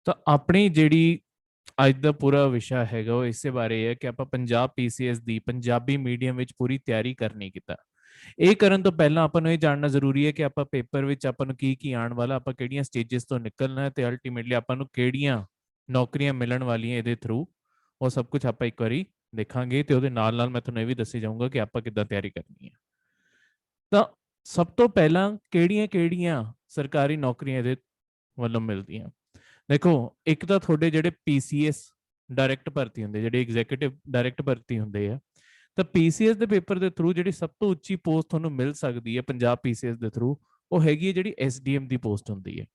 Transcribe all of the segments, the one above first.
ਤਾਂ ਆਪਣੀ ਜਿਹੜੀ ਅੱਜ ਦਾ ਪੂਰਾ ਵਿਸ਼ਾ ਹੈਗਾ ਉਹ ਇਸੇ ਬਾਰੇ ਹੈ ਕਿ ਆਪਾਂ ਪੰਜਾਬ ਪੀਸੀਐਸ ਦੀ ਪੰਜਾਬੀ ਮੀਡੀਅਮ ਵਿੱਚ ਪੂਰੀ ਤਿਆਰੀ ਕਰਨੀ ਕਿੱਦਾਂ। ਇਹ ਕਰਨ ਤੋਂ ਪਹਿਲਾਂ ਆਪਾਂ ਨੂੰ ਇਹ ਜਾਣਨਾ ਜ਼ਰੂਰੀ ਹੈ ਕਿ ਆਪਾਂ ਪੇਪਰ ਵਿੱਚ ਆਪਾਂ ਨੂੰ ਕੀ ਆਉਣ ਵਾਲਾ, ਆਪਾਂ ਕਿਹੜੀਆਂ ਸਟੇजेस ਤੋਂ ਨਿਕਲਣਾ ਹੈ ਤੇ ਅਲਟੀਮੇਟਲੀ ਆਪਾਂ ਨੂੰ ਕਿਹੜੀਆਂ ਨੌਕਰੀਆਂ ਮਿਲਣ ਵਾਲੀਆਂ ਇਹਦੇ ਥਰੂ। ਉਹ ਸਭ ਕੁਝ ਆਪਾਂ ਇੱਕ ਵਾਰੀ ਦੇਖਾਂਗੇ ਤੇ ਉਹਦੇ ਨਾਲ ਨਾਲ ਮੈਂ ਤੁਹਾਨੂੰ ਇਹ ਵੀ ਦੱਸੀ ਜਾਊਂਗਾ ਕਿ ਆਪਾਂ ਕਿੱਦਾਂ ਤਿਆਰੀ ਕਰਨੀ ਹੈ। ਤਾਂ ਸਭ ਤੋਂ ਪਹਿਲਾਂ ਕਿਹੜੀਆਂ ਸਰਕਾਰੀ ਨੌਕਰੀਆਂ ਇਹਦੇ ਵੱਲੋਂ ਮਿਲਦੀਆਂ। ਦੇਖੋ, ਇੱਕ ਤਾਂ ਤੁਹਾਡੇ ਜਿਹੜੇ ਪੀਸੀਐਸ ਡਾਇਰੈਕਟ ਭਰਤੀ ਹੁੰਦੇ, ਜਿਹੜੇ ਐਗਜ਼ੀਕਿਊਟਿਵ ਡਾਇਰੈਕਟ ਭਰਤੀ ਹੁੰਦੇ ਆ, ਤਾਂ ਪੀਸੀਐਸ ਦੇ ਪੇਪਰ ਦੇ ਥਰੂ ਜਿਹੜੀ ਸਭ ਤੋਂ ਉੱਚੀ ਪੋਸਟ ਤੁਹਾਨੂੰ ਮਿਲ ਸਕਦੀ ਹੈ ਪੰਜਾਬ ਪੀਸੀਐਸ ਦੇ ਥਰੂ, ਉਹ ਹੈਗੀ ਹੈ ਜਿਹੜੀ ਐਸਡੀਐਮ ਦੀ ਪੋਸਟ ਹੁੰਦੀ ਹੈ।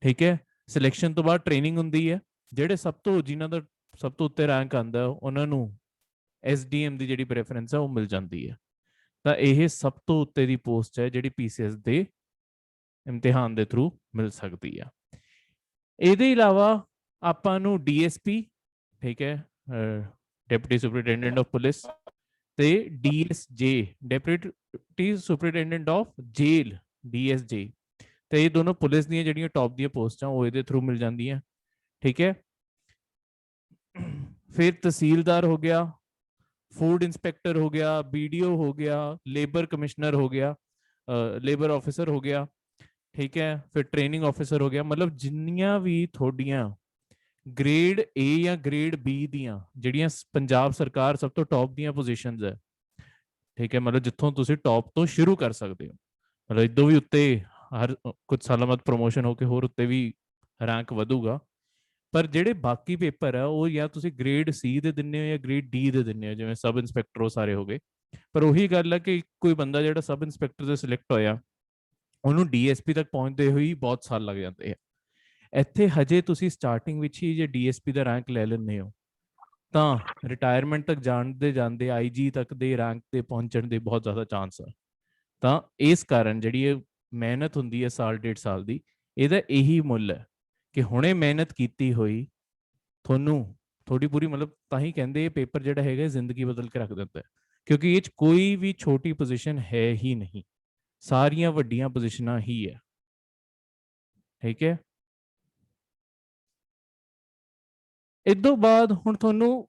ਠੀਕ ਹੈ, ਸਿਲੈਕਸ਼ਨ ਤੋਂ ਬਾਅਦ ਟ੍ਰੇਨਿੰਗ ਹੁੰਦੀ ਹੈ। ਜਿਹੜੇ ਜਿਨ੍ਹਾਂ ਦਾ ਸਭ ਤੋਂ ਉੱਤੇ ਰੈਂਕ ਆਉਂਦਾ ਉਹਨਾਂ ਨੂੰ ਐਸਡੀਐਮ ਦੀ ਜਿਹੜੀ ਪ੍ਰੈਫਰੈਂਸ ਹੈ ਉਹ ਮਿਲ ਜਾਂਦੀ ਹੈ। ਤਾਂ ਇਹ ਸਭ ਤੋਂ ਉੱਤੇ ਦੀ ਪੋਸਟ ਹੈ ਜਿਹੜੀ ਪੀਸੀਐਸ ਦੇ ਇਮਤਿਹਾਨ ਦੇ ਥਰੂ ਮਿਲ ਸਕਦੀ ਆ। ਇਹਦੇ ਇਲਾਵਾ ਆਪਾਂ ਨੂੰ ਡੀਐਸਪੀ, ਠੀਕ ਹੈ, ਡਿਪਟੀ ਸੁਪਰਿੰਟੈਂਡੈਂਟ ਆਫ ਪੁਲਿਸ, ਤੇ ਡੀਐਸਜੇ, ਡਿਪਟੀ ਸੁਪਰਿੰਟੈਂਡੈਂਟ ਆਫ ਜੇਲ, ਡੀਐਸਜੇ, ਤੇ ਇਹ ਦੋਨੋਂ ਪੁਲਿਸ ਦੀਆਂ ਜਿਹੜੀਆਂ ਟੌਪ ਦੀਆਂ ਪੋਸਟਾਂ ਉਹ ਇਹਦੇ ਥਰੂ ਮਿਲ ਜਾਂਦੀਆਂ। ਠੀਕ ਹੈ, ਫਿਰ ਤਹਿਸੀਲਦਾਰ ਹੋ ਗਿਆ, फूड इंस्पेक्टर हो गया, बीडीओ हो गया, लेबर कमिश्नर हो गया, लेबर ऑफिसर हो गया। ठीक है, फिर ट्रेनिंग ऑफिसर हो गया। मतलब जिन्नियां भी थोड़ियां ग्रेड ए या ग्रेड बी दियां ਜਿਹੜੀਆਂ ਪੰਜਾਬ ਸਰਕਾਰ ਸਭ ਤੋਂ ਟੌਪ ਦੀਆਂ ਪੋਜੀਸ਼ਨਸ ਹੈ। ਠੀਕ ਹੈ, ਮਤਲਬ ਜਿੱਥੋਂ ਤੁਸੀਂ ਟੌਪ ਤੋਂ ਸ਼ੁਰੂ ਕਰ ਸਕਦੇ ਹੋ, ਮਤਲਬ ਇਦੋਂ ਵੀ ਉੱਤੇ ਹਰ ਕੁਝ ਸਾਲਾਂ ਬਾਅਦ ਪ੍ਰੋਮੋਸ਼ਨ ਹੋ ਕੇ ਹੋਰ ਉੱਤੇ ਵੀ ਰੈਂਕ ਵਧੂਗਾ। ਪਰ ਜਿਹੜੇ ਬਾਕੀ ਪੇਪਰ ਆ ਉਹ ਜਾਂ ਤੁਸੀਂ ਗ੍ਰੇਡ ਸੀ ਦੇ ਦਿੰਦੇ ਹੋ ਜਾਂ ਗ੍ਰੇਡ ਡੀ ਦੇ ਦਿੰਦੇ ਹੋ, ਜਿਵੇਂ ਸਬ ਇੰਸਪੈਕਟਰ ਉਹ ਸਾਰੇ ਹੋ ਗਏ। ਪਰ ਉਹੀ ਗੱਲ ਹੈ ਕਿ ਕੋਈ ਬੰਦਾ ਜਿਹੜਾ ਸਬ ਇੰਸਪੈਕਟਰ ਦੇ ਸਿਲੈਕਟ ਹੋਇਆ ਉਹਨੂੰ ਡੀਐਸਪੀ ਤੱਕ ਪਹੁੰਚਦੇ ਹੋਈ ਬਹੁਤ ਸਾਲ ਲੱਗ ਜਾਂਦੇ ਆ। ਇੱਥੇ ਹਜੇ ਤੁਸੀਂ ਸਟਾਰਟਿੰਗ ਵਿੱਚ ਹੀ ਜੇ ਡੀਐਸਪੀ ਦਾ ਰੈਂਕ ਲੈ ਲੈਂਦੇ ਹੋ ਤਾਂ ਰਿਟਾਇਰਮੈਂਟ ਤੱਕ ਜਾਂਦੇ ਜਾਂਦੇ ਆਈਜੀ ਤੱਕ ਦੇ ਰੈਂਕ ਤੇ ਪਹੁੰਚਣ ਦੇ ਬਹੁਤ ਜ਼ਿਆਦਾ ਚਾਂਸ ਆ। ਤਾਂ ਇਸ ਕਾਰਨ ਜਿਹੜੀ ਇਹ ਮਿਹਨਤ ਹੁੰਦੀ ਹੈ ਸਾਲ ਡੇਢ ਸਾਲ ਦੀ, ਇਹਦਾ ਇਹੀ ਮੁੱਲ ਹੈ ਕਿ ਹੁਣੇ ਮਿਹਨਤ ਕੀਤੀ ਹੋਈ ਤੁਹਾਨੂੰ ਥੋੜੀ ਪੂਰੀ, ਮਤਲਬ ਤਾਂ ਹੀ ਕਹਿੰਦੇ ਇਹ ਪੇਪਰ ਜਿਹੜਾ ਹੈਗਾ ਜ਼ਿੰਦਗੀ ਬਦਲ ਕੇ ਰੱਖ ਦਿੰਦਾ ਹੈ, ਕਿਉਂਕਿ ਇਹ 'ਚ ਕੋਈ ਵੀ ਛੋਟੀ ਪੋਜੀਸ਼ਨ ਹੈ ਹੀ ਨਹੀਂ, ਸਾਰੀਆਂ ਵੱਡੀਆਂ ਪੋਜੀਸ਼ਨਾਂ ਹੀ ਹੈ। ਠੀਕ ਹੈ, ਇਸ ਤੋਂ ਬਾਅਦ ਹੁਣ ਤੁਹਾਨੂੰ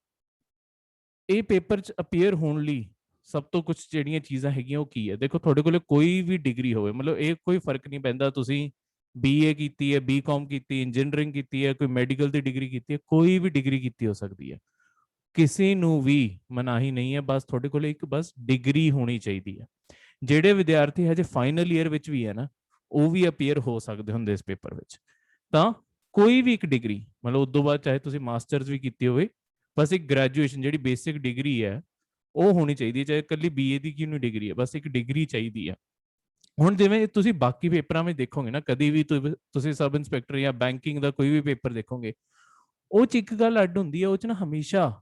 ਇਹ ਪੇਪਰ 'ਚ ਅਪੀਅਰ ਹੋਣ ਲਈ ਸਭ ਤੋਂ ਕੁਝ ਜਿਹੜੀਆਂ ਚੀਜ਼ਾਂ ਹੈਗੀਆਂ ਉਹ ਕੀ ਹੈ। ਦੇਖੋ, ਤੁਹਾਡੇ ਕੋਲ ਕੋਈ ਵੀ ਡਿਗਰੀ ਹੋਵੇ, ਮਤਲਬ ਇਹ ਕੋਈ ਫਰਕ ਨਹੀਂ ਪੈਂਦਾ ਤੁਸੀਂ ਬੀਏ ਕੀਤੀ ਹੈ, ਬੀਕਾਮ ਕੀਤੀ, ਇੰਜੀਨੀਅਰਿੰਗ ਕੀਤੀ ਹੈ, ਕੋਈ ਮੈਡੀਕਲ ਦੀ ਡਿਗਰੀ ਕੀਤੀ ਹੈ, ਕੋਈ ਵੀ ਡਿਗਰੀ ਕੀਤੀ ਹੋ ਸਕਦੀ ਹੈ, ਕਿਸੇ ਨੂੰ ਵੀ ਮਨਾਹੀ ਨਹੀਂ ਹੈ। ਬਸ ਤੁਹਾਡੇ ਕੋਲ ਇੱਕ ਬਸ ਡਿਗਰੀ ਹੋਣੀ ਚਾਹੀਦੀ ਹੈ। ਜਿਹੜੇ ਵਿਦਿਆਰਥੀ ਹਜੇ ਫਾਈਨਲ ਈਅਰ ਵਿੱਚ ਵੀ ਹੈ ਨਾ, ਉਹ ਵੀ ਅਪੀਅਰ ਹੋ ਸਕਦੇ ਹੁੰਦੇ ਇਸ ਪੇਪਰ ਵਿੱਚ। ਤਾਂ ਕੋਈ ਵੀ ਇੱਕ ਡਿਗਰੀ, ਮਤਲਬ ਉਸ ਤੋਂ ਬਾਅਦ ਚਾਹੇ ਤੁਸੀਂ ਮਾਸਟਰਸ ਵੀ ਕੀਤੀ ਹੋਵੇ, ਬਸ ਇੱਕ ਗ੍ਰੈਜੂਏਸ਼ਨ ਜਿਹੜੀ ਬੇਸਿਕ ਡਿਗਰੀ ਹੈ ਉਹ ਹੋਣੀ ਚਾਹੀਦੀ ਹੈ। ਚਾਹੇ ਇਕੱਲੀ ਬੀਏ ਦੀ ਕਿਉਂ ਨਹੀਂ ਡਿਗਰੀ ਹੈ, ਬਸ ਇੱਕ ਡਿਗਰੀ ਚਾਹੀਦੀ ਹੈ। ਹੁਣ ਜਿਵੇਂ ਤੁਸੀਂ ਬਾਕੀ ਪੇਪਰਾਂ ਵਿੱਚ ਦੇਖੋਗੇ ਨਾ, ਕਦੀ ਵੀ ਤੁਸੀਂ ਸਬ ਇੰਸਪੈਕਟਰ ਜਾਂ ਬੈਂਕਿੰਗ ਦਾ ਕੋਈ ਵੀ ਪੇਪਰ ਦੇਖੋਗੇ, ਉਹ 'ਚ ਇੱਕ ਗੱਲ ਅੱਡ ਹੁੰਦੀ ਹੈ, ਉਹ 'ਚ ਨਾ ਹਮੇਸ਼ਾ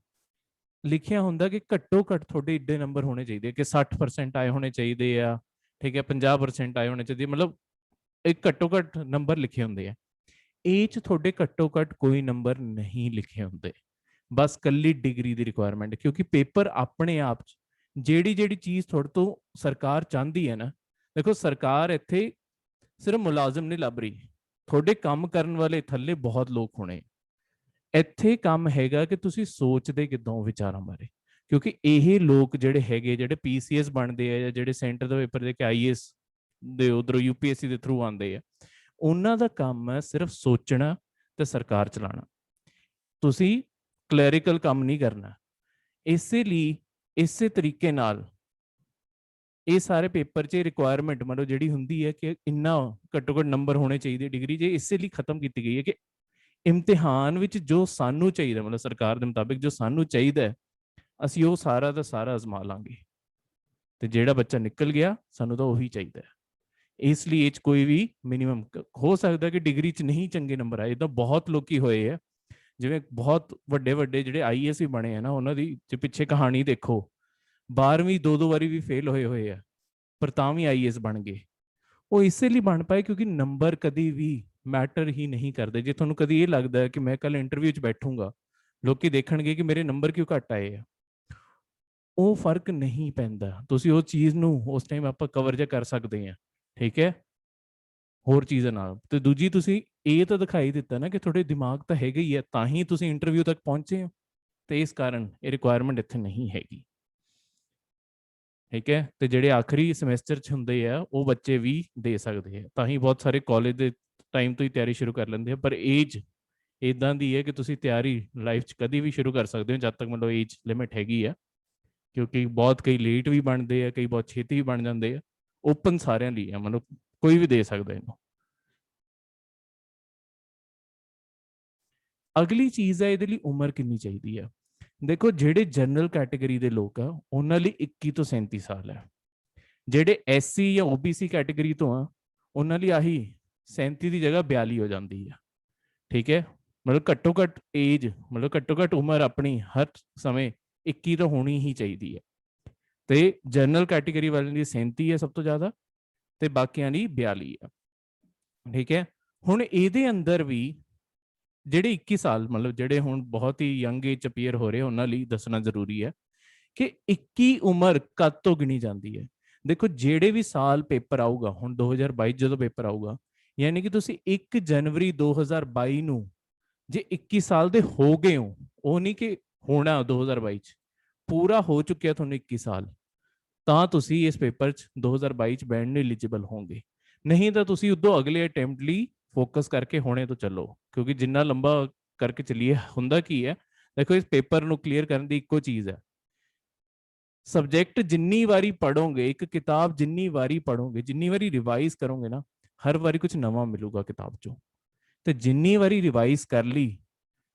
ਲਿਖਿਆ ਹੁੰਦਾ ਕਿ ਘੱਟੋ ਘੱਟ ਤੁਹਾਡੇ ਇੱਡੇ ਨੰਬਰ ਹੋਣੇ ਚਾਹੀਦੇ ਕਿ 60% ਆਏ ਹੋਣੇ ਚਾਹੀਦੇ ਆ। ਠੀਕ ਹੈ, 50% ਆਏ ਹੋਣੇ ਚਾਹੀਦੇ, ਮਤਲਬ ਇੱਕ ਘੱਟੋ ਘੱਟ ਨੰਬਰ ਲਿਖੇ ਹੁੰਦੇ ਆ। ਇਹ 'ਚ ਤੁਹਾਡੇ ਘੱਟੋ ਘੱਟ ਕੋਈ ਨੰਬਰ ਨਹੀਂ ਲਿਖੇ ਹੁੰਦੇ, ਬਸ ਕੱਲੀ ਡਿਗਰੀ ਦੀ ਰਿਕੁਆਇਰਮੈਂਟ। ਕਿਉਂਕਿ ਪੇਪਰ ਆਪਣੇ ਆਪ 'ਚ ਜਿਹੜੀ ਚੀਜ਼ ਤੁਹਾਡੇ ਤੋਂ ਸਰਕਾਰ ਚਾਹੁੰਦੀ ਹੈ ਨਾ, ਦੇਖੋ ਸਰਕਾਰ ਇੱਥੇ ਸਿਰਫ ਮੁਲਾਜ਼ਮ ਨਹੀਂ ਲੱਭ ਰਹੀ, ਤੁਹਾਡੇ ਕੰਮ ਕਰਨ ਵਾਲੇ ਥੱਲੇ ਬਹੁਤ ਲੋਕ ਹੋਣੇ। ਇੱਥੇ ਕੰਮ ਹੈਗਾ ਕਿ ਤੁਸੀਂ ਸੋਚਦੇ ਕਿੱਦਾਂ ਵਿਚਾਰਾਂ ਬਾਰੇ, ਕਿਉਂਕਿ ਇਹ ਲੋਕ ਜਿਹੜੇ ਹੈਗੇ, ਜਿਹੜੇ ਪੀਸੀਐਸ ਬਣਦੇ ਆ ਜਾਂ ਜਿਹੜੇ ਸੈਂਟਰ ਦਾ ਪੇਪਰ ਦੇ ਕੇ ਆਈਏਐਸ ਦੇ ਉਧਰੋਂ ਯੂਪੀਐਸਸੀ ਦੇ ਥਰੂ ਆਉਂਦੇ ਆ, ਉਹਨਾਂ ਦਾ ਕੰਮ ਹੈ ਸਿਰਫ ਸੋਚਣਾ ਤੇ ਸਰਕਾਰ ਚਲਾਉਣਾ। ਤੁਸੀਂ ਕਲੈਰੀਕਲ ਕੰਮ ਨਹੀਂ ਕਰਨਾ। ਇਸੇ ਲਈ ਇਸੇ ਤਰੀਕੇ ਨਾਲ ਇਹ ਸਾਰੇ ਪੇਪਰ 'ਚ ਰਿਕੁਆਇਰਮੈਂਟ ਮਤਲਬ ਜਿਹੜੀ ਹੁੰਦੀ ਹੈ ਕਿ ਇੰਨਾ ਘੱਟੋ ਘੱਟ ਨੰਬਰ ਹੋਣੇ ਚਾਹੀਦੇ ਡਿਗਰੀ 'ਚ, ਇਸੇ ਲਈ ਖਤਮ ਕੀਤੀ ਗਈ ਹੈ ਕਿ ਇਮਤਿਹਾਨ ਵਿੱਚ ਜੋ ਸਾਨੂੰ ਚਾਹੀਦਾ, ਮਤਲਬ ਸਰਕਾਰ ਦੇ ਮੁਤਾਬਿਕ ਜੋ ਸਾਨੂੰ ਚਾਹੀਦਾ, ਅਸੀਂ ਉਹ ਸਾਰਾ ਦਾ ਸਾਰਾ ਅਜ਼ਮਾ ਲਾਂਗੇ, ਤੇ ਜਿਹੜਾ ਬੱਚਾ ਨਿਕਲ ਗਿਆ ਸਾਨੂੰ ਤਾਂ ਉਹੀ ਚਾਹੀਦਾ ਹੈ। ਇਸ ਲਈ ਇਹ 'ਚ ਕੋਈ ਵੀ ਮਿਨੀਮਮ ਹੋ ਸਕਦਾ ਕਿ ਡਿਗਰੀ 'ਚ ਨਹੀਂ ਚੰਗੇ ਨੰਬਰ ਆਏ, ਤਾਂ ਬਹੁਤ ਲੋਕੀ ਹੋਏ ਆ, ਜਿਵੇਂ ਬਹੁਤ ਵੱਡੇ ਵੱਡੇ ਜਿਹੜੇ ਆਈਏਐਸ ਵੀ ਬਣੇ ਆ ਨਾ, ਉਹਨਾਂ ਦੀ ਜੇ ਪਿੱਛੇ ਕਹਾਣੀ ਦੇਖੋ, 12ਵੀਂ ਦੋ ਵਾਰੀ ਵੀ ਫੇਲ ਹੋਏ ਆ, ਪਰ ਤਾਂ ਵੀ ਆਈਏਐਸ ਬਣ ਗਏ। ਉਹ ਇਸੇ ਲਈ ਬਣ ਪਾਏ ਕਿਉਂਕਿ ਨੰਬਰ ਕਦੀ ਵੀ ਮੈਟਰ ਹੀ ਨਹੀਂ ਕਰਦੇ। ਜੇ ਤੁਹਾਨੂੰ ਕਦੀ ਇਹ ਲੱਗਦਾ ਹੈ ਕਿ ਮੈਂ ਕੱਲ ਇੰਟਰਵਿਊ 'ਚ ਬੈਠੂੰਗਾ, ਲੋਕੀ ਦੇਖਣਗੇ ਕਿ ਮੇਰੇ ਨੰਬਰ ਕਿਉਂ ਘੱਟ ਆਏ ਆ, ਉਹ ਫਰਕ ਨਹੀਂ ਪੈਂਦਾ। ਤੁਸੀਂ ਉਹ ਚੀਜ਼ ਨੂੰ ਉਸ ਟਾਈਮ ਆਪਾਂ ਕਵਰ ਜਾ ਕਰ ਸਕਦੇ ਹਾਂ। ਠੀਕ ਹੈ, ਹੋਰ ਚੀਜ਼ਾਂ ਨਾਲ। ਤੇ ਦੂਜੀ ਤੁਸੀਂ ਇਹ ਤਾਂ ਦਿਖਾਈ ਦਿੱਤਾ ਨਾ ਕਿ ਤੁਹਾਡੇ ਦਿਮਾਗ ਤਾਂ ਹੈਗਾ ਹੀ ਹੈ, ਤਾਂ ਹੀ ਤੁਸੀਂ ਇੰਟਰਵਿਊ ਤੱਕ ਪਹੁੰਚੇ ਹੋ। ਤੇ ਇਸ ਕਾਰਨ ਇਹ ਰਿਕੁਆਇਰਮੈਂਟ ਇੱਥੇ ਨਹੀਂ ਹੈਗੀ। ਠੀਕ ਹੈ। ਤੇ ਜਿਹੜੇ ਆਖਰੀ ਸਮੈਸਟਰ 'ਚ ਹੁੰਦੇ ਆ ਉਹ ਬੱਚੇ ਵੀ ਦੇ ਸਕਦੇ ਆ, ਤਾਂ ਹੀ ਬਹੁਤ ਸਾਰੇ ਕਾਲਜ ਦੇ ਟਾਈਮ ਤੋਂ ਹੀ ਤਿਆਰੀ ਸ਼ੁਰੂ ਕਰ ਲੈਂਦੇ ਆ। ਪਰ ਏਜ ਇਦਾਂ ਦੀ ਹੈ ਕਿ ਤੁਸੀਂ ਤਿਆਰੀ ਲਾਈਫ 'ਚ ਕਦੀ ਵੀ ਸ਼ੁਰੂ ਕਰ ਸਕਦੇ ਹੋ, ਜਦ ਤੱਕ ਮਤਲਬ ਏਜ ਲਿਮਿਟ ਹੈਗੀ ਆ। ਕਿਉਂਕਿ ਬਹੁਤ ਕਈ ਲੇਟ ਵੀ ਬਣਦੇ ਆ, ਕਈ ਬਹੁਤ ਛੇਤੀ ਵੀ ਬਣ ਜਾਂਦੇ ਆ। ਓਪਨ ਸਾਰਿਆਂ ਲਈ ਆ, ਮਤਲਬ ਕੋਈ ਵੀ ਦੇ ਸਕਦਾ ਇਹਨੂੰ। ਅਗਲੀ ਚੀਜ਼ ਹੈ ਇਹਦੇ ਲਈ ਉਮਰ ਕਿੰਨੀ ਚਾਹੀਦੀ ਆ। ਦੇਖੋ ਜਿਹੜੇ ਜਨਰਲ ਕੈਟਾਗਰੀ ਦੇ ਲੋਕ ਆ ਉਹਨਾਂ ਲਈ 21 ਤੋਂ 37 ਸਾਲ ਹੈ। ਜਿਹੜੇ ਐਸਸੀ ਜਾਂ ਓਬੀਸੀ ਕੈਟਾਗਰੀ ਤੋਂ ਆ ਉਹਨਾਂ ਲਈ ਆਹੀ 37 ਦੀ ਜਗ੍ਹਾ 42 ਹੋ ਜਾਂਦੀ ਆ। ਠੀਕ ਹੈ। ਮਤਲਬ ਘੱਟੋ ਘੱਟ ਏਜ, ਮਤਲਬ ਘੱਟੋ ਘੱਟ ਉਮਰ ਆਪਣੀ ਹਰ ਸਮੇਂ 21 ਤਾਂ ਹੋਣੀ ਹੀ ਚਾਹੀਦੀ ਹੈ। ਤੇ ਜਨਰਲ ਕੈਟਾਗਰੀ ਵਾਲਿਆਂ ਦੀ 37 ਹੈ ਸਭ ਤੋਂ ਜ਼ਿਆਦਾ, ਤੇ ਬਾਕੀਆਂ ਲਈ 42 ਆ। ਠੀਕ ਹੈ। ਹੁਣ ਇਹਦੇ ਅੰਦਰ ਵੀ ਜਿਹੜੇ 21 ਸਾਲ, ਮਤਲਬ ਜਿਹੜੇ ਹੁਣ ਬਹੁਤ ਹੀ ਯੰਗ ਏਜ ਅਪੀਅਰ ਹੋ ਰਹੇ, ਉਹਨਾਂ ਲਈ ਦੱਸਣਾ ਜ਼ਰੂਰੀ ਹੈ ਕਿ 21 ਉਮਰ ਕਦ ਤੋਂ ਗਿਣੀ ਜਾਂਦੀ ਹੈ। ਦੇਖੋ ਜਿਹੜੇ ਵੀ ਸਾਲ ਪੇਪਰ ਆਊਗਾ, ਹੁਣ 2022 ਜਦੋਂ ਪੇਪਰ ਆਊਗਾ, ਯਾਨੀ ਕਿ ਤੁਸੀਂ 1 ਜਨਵਰੀ 2022 ਨੂੰ ਜੇ 21 ਸਾਲ ਦੇ ਹੋ ਗਏ ਹੋ, ਉਹ ਨਹੀਂ ਕਿ ਹੋਣਾ 2022 ਚ, ਪੂਰਾ ਹੋ ਚੁੱਕਿਆ ਤੁਹਾਨੂੰ 21 ਸਾਲ, ਤਾਂ ਤੁਸੀਂ ਇਸ ਪੇਪਰ ਚ 2022 ਚ ਬੈਠਣ ਲਈ ਐਲੀਜੀਬਲ ਹੋਵੋਗੇ। ਨਹੀਂ ਤਾਂ ਤੁਸੀਂ ਉਦੋਂ ਅਗਲੇ ਅਟੈਂਪਟ ਲਈ ਫੋਕਸ ਕਰਕੇ ਹੁਣੇ ਤੋਂ ਚੱਲੋ, ਕਿਉਂਕਿ ਜਿੰਨਾ ਲੰਬਾ ਕਰਕੇ ਚੱਲੀਏ ਹੁੰਦਾ ਕੀ ਹੈ, ਦੇਖੋ ਇਸ ਪੇਪਰ ਨੂੰ ਕਲੀਅਰ ਕਰਨ ਦੀ ਇੱਕੋ ਚੀਜ਼ ਹੈ, ਸਬਜੈਕਟ ਜਿੰਨੀ ਵਾਰੀ ਪੜੋਗੇ, ਇੱਕ ਕਿਤਾਬ ਜਿੰਨੀ ਵਾਰੀ ਪੜੋਗੇ, ਜਿੰਨੀ ਵਾਰੀ ਰਿਵਾਈਜ਼ ਕਰੋਗੇ ਨਾ, ਹਰ ਵਾਰੀ ਕੁਝ ਨਵਾਂ ਮਿਲੂਗਾ ਕਿਤਾਬ ਚੋਂ। ਤੇ ਜਿੰਨੀ ਵਾਰੀ ਰਿਵਾਈਜ਼ ਕਰ ਲਈ,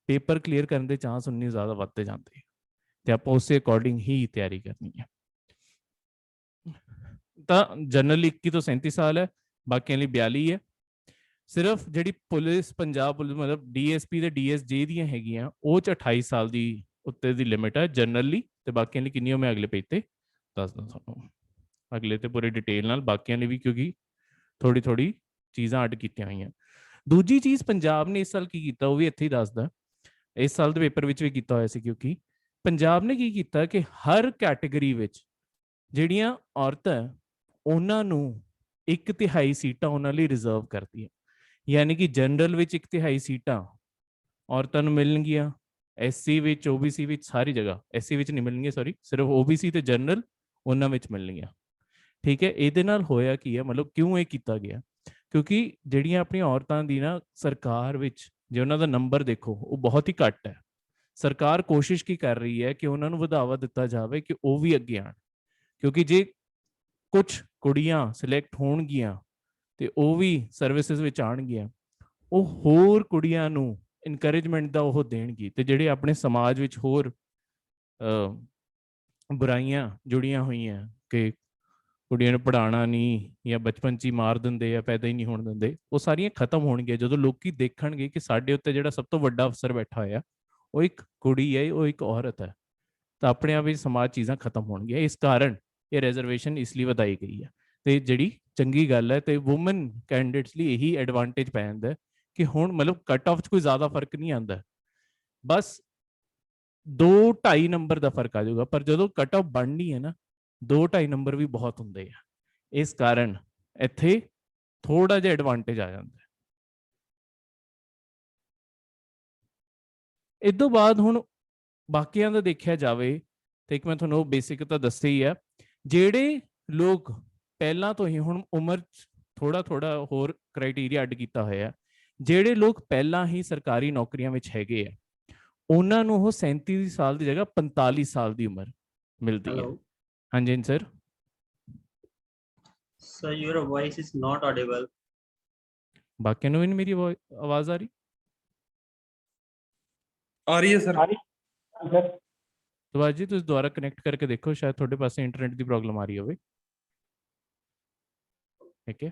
ਪੇਪਰ ਕਲੀਅਰ ਕਰਨ ਦੇ ਚਾਂਸ ਉਨੇ ਜ਼ਿਆਦਾ ਵੱਧਦੇ ਜਾਂਦੇ, ਤੇ ਆਪਾਂ ਉਸੇ ਅਕੋਰਡਿੰਗ ਹੀ ਤਿਆਰੀ ਕਰਨੀ ਹੈ। ਤਾਂ ਜਨਰਲੀ 21 ਤੋਂ 37 ਸਾਲ ਹੈ, ਬਾਕੀਆਂ ਲਈ 42 ਹੈ। ਸਿਰਫ ਜਿਹੜੀ ਪੁਲਿਸ, ਪੰਜਾਬ ਪੁਲਿਸ, ਮਤਲਬ ਡੀਐਸਪੀ ਤੇ ਡੀਐਸਜੇ ਦੀਆਂ ਹੈਗੀਆਂ, ਉਹ ਚ 28 ਸਾਲ ਦੀ ਉੱਤੇ ਦੀ ਲਿਮਿਟ ਹੈ ਜਨਰਲੀ। ਤੇ ਬਾਕੀਆਂ ਲਈ ਕਿੰਨੀ, ਮੈਂ ਅਗਲੇ ਪੇਜ ਤੇ ਦੱਸਦਾ ਤੁਹਾਨੂੰ, ਅਗਲੇ ਤੇ ਪੂਰੀ ਡਿਟੇਲ ਨਾਲ ਬਾਕੀਆਂ ਲਈ ਵੀ, ਕਿਉਂਕਿ ਥੋੜੀ ਥੋੜੀ ਚੀਜ਼ਾਂ ਅੱਡ ਕੀਤੀਆਂ ਹੋਈਆਂ। ਦੂਜੀ ਚੀਜ਼ ਪੰਜਾਬ ਨੇ ਇਸ ਸਾਲ ਕੀ ਕੀਤਾ, ਉਹ ਵੀ ਇੱਥੇ ਹੀ ਦੱਸਦਾ। ਇਸ ਸਾਲ ਦੇ ਪੇਪਰ ਵਿੱਚ ਵੀ ਕੀਤਾ ਹੋਇਆ ਸੀ, ਕਿਉਂਕਿ ਪੰਜਾਬ ਨੇ ਕੀ ਕੀਤਾ ਕਿ ਹਰ ਕੈਟਾਗਰੀ ਵਿੱਚ ਜਿਹੜੀਆਂ ਔਰਤਾਂ ਉਹਨਾਂ ਨੂੰ 1/3 ਸੀਟਾਂ ਉਹਨਾਂ ਲਈ ਰਿਜ਼ਰਵ ਕਰਤੀਆਂ। ਯਾਨੀ ਕਿ ਜਨਰਲ ਵਿੱਚ 1/3 ਸੀਟਾਂ ਔਰਤਾਂ ਨੂੰ ਮਿਲਣਗੀਆਂ, ਐਸਸੀ ਵਿੱਚ, ਓਬੀਸੀ ਵਿੱਚ, ਸਾਰੀ ਜਗ੍ਹਾ। ਐਸਸੀ ਵਿੱਚ ਨਹੀਂ ਮਿਲਣਗੀਆਂ, ਸੌਰੀ, ਸਿਰਫ ਓਬੀਸੀ ਤੇ ਜਨਰਲ ਉਹਨਾਂ ਵਿੱਚ ਮਿਲਣਗੀਆਂ। ਠੀਕ ਹੈ। ਇਹਦੇ ਨਾਲ ਹੋਇਆ ਕੀ ਹੈ, ਮਤਲਬ ਕਿਉਂ ਇਹ ਕੀਤਾ ਗਿਆ, ਕਿਉਂਕਿ ਜਿਹੜੀਆਂ ਆਪਣੀਆਂ ਔਰਤਾਂ ਦੀ ਨਾ ਸਰਕਾਰ ਵਿੱਚ ਜੇ ਉਹਨਾਂ ਦਾ ਨੰਬਰ ਦੇਖੋ ਉਹ ਬਹੁਤ ਹੀ ਘੱਟ ਹੈ। ਸਰਕਾਰ ਕੋਸ਼ਿਸ਼ ਕੀ ਕਰ ਰਹੀ ਹੈ ਕਿ ਉਹਨਾਂ ਨੂੰ ਵਧਾਵਾ ਦਿੱਤਾ ਜਾਵੇ ਕਿ ਉਹ ਵੀ ਅੱਗੇ ਆਣ, ਕਿਉਂਕਿ ਜੇ ਕੁਝ ਕੁੜੀਆਂ ਸਿਲੈਕਟ ਹੋਣਗੀਆਂ ਤੇ ਉਹ ਵੀ ਸਰਵਿਸਿਜ਼ ਵਿੱਚ ਆਣਗੀਆਂ, ਉਹ ਹੋਰ ਕੁੜੀਆਂ ਨੂੰ ਇਨਕਰੇਜਮੈਂਟ ਦਾ ਉਹ ਦੇਣਗੀ। ਤੇ ਜਿਹੜੇ ਆਪਣੇ ਸਮਾਜ ਵਿੱਚ ਹੋਰ ਬੁਰਾਈਆਂ ਜੁੜੀਆਂ ਹੋਈਆਂ ਕਿ ਕੁੜੀਆਂ ਨੂੰ ਪੜ੍ਹਾਉਣਾ ਨਹੀਂ, ਜਾਂ ਬਚਪਨ 'ਚ ਹੀ ਮਾਰ ਦਿੰਦੇ ਆ, ਪੈਦਾ ਹੀ ਨਹੀਂ ਹੋਣ ਦਿੰਦੇ, ਉਹ ਸਾਰੀਆਂ ਖਤਮ ਹੋਣਗੀਆਂ ਜਦੋਂ ਲੋਕੀ ਦੇਖਣਗੇ ਕਿ ਸਾਡੇ ਉੱਤੇ ਜਿਹੜਾ ਸਭ ਤੋਂ ਵੱਡਾ ਅਫਸਰ ਬੈਠਾ ਹੋਇਆ ਉਹ ਇੱਕ ਕੁੜੀ ਹੈ, ਉਹ ਇੱਕ ਔਰਤ ਹੈ। ਤਾਂ ਆਪਣੇ ਆਪ ਵਿੱਚ ਸਮਾਜ ਚੀਜ਼ਾਂ ਖਤਮ ਹੋਣਗੀਆਂ। ਇਸ ਕਾਰਨ ਇਹ ਰਿਜ਼ਰਵੇਸ਼ਨ ਇਸ ਲਈ ਵਧਾਈ ਗਈ ਹੈ। ਤੇ ਜਿਹੜੀ ਚੰਗੀ ਗੱਲ ਹੈ, ਤੇ ਵੂਮਨ ਕੈਂਡੀਡੇਟਸ ਲਈ ਇਹੀ ਐਡਵਾਂਟੇਜ ਪੈ ਜਾਂਦਾ ਕਿ ਹੁਣ ਮਤਲਬ ਕੱਟ ਆਫ 'ਚ ਕੋਈ ਜ਼ਿਆਦਾ ਫਰਕ ਨਹੀਂ ਆਉਂਦਾ, ਬਸ 2-2.5 ਨੰਬਰ ਦਾ ਫਰਕ ਆ ਜਾਊਗਾ। ਪਰ ਜਦੋਂ ਕੱਟ ਆਫ ਬਣਨੀ ਹੈ ਨਾ, 2-2.5 ਨੰਬਰ ਵੀ ਬਹੁਤ ਹੁੰਦੇ ਆ। ਇਸ ਕਾਰਨ ਇੱਥੇ ਥੋੜਾ ਜਿਹਾ ਐਡਵਾਂਟੇਜ ਆ ਜਾਂਦਾ। ਇਸ ਤੋਂ ਬਾਅਦ ਹੁਣ ਬਾਕੀਆਂ ਦਾ ਦੇਖਿਆ ਜਾਵੇ ਤੇ ਇੱਕ ਮੈਂ ਤੁਹਾਨੂੰ ਬੇਸਿਕ ਤਾਂ ਦੱਸਿਆ ਹੀ ਆ, ਜਿਹੜੇ ਲੋਕ ਪਹਿਲਾਂ ਤੋਂ ਹੀ, ਹੁਣ ਉਮਰ ਥੋੜਾ ਥੋੜਾ ਹੋਰ ਕ੍ਰਾਈਟੇਰੀਆ ਅੱਡ ਕੀਤਾ ਹੋਇਆ, ਜਿਹੜੇ ਲੋਕ ਪਹਿਲਾਂ ਹੀ ਸਰਕਾਰੀ ਨੌਕਰੀਆਂ ਵਿੱਚ ਹੈਗੇ ਆ, ਉਹਨਾਂ ਨੂੰ ਉਹ 37 ਸਾਲ ਦੀ ਜਗ੍ਹਾ 45 ਸਾਲ ਦੀ ਉਮਰ ਮਿਲਦੀ ਹੈ। ਹਾਂਜੀ sir. Sir, your voice is not audible. ਬਾਕੀਆਂ ਨੂੰ ਵੀ ਨਹੀਂ ਮੇਰੀ ਆਵਾਜ਼ ਆ ਰਹੀ? ਆ ਰਹੀ ਹੈ ਸਰ। ਸੁਭਾਸ਼ ਜੀ ਤੁਸੀਂ ਦੁਬਾਰਾ ਕਨੈਕਟ ਕਰਕੇ ਦੇਖੋ, ਸ਼ਾਇਦ ਤੁਹਾਡੇ ਪਾਸੇ ਇੰਟਰਨੈਟ ਦੀ ਪ੍ਰੋਬਲਮ ਆ ਰਹੀ ਹੋਵੇ। ਠੀਕ ਹੈ।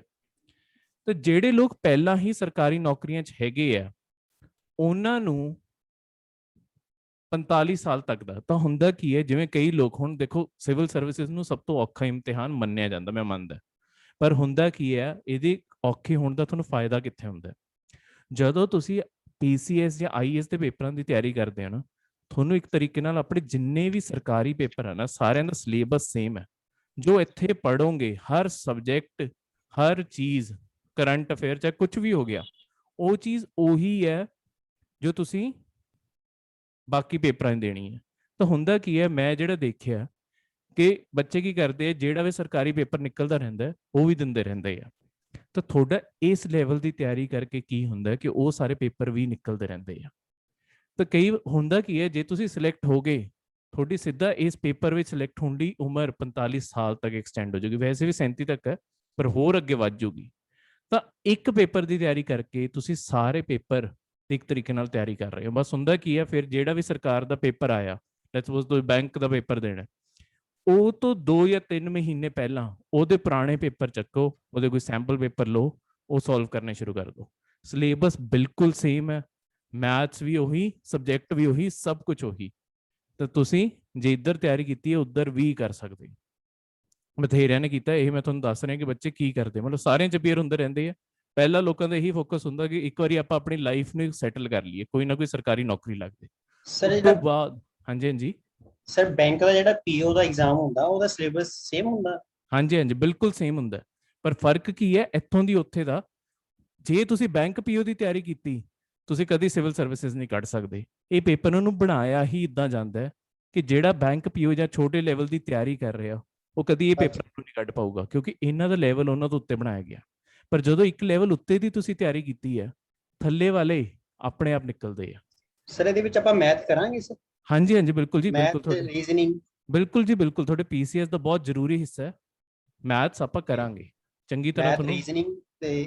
ਤੇ ਜਿਹੜੇ ਲੋਕ ਪਹਿਲਾਂ ਹੀ ਸਰਕਾਰੀ ਨੌਕਰੀਆਂ 'ਚ ਹੈਗੇ ਆ, ਉਹਨਾਂ ਨੂੰ 45 ਸਾਲ ਤੱਕ ਦਾ। ਤਾਂ ਹੁੰਦਾ ਕੀ ਹੈ, ਜਿਵੇਂ ਕਈ ਲੋਕ, ਹੁਣ ਦੇਖੋ ਸਿਵਲ ਸਰਵਿਸਿਜ਼ ਨੂੰ ਸਭ ਤੋਂ ਔਖਾ ਇਮਤਿਹਾਨ ਮੰਨਿਆ ਜਾਂਦਾ, ਮੈਂ ਮੰਨਦਾ, ਪਰ ਹੁੰਦਾ ਕੀ ਹੈ, ਇਹਦੇ ਔਖੇ ਹੋਣ ਦਾ ਤੁਹਾਨੂੰ ਫਾਇਦਾ ਕਿੱਥੇ ਹੁੰਦਾ, ਜਦੋਂ ਤੁਸੀਂ ਪੀਸੀਐਸ ਜਾਂ ਆਈਐਸ ਦੇ ਪੇਪਰਾਂ ਦੀ ਤਿਆਰੀ ਕਰਦੇ ਹੋ ਨਾ, ਤੁਹਾਨੂੰ ਇੱਕ ਤਰੀਕੇ ਨਾਲ ਆਪਣੇ ਜਿੰਨੇ ਵੀ ਸਰਕਾਰੀ ਪੇਪਰ ਹੈ ਨਾ, ਸਾਰਿਆਂ ਦਾ ਸਿਲੇਬਸ ਸੇਮ ਹੈ। ਜੋ ਇੱਥੇ ਪੜੋਗੇ, ਹਰ ਸਬਜੈਕਟ, ਹਰ ਚੀਜ਼ ਕਰੰਟ ਅਫੇਅਰ ਚਾਹੇ ਕੁਝ ਵੀ ਹੋ ਗਿਆ, ਉਹ ਚੀਜ਼ ਉਹੀ ਹੈ ਜੋ ਤੁਸੀਂ ਬਾਕੀ ਪੇਪਰਾਂ 'ਚ ਦੇਣੀ ਹੈ। ਤਾਂ ਹੁੰਦਾ ਕੀ ਹੈ, ਮੈਂ ਜਿਹੜਾ ਦੇਖਿਆ ਕਿ ਬੱਚੇ ਕੀ ਕਰਦੇ ਆ, ਜਿਹੜਾ ਵੀ ਸਰਕਾਰੀ ਪੇਪਰ ਨਿਕਲਦਾ ਰਹਿੰਦਾ ਉਹ ਵੀ ਦਿੰਦੇ ਰਹਿੰਦੇ ਆ। ਤਾਂ ਤੁਹਾਡਾ ਇਸ ਲੈਵਲ ਦੀ ਤਿਆਰੀ ਕਰਕੇ ਕੀ ਹੁੰਦਾ ਕਿ ਉਹ ਸਾਰੇ ਪੇਪਰ ਵੀ ਨਿਕਲਦੇ ਰਹਿੰਦੇ ਆ। ਤਾਂ ਕਈ ਹੁੰਦਾ ਕੀ ਹੈ, ਜੇ ਤੁਸੀਂ ਸਿਲੈਕਟ ਹੋ ਗਏ, ਤੁਹਾਡੀ ਸਿੱਧਾ ਇਸ ਪੇਪਰ ਵਿੱਚ ਸਿਲੈਕਟ ਹੋਣ ਦੀ ਉਮਰ 45 ਸਾਲ ਤੱਕ ਐਕਸਟੈਂਡ ਹੋ ਜਾਊਗੀ। ਵੈਸੇ ਵੀ 37 ਤੱਕ ਹੈ, ਪਰ ਹੋਰ ਅੱਗੇ ਵੱਧ ਜਾਊਗੀ। ਤਾਂ ਇੱਕ ਪੇਪਰ ਦੀ ਤਿਆਰੀ ਕਰਕੇ ਤੁਸੀਂ ਸਾਰੇ ਪੇਪਰ ਇੱਕ ਤਰੀਕੇ ਨਾਲ ਤਿਆਰੀ ਕਰ ਰਹੇ ਹੋ। ਬਸ ਹੁੰਦਾ ਕੀ ਹੈ, ਫਿਰ ਜਿਹੜਾ ਵੀ ਸਰਕਾਰ ਦਾ ਪੇਪਰ ਆਇਆ, ਲੈਟਸ ਸਪੋਜ਼ ਤੁਸੀਂ ਬੈਂਕ ਦਾ ਪੇਪਰ ਦੇਣਾ, ਉਹ ਤੋਂ 2 ਜਾਂ 3 ਮਹੀਨੇ ਪਹਿਲਾਂ ਉਹਦੇ ਪੁਰਾਣੇ ਪੇਪਰ ਚੱਕੋ, ਉਹਦੇ ਕੋਈ ਸੈਂਪਲ ਪੇਪਰ ਲਓ, ਉਹ ਸੋਲਵ ਕਰਨੇ ਸ਼ੁਰੂ ਕਰ ਦਿਓ। ਸਿਲੇਬਸ ਬਿਲਕੁਲ ਸੇਮ ਹੈ, ਮੈਥਸ ਵੀ ਉਹੀ, ਸਬਜੈਕਟ ਵੀ ਉਹੀ, ਸਭ ਕੁਝ ਉਹੀ। ਤਾਂ ਤੁਸੀਂ ਜੇ ਇੱਧਰ ਤਿਆਰੀ ਕੀਤੀ ਹੈ ਉੱਧਰ ਵੀ ਕਰ ਸਕਦੇ। ਬਥੇਰਿਆਂ ਨੇ ਕੀਤਾ, ਇਹ ਮੈਂ ਤੁਹਾਨੂੰ ਦੱਸ ਰਿਹਾ ਕਿ ਬੱਚੇ ਕੀ ਕਰਦੇ, ਮਤਲਬ ਸਾਰਿਆਂ 'ਚ ਅਪੀਅਰ ਹੁੰਦੇ ਰਹਿੰਦੇ ਆ। ਪਹਿਲਾਂ ਲੋਕਾਂ ਦਾ ਇਹੀ ਫੋਕਸ ਹੁੰਦਾ ਕਿ ਇੱਕ ਵਾਰੀ ਆਪਾਂ ਆਪਣੀ ਲਾਈਫ ਨੂੰ ਸੈਟਲ ਕਰ ਲਈਏ, ਕੋਈ ਨਾ ਕੋਈ ਸਰਕਾਰੀ ਨੌਕਰੀ ਲੱਗ ਜਾਏ। ਸਰ ਉਸ ਤੋਂ ਬਾਅਦ ਹਾਂਜੀ ਹਾਂਜੀ ਸਰ ਬੈਂਕ ਦਾ ਜਿਹੜਾ ਪੀਓ ਦਾ ਐਗਜ਼ਾਮ ਹੁੰਦਾ, ਉਹਦਾ ਸਿਲੇਬਸ ਸੇਮ ਹੁੰਦਾ? ਹਾਂਜੀ ਹਾਂਜੀ ਬਿਲਕੁਲ ਸੇਮ ਹੁੰਦਾ, ਪਰ ਫਰਕ ਕੀ ਹੈ ਇੱਥੋਂ ਦੀ ਉੱਥੇ ਦਾ। ਜੇ ਤੁਸੀਂ ਬੈਂਕ ਪੀਓ ਦੀ ਤਿਆਰੀ ਕੀਤੀ, ਤੁਸੀਂ ਕਦੀ ਸਿਵਲ ਸਰਵਿਸਿਜ਼ ਨਹੀਂ ਕੱਢ ਸਕਦੇ। ਇਹ ਪੇਪਰ ਨੂੰ ਬਣਾਇਆ ਹੀ ਇਦਾਂ ਜਾਂਦਾ ਹੈ ਕਿ ਜਿਹੜਾ ਬੈਂਕ ਪੀਓ ਜਾਂ ਛੋਟੇ ਲੈਵਲ ਦੀ ਤਿਆਰੀ ਕਰ ਰਿਹਾ, ਉਹ ਕਦੀ ਇਹ ਪੇਪਰ ਨੂੰ ਨਹੀਂ ਕੱਢ ਪਾਊਗਾ, ਕਿਉਂਕਿ ਇਹਨਾਂ ਦਾ ਲੈਵਲ ਉਹਨਾਂ ਤੋਂ ਉੱਤੇ ਬਣਾਇਆ ਗਿਆ। ਪਰ ਜਦੋਂ ਇੱਕ ਲੈਵਲ ਉੱਤੇ ਦੀ ਤੁਸੀਂ ਤਿਆਰੀ ਕੀਤੀ ਹੈ, ਥੱਲੇ ਵਾਲੇ ਆਪਣੇ ਆਪ ਨਿਕਲਦੇ ਆ। ਸਰ ਇਹਦੇ ਵਿੱਚ ਆਪਾਂ ਮੈਥ ਕਰਾਂਗੇ ਸਰ? ਹਾਂਜੀ ਹਾਂਜੀ ਬਿਲਕੁਲ ਜੀ, ਬਿਲਕੁਲ ਮੈਥ, ਰੀਜ਼ਨਿੰਗ? ਬਿਲਕੁਲ ਜੀ ਬਿਲਕੁਲ, ਤੁਹਾਡੇ ਪੀਸੀਐਸ ਦਾ ਬਹੁਤ ਜ਼ਰੂਰੀ ਹਿੱਸਾ ਹੈ। ਮੈਥਸ ਆਪਾਂ ਕਰਾਂਗੇ ਚੰਗੀ ਤਰ੍ਹਾਂ, ਮੈਥ, ਤੁਹਾਨੂੰ ਰੀਜ਼ਨਿੰਗ ਤੇ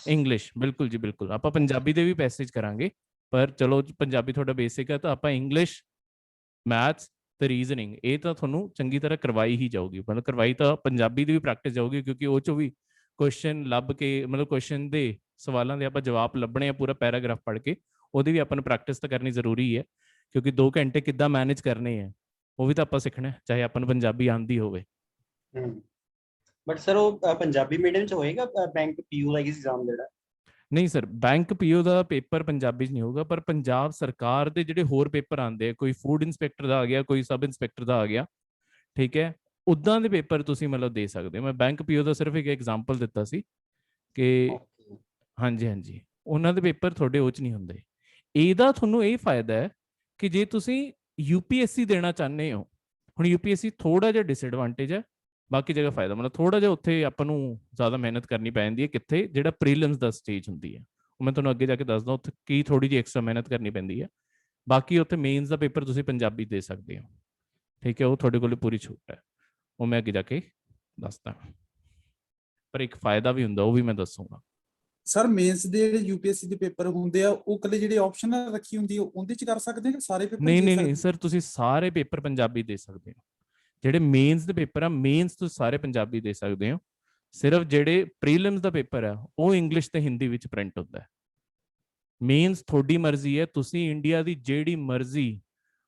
ਇੰਗਲਿਸ਼ ਬਿਲਕੁਲ ਜੀ ਬਿਲਕੁਲ। ਆਪਾਂ ਪੰਜਾਬੀ ਦੇ ਵੀ ਪੈਸੇਜ ਕਰਾਂਗੇ, ਪਰ ਚਲੋ ਪੰਜਾਬੀ ਤੁਹਾਡਾ ਬੇਸਿਕ ਹੈ, ਤਾਂ ਆਪਾਂ ਇੰਗਲਿਸ਼, ਮੈਥਸ ਤੇ ਰੀਜ਼ਨਿੰਗ ਇਹ ਤਾਂ ਤੁਹਾਨੂੰ ਚੰਗੀ ਤਰ੍ਹਾਂ ਕਰਵਾਈ ਹੀ ਜਾਊਗੀ। ਮਤਲਬ ਕਰਵਾਈ ਤਾਂ ਪੰਜਾਬੀ ਦੀ ਵੀ ਪ੍ਰੈਕਟਿਸ ਜਾਊਗੀ, ਕਿਉਂਕਿ ਉਹ ਚੋਂ ਵੀ ਕੁਐਸਚਨ ਲੱਭ ਕੇ, ਮਤਲਬ ਕੁਐਸਚਨ ਦੇ ਸਵਾਲਾਂ ਦੇ ਆਪਾਂ ਜਵਾਬ ਲੱਭਣੇ ਆ, ਪੂਰਾ ਪੈਰਾਗ੍ਰਾਫ ਪੜ੍ਹ ਕੇ, ਉਹਦੀ ਵੀ ਆਪਾਂ ਨੂੰ ਪ੍ਰੈਕਟਿਸ ਤਾਂ ਕਰਨੀ ਜ਼ਰੂਰੀ ਹੈ। ਕਿਉਂਕਿ 2 ਘੰਟੇ ਕਿੱਦਾਂ ਮੈਨੇਜ ਕਰਨੇ ਆ, ਉਹ ਵੀ ਤਾਂ ਆਪਾਂ ਸਿੱਖਣਾ, ਚਾਹੇ ਆਪਾਂ ਨੂੰ ਪੰਜਾਬੀ ਆਉਂਦੀ ਹੋਵੇ। ਬਟ ਸਰ ਉਹ ਪੰਜਾਬੀ ਮੀਡੀਅਮ ਚ ਹੋਏਗਾ ਬੈਂਕ ਪੀਓ ਦਾ ਐਗਜ਼ਾਮ ਜਿਹੜਾ? ਨਹੀਂ ਸਰ, ਬੈਂਕ ਪੀਓ ਦਾ ਪੇਪਰ ਪੰਜਾਬੀ 'ਚ ਨਹੀਂ ਹੋਊਗਾ, ਪਰ ਪੰਜਾਬ ਸਰਕਾਰ ਦੇ ਜਿਹੜੇ ਹੋਰ ਪੇਪਰ ਆਉਂਦੇ ਆ, ਕੋਈ ਫੂਡ ਇੰਸਪੈਕਟਰ ਦਾ ਆ ਗਿਆ, ਕੋਈ ਸਬ ਇੰਸਪੈਕਟਰ ਦਾ ਆ ਗਿਆ, ਠੀਕ ਹੈ, ਉੱਦਾਂ ਦੇ ਪੇਪਰ ਤੁਸੀਂ ਮਤਲਬ ਦੇ ਸਕਦੇ ਹੋ। ਮੈਂ ਬੈਂਕ ਪੀਓ ਦਾ ਸਿਰਫ ਇੱਕ ਐਗਜ਼ਾਮਪਲ ਦਿੱਤਾ ਸੀ ਕਿ ਹਾਂਜੀ ਹਾਂਜੀ, ਉਹਨਾਂ ਦੇ ਪੇਪਰ ਤੁਹਾਡੇ ਉਹ 'ਚ ਨਹੀਂ ਹੁੰਦੇ। ਇਹਦਾ ਤੁਹਾਨੂੰ ਇਹ ਫਾਇਦਾ ਹੈ ਕਿ ਜੇ ਤੁਸੀਂ ਯੂਪੀਐਸਸੀ ਦੇਣਾ ਚਾਹੁੰਦੇ ਹੋ, ਹੁਣ ਯੂਪੀਐਸਸੀ ਥੋੜਾ ਜਿਹਾ ਡਿਸਐਡਵਾਂਟੇਜ ਹੈ, ਬਾਕੀ ਜਗ੍ਹਾ ਫਾਇਦਾ, ਮਤਲਬ ਥੋੜਾ ਜਿਹਾ ਉੱਥੇ ਆਪਾਂ ਨੂੰ ਜ਼ਿਆਦਾ ਮਿਹਨਤ ਕਰਨੀ ਪੈ ਜਾਂਦੀ ਹੈ। ਕਿੱਥੇ? ਜਿਹੜਾ ਪ੍ਰੀਲਿਮਸ ਦਾ ਸਟੇਜ ਹੁੰਦੀ ਹੈ, ਉਹ ਮੈਂ ਤੁਹਾਨੂੰ ਅੱਗੇ ਜਾ ਕੇ ਦੱਸਦਾ, ਉੱਥੇ ਕੀ ਥੋੜੀ ਜਿਹੀ ਐਕਸਟਰਾ ਮਿਹਨਤ ਕਰਨੀ ਪੈਂਦੀ ਹੈ। ਬਾਕੀ ਉੱਥੇ ਮੇਨਸ ਦਾ ਪੇਪਰ ਤੁਸੀਂ ਪੰਜਾਬੀ ਦੇ ਸਕਦੇ ਹੋ, ਠੀਕ ਹੈ, ਉਹ ਤੁਹਾਡੇ ਕੋਲ ਪੂਰੀ ਛੂਟ ਹੈ, ਉਹ ਮੈਂ ਅੱਗੇ ਜਾ ਕੇ ਦੱਸਦਾ। ਪਰ ਇੱਕ ਫਾਇਦਾ ਵੀ ਹੁੰਦਾ, ਉਹ ਵੀ ਮੈਂ ਦੱਸੂਗਾ। ਸਰ ਮੇਨਸ ਦੇ ਜਿਹੜੇ ਯੂਪੀਐਸਸੀ ਦੇ ਪੇਪਰ ਹੁੰਦੇ ਆ, ਉਹ ਕੱਲੇ ਜਿਹੜੇ ਆਪਸ਼ਨ ਰੱਖੀ ਹੁੰਦੀ ਹੈ ਉਹਦੇ ਚ ਕਰ ਸਕਦੇ ਨੇ, ਸਾਰੇ ਪੇਪਰ ਨਹੀਂ ਨਹੀਂ ਨਹੀਂ ਸਰ, ਤੁਸੀਂ ਸਾਰੇ ਪੇਪਰ ਪੰਜਾਬੀ ਦੇ ਸਕਦੇ ਹੋ। ਜਿਹੜੇ ਮੇਨਸ ਦੇ ਪੇਪਰ ਆ, ਮੇਨਸ ਤੁਸੀਂ ਸਾਰੇ ਪੰਜਾਬੀ ਦੇ ਸਕਦੇ ਹੋ। ਸਿਰਫ ਜਿਹੜੇ ਪ੍ਰੀਲਿਮਸ ਦਾ ਪੇਪਰ ਆ, ਉਹ ਇੰਗਲਿਸ਼ ਤੇ ਹਿੰਦੀ ਵਿੱਚ ਪ੍ਰਿੰਟ ਹੁੰਦਾ ਹੈ। ਮੇਨਸ ਤੁਹਾਡੀ ਮਰਜ਼ੀ ਹੈ, ਤੁਸੀਂ ਇੰਡੀਆ ਦੀ ਜਿਹੜੀ ਮਰਜ਼ੀ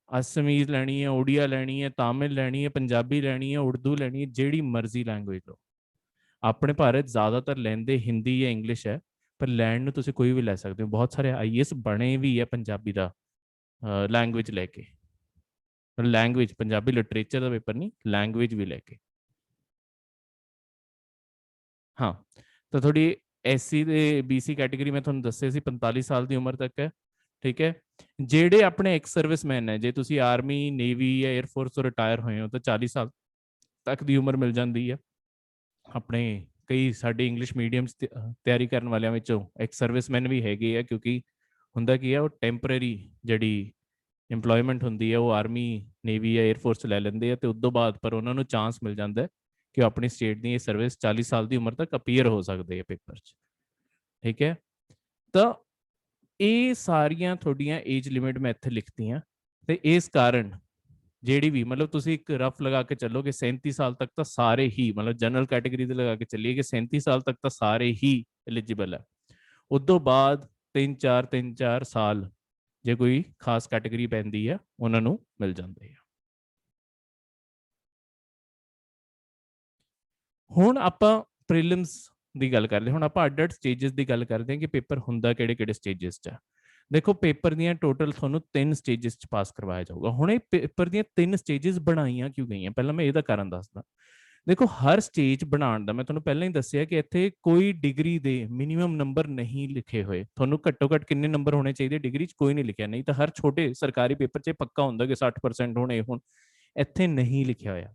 ਅਸਮੀਜ਼ ਲੈਣੀ ਹੈ, ਉੜੀਆ ਲੈਣੀ ਹੈ, ਤਾਮਿਲ ਲੈਣੀ ਹੈ, ਪੰਜਾਬੀ ਲੈਣੀ ਹੈ, ਉਰਦੂ ਲੈਣੀ ਹੈ, ਜਿਹੜੀ ਮਰਜ਼ੀ ਲੈਂਗੁਏਜ ਲਓ। ਆਪਣੇ ਭਾਰਤ ਜ਼ਿਆਦਾਤਰ ਲੈਂਦੇ ਹਿੰਦੀ ਜਾਂ ਇੰਗਲਿਸ਼ ਹੈ, ਪਰ ਲੈਣ ਨੂੰ ਤੁਸੀਂ ਕੋਈ ਵੀ ਲੈ ਸਕਦੇ ਹੋ। ਬਹੁਤ ਸਾਰੇ ਆਈਐਸ ਬਣੇ ਵੀ ਹੈ ਪੰਜਾਬੀ ਦਾ ਲੈਂਗੁਏਜ ਲੈ ਕੇ, ਲੈਂਗੁਏਜ ਪੰਜਾਬੀ ਲਿਟਰੇਚਰ ਦਾ ਪੇਪਰ ਨਹੀਂ, ਲੈਂਗੁਏਜ ਵੀ ਲੈ ਕੇ। ਹਾਂ, ਤਾਂ ਤੁਹਾਡੀ ਐਸਸੀ ਤੇ ਬੀਸੀ ਕੈਟੇਗਰੀ ਮੈਂ ਤੁਹਾਨੂੰ ਦੱਸਿਆ ਸੀ 45 ਸਾਲ ਦੀ ਉਮਰ ਤੱਕ ਹੈ, ਠੀਕ ਹੈ। ਜਿਹੜੇ ਆਪਣੇ ਐਕਸ ਸਰਵਿਸਮੈਨ ਹੈ, ਜੇ ਤੁਸੀਂ ਆਰਮੀ, ਨੇਵੀ ਜਾਂ 에ਅਰਫੋਰਸ ਤੋਂ ਰਿਟਾਇਰ ਹੋਏ ਹੋ, ਤਾਂ 40 ਸਾਲ ਤੱਕ ਦੀ ਉਮਰ ਮਿਲ ਜਾਂਦੀ ਹੈ। ਆਪਣੇ ਕਈ ਸਾਡੇ ਇੰਗਲਿਸ਼ ਮੀਡੀਅਮ ਤਿਆਰੀ ਕਰਨ ਵਾਲਿਆਂ ਵਿੱਚੋਂ ਐਕਸ ਸਰਵਿਸਮੈਨ ਵੀ ਹੈਗੇ ਆ, ਕਿਉਂਕਿ ਹੁੰਦਾ ਕੀ ਹੈ, ਉਹ ਟੈਂਪਰੇਰੀ ਜਿਹੜੀ ਇੰਪਲੋਇਮੈਂਟ ਹੁੰਦੀ ਹੈ, ਉਹ ਆਰਮੀ, ਨੇਵੀ ਜਾਂ 에ਅਰਫੋਰਸ ਲੈ ਲੈਂਦੇ ਆ, ਤੇ ਉਸ ਤੋਂ ਬਾਅਦ ਪਰ ਉਹਨਾਂ ਨੂੰ ਚਾਂਸ ਮਿਲ ਜਾਂਦਾ ਕਿ ਉਹ ਆਪਣੀ ਸਟੇਟ ਦੀ ਸਰਵਿਸ 40 ਸਾਲ ਦੀ ਉਮਰ ਤੱਕ ਅਪੀਅਰ ਹੋ ਸਕਦੇ ਆ ਪੇਪਰ 'ਚ, ਠੀਕ ਹੈ। ਤਾਂ ਇਹ ਸਾਰੀਆਂ ਤੁਹਾਡੀਆਂ ਏਜ ਲਿਮਿਟ ਮੈਂ ਇੱਥੇ ਲਿਖਤੀਆਂ, ਤੇ ਇਸ ਕਾਰਨ ਜਿਹੜੀ ਵੀ, ਮਤਲਬ ਤੁਸੀਂ ਇੱਕ ਰਫ ਲਗਾ ਕੇ ਚੱਲੋ ਕਿ 37 ਸਾਲ ਤੱਕ ਤਾਂ ਸਾਰੇ ਹੀ, ਮਤਲਬ ਜਨਰਲ ਕੈਟੇਗਰੀ ਦੇ ਲਗਾ ਕੇ ਚੱਲੀਏ ਕਿ 37 ਸਾਲ ਤੱਕ ਤਾਂ ਸਾਰੇ ਹੀ ਐਲੀਜੀਬਲ ਹੈ। ਉਸ ਤੋਂ ਬਾਅਦ 3-4 ਸਾਲ ਜੇ ਕੋਈ ਖਾਸ ਕੈਟੇਗਰੀ ਪੈਂਦੀ ਹੈ, ਉਹਨਾਂ ਨੂੰ ਮਿਲ ਜਾਂਦੇ ਆ। ਹੁਣ ਆਪਾਂ ਪ੍ਰੀਲਿਮਸ ਦੀ ਗੱਲ ਕਰਦੇ, ਹੁਣ ਆਪਾਂ ਅੱਡ-ਅੱਡ ਸਟੇजेस ਦੀ ਗੱਲ ਕਰਦੇ ਹਾਂ ਕਿ ਪੇਪਰ ਹੁੰਦਾ ਕਿਹੜੇ-ਕਿਹੜੇ ਸਟੇजेस 'ਚ। ਦੇਖੋ, ਪੇਪਰ ਦੀਆਂ ਟੋਟਲ ਤੁਹਾਨੂੰ 3 ਸਟੇजेस 'ਚ ਪਾਸ ਕਰਵਾਇਆ ਜਾਊਗਾ। ਹੁਣ ਇਹ ਪੇਪਰ ਦੀਆਂ 3 ਸਟੇजेस ਬਣਾਈਆਂ ਕਿਉਂ ਗਈਆਂ, ਪਹਿਲਾਂ ਮੈਂ ਇਹਦਾ ਕਾਰਨ ਦੱਸਦਾ। ਦੇਖੋ ਹਰ ਸਟੇਜ ਬਣਾਉਣ ਦਾ ਮੈਂ ਤੁਹਾਨੂੰ ਪਹਿਲਾਂ ਹੀ ਦੱਸਿਆ ਕਿ ਇੱਥੇ ਕੋਈ ਡਿਗਰੀ ਦੇ ਮਿਨੀਮਮ ਨੰਬਰ ਨਹੀਂ ਲਿਖੇ ਹੋਏ। ਤੁਹਾਨੂੰ ਘੱਟੋ ਘੱਟ ਕਿੰਨੇ ਨੰਬਰ ਹੋਣੇ ਚਾਹੀਦੇ ਡਿਗਰੀ 'ਚ ਕੋਈ ਨਹੀਂ ਲਿਖਿਆ, ਨਹੀਂ ਤਾਂ ਹਰ ਛੋਟੇ ਸਰਕਾਰੀ ਪੇਪਰ 'ਚ ਪੱਕਾ ਹੁੰਦਾ ਕਿ 60% ਹੋਣੇ ਹੁਣ, ਇੱਥੇ ਨਹੀਂ ਲਿਖਿਆ ਹੋਇਆ।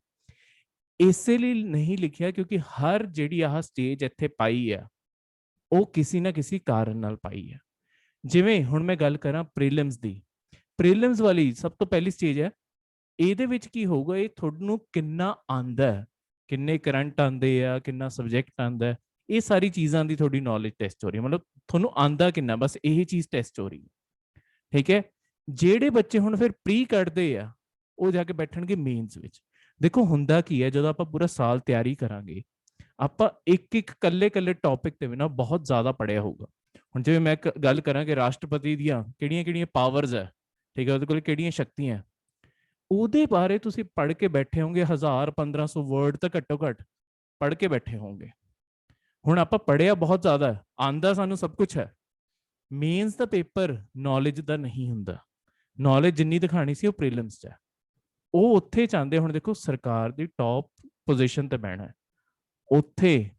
ਇਸੇ ਲਈ ਨਹੀਂ ਲਿਖਿਆ ਕਿਉਂਕਿ ਹਰ ਜਿਹੜੀ ਆਹ ਸਟੇਜ ਇੱਥੇ ਪਾਈ ਆ ਉਹ ਕਿਸੇ ਨਾ ਕਿਸੇ ਕਾਰਨ ਨਾਲ ਪਾਈ ਆ। ਜਿਵੇਂ ਹੁਣ ਮੈਂ ਗੱਲ ਕਰਾਂ ਪ੍ਰੀਲਿਮਸ ਦੀ, ਪ੍ਰੀਲਿਮਸ ਵਾਲੀ ਸਭ ਤੋਂ ਪਹਿਲੀ ਸਟੇਜ ਹੈ। ਇਹਦੇ ਵਿੱਚ ਕੀ ਹੋਊਗਾ, ਇਹ ਤੁਹਾਨੂੰ ਕਿੰਨਾ ਆਂਦਾ ਹੈ, ਕਿੰਨੇ ਕਰੰਟ ਆਉਂਦੇ ਆ, ਕਿੰਨਾ ਸਬਜੈਕਟ ਆਉਂਦਾ, ਇਹ ਸਾਰੀ ਚੀਜ਼ਾਂ ਦੀ ਤੁਹਾਡੀ ਨੌਲੇਜ ਟੈਸਟ ਹੋ ਰਹੀ ਹੈ। ਮਤਲਬ ਤੁਹਾਨੂੰ ਆਂਦਾ ਕਿੰਨਾ, ਬਸ ਇਹ ਚੀਜ਼ ਟੈਸਟ ਹੋ ਰਹੀ ਹੈ। ਠੀਕ ਹੈ। ਜਿਹੜੇ ਬੱਚੇ ਹੁਣ ਫਿਰ ਪ੍ਰੀ ਕੱਢਦੇ ਆ ਉਹ ਜਾ ਕੇ ਬੈਠਣਗੇ ਮੇਨਸ ਵਿੱਚ। ਦੇਖੋ ਹੁੰਦਾ ਕੀ ਹੈ, ਜਦੋਂ ਆਪਾਂ ਪੂਰਾ ਸਾਲ ਤਿਆਰੀ ਕਰਾਂਗੇ ਆਪਾਂ ਇੱਕ ਇੱਕ ਕੱਲੇ ਟੌਪਿਕ ਤੇ ਵੀ ਨਾ ਬਹੁਤ ਜ਼ਿਆਦਾ ਪੜ੍ਹਿਆ ਹੋਊਗਾ। ਹੁਣ ਜਿਵੇਂ ਮੈਂ ਗੱਲ ਕਰਾਂ ਕਿ ਰਾਸ਼ਟਰਪਤੀ ਦੀਆਂ ਕਿਹੜੀਆਂ ਕਿਹੜੀਆਂ ਪਾਵਰਸ ਹੈ, ਠੀਕ ਹੈ, ਉਹਦੇ ਕੋਲ ਕਿਹੜੀਆਂ ਸ਼ਕਤੀਆਂ, ਉਹਦੇ ਬਾਰੇ ਤੁਸੀਂ ਪੜ੍ਹ ਕੇ ਬੈਠੇ ਹੋਗੇ 1000-1500 ਵਰਡ ਤਾਂ ਘੱਟੋ ਘੱਟ ਪੜ੍ਹ ਕੇ ਬੈਠੇ ਹੋਗੇ। ਹੁਣ ਆਪਾਂ ਪੜ੍ਹਿਆ ਬਹੁਤ ਜ਼ਿਆਦਾ, ਆਂਦਾ ਸਾਨੂੰ ਸਭ ਕੁਝ ਹੈ। ਮੇਨਸ ਦਾ ਪੇਪਰ ਨੌਲੇਜ ਦਾ ਨਹੀਂ ਹੁੰਦਾ। ਨੌਲੇਜ ਜਿੰਨੀ ਦਿਖਾਣੀ ਸੀ ਉਹ ਪ੍ਰੀਲਿਮਸ 'ਚ ਹੈ। ਉਹ ਉੱਥੇ ਚਾਹੁੰਦੇ, ਹੁਣ ਦੇਖੋ ਸਰਕਾਰ ਦੀ ਟੌਪ ਪੋਜੀਸ਼ਨ ਤੇ ਬਹਿਣਾ ਹੈ, ਉੱਥੇ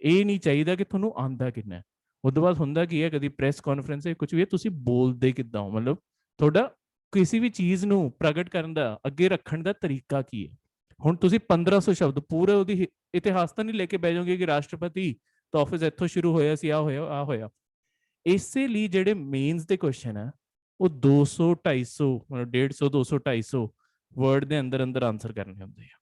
ਇਹ ਨਹੀਂ ਚਾਹੀਦਾ ਕਿ ਤੁਹਾਨੂੰ ਆਂਦਾ ਕਿੰਨਾ ਹੈ। ਉਹਦੇ ਬਾਅਦ ਹੁੰਦਾ ਕੀ ਹੈ, ਕਦੀ ਪ੍ਰੈਸ ਕਾਨਫਰੰਸ ਹੈ ਕੁਝ ਵੀ ਹੈ, ਤੁਸੀਂ ਬੋਲਦੇ ਕਿੱਦਾਂ ਹੋ, ਮਤਲਬ ਤੁਹਾਡਾ ਕਿਸੇ ਵੀ ਚੀਜ਼ ਨੂੰ ਪ੍ਰਗਟ ਕਰਨ ਦਾ, ਅੱਗੇ ਰੱਖਣ ਦਾ ਤਰੀਕਾ ਕੀ ਹੈ। ਹੁਣ ਤੁਸੀਂ 1500 ਸ਼ਬਦ ਪੂਰੇ ਉਹਦੀ ਇਤਿਹਾਸ ਤਾਂ ਨਹੀਂ ਲੈ ਕੇ ਬਹਿ ਜਾਓਗੇ ਕਿ ਰਾਸ਼ਟਰਪਤੀ ਤਾਂ ਆਫਿਸ ਇੱਥੋਂ ਸ਼ੁਰੂ ਹੋਇਆ ਸੀ, ਆ ਹੋਇਆ ਆ ਹੋਇਆ। ਇਸੇ ਲਈ ਜਿਹੜੇ ਮੇਨਸ ਦੇ ਕੁਐਸਚਨ ਹੈ ਉਹ 200 250 ਮਤਲਬ 150 200 250 ਵਰਡ ਦੇ ਅੰਦਰ ਅੰਦਰ ਆਨਸਰ ਕਰਨੇ ਹੁੰਦੇ ਆ।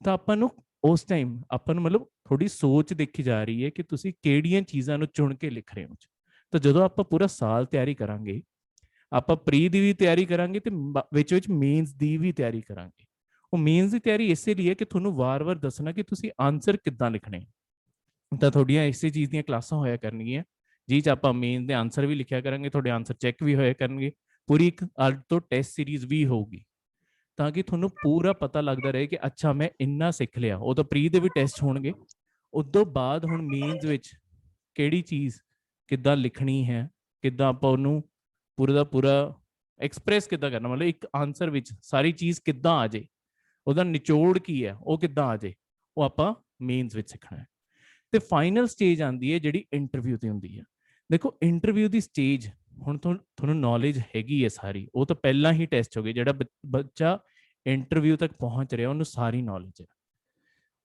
ਤਾਂ ਆਪਾਂ ਨੂੰ ਉਸ ਟਾਈਮ ਆਪਾਂ ਨੂੰ ਮਤਲਬ ਥੋੜੀ ਸੋਚ ਦੇਖੀ ਜਾ ਰਹੀ ਹੈ ਕਿ ਤੁਸੀਂ ਕਿਹੜੀਆਂ ਚੀਜ਼ਾਂ ਨੂੰ ਚੁਣ ਕੇ ਲਿਖ ਰਹੇ ਹੋ। ਤਾਂ ਜਦੋਂ ਆਪਾਂ ਪੂਰਾ ਸਾਲ ਤਿਆਰੀ ਕਰਾਂਗੇ, ਆਪਾਂ ਪ੍ਰੀ ਦੀ ਵੀ ਤਿਆਰੀ ਕਰਾਂਗੇ ਤੇ ਵਿੱਚ ਵਿੱਚ ਮੇਨਸ ਦੀ ਵੀ ਤਿਆਰੀ ਕਰਾਂਗੇ। ਉਹ ਮੇਨਸ ਦੀ ਤਿਆਰੀ ਇਸੇ ਲਈ ਹੈ ਕਿ ਤੁਹਾਨੂੰ ਵਾਰ-ਵਾਰ ਦੱਸਣਾ ਕਿ ਤੁਸੀਂ ਆਨਸਰ ਕਿੱਦਾਂ ਲਿਖਣੇ। ਤਾਂ ਤੁਹਾਡੀਆਂ ਇਸੇ ਚੀਜ਼ ਦੀਆਂ ਕਲਾਸਾਂ ਹੋਇਆ ਕਰਨਗੀਆਂ ਜਿਹ 'ਚ ਆਪਾਂ ਮੇਨ ਦੇ ਆਨਸਰ ਵੀ ਲਿਖਿਆ ਕਰਾਂਗੇ, ਤੁਹਾਡੇ ਆਨਸਰ ਚੈੱਕ ਵੀ ਹੋਇਆ ਕਰਨਗੇ, ਪੂਰੀ ਇੱਕ ਅੱਜ ਤੋਂ ਟੈਸਟ ਸੀਰੀਜ਼ ਵੀ ਹੋਊਗੀ ਤਾਂ ਕਿ ਤੁਹਾਨੂੰ ਪੂਰਾ ਪਤਾ ਲੱਗਦਾ ਰਹੇ ਕਿ ਅੱਛਾ ਮੈਂ ਇੰਨਾ ਸਿੱਖ ਲਿਆ। ਉਹ ਤਾਂ ਪ੍ਰੀ ਦੇ ਵੀ ਟੈਸਟ ਹੋਣਗੇ, ਉਦੋਂ ਬਾਅਦ ਹੁਣ ਮੇਨਸ ਵਿੱਚ ਕਿਹੜੀ ਚੀਜ਼ ਕਿੱਦਾਂ ਲਿਖਣੀ ਹੈ, ਕਿੱਦਾਂ ਆਪਾਂ ਉਹਨੂੰ ਪੂਰਾ ਦਾ ਪੂਰਾ ਐਕਸਪ੍ਰੈਸ ਕਿੱਦਾਂ ਕਰਨਾ, ਮਤਲਬ ਇੱਕ ਆਨਸਰ ਵਿੱਚ ਸਾਰੀ ਚੀਜ਼ ਕਿੱਦਾਂ ਆ ਜੇ, ਉਹਦਾ ਨਿਚੋੜ ਕੀ ਹੈ, ਉਹ ਕਿੱਦਾਂ ਆ ਜੇ, ਉਹ ਆਪਾਂ ਮੇਨਸ ਵਿੱਚ ਸਿੱਖਣਾ ਹੈ। ਤੇ ਫਾਈਨਲ ਸਟੇਜ ਆਉਂਦੀ ਹੈ ਜਿਹੜੀ ਇੰਟਰਵਿਊ ਤੇ ਹੁੰਦੀ ਹੈ। ਦੇਖੋ ਇੰਟਰਵਿਊ ਦੀ ਸਟੇਜ ਹੁਣ ਤੁਹਾਨੂੰ ਨੌਲੇਜ ਹੈਗੀ ਹੈ ਸਾਰੀ, ਉਹ ਤਾਂ ਪਹਿਲਾਂ ਹੀ ਟੈਸਟ ਹੋ ਗਈ। ਜਿਹੜਾ ਬੱਚਾ ਇੰਟਰਵਿਊ ਤੱਕ ਪਹੁੰਚ ਰਿਹਾ ਉਹਨੂੰ ਸਾਰੀ ਨੌਲੇਜ ਹੈ।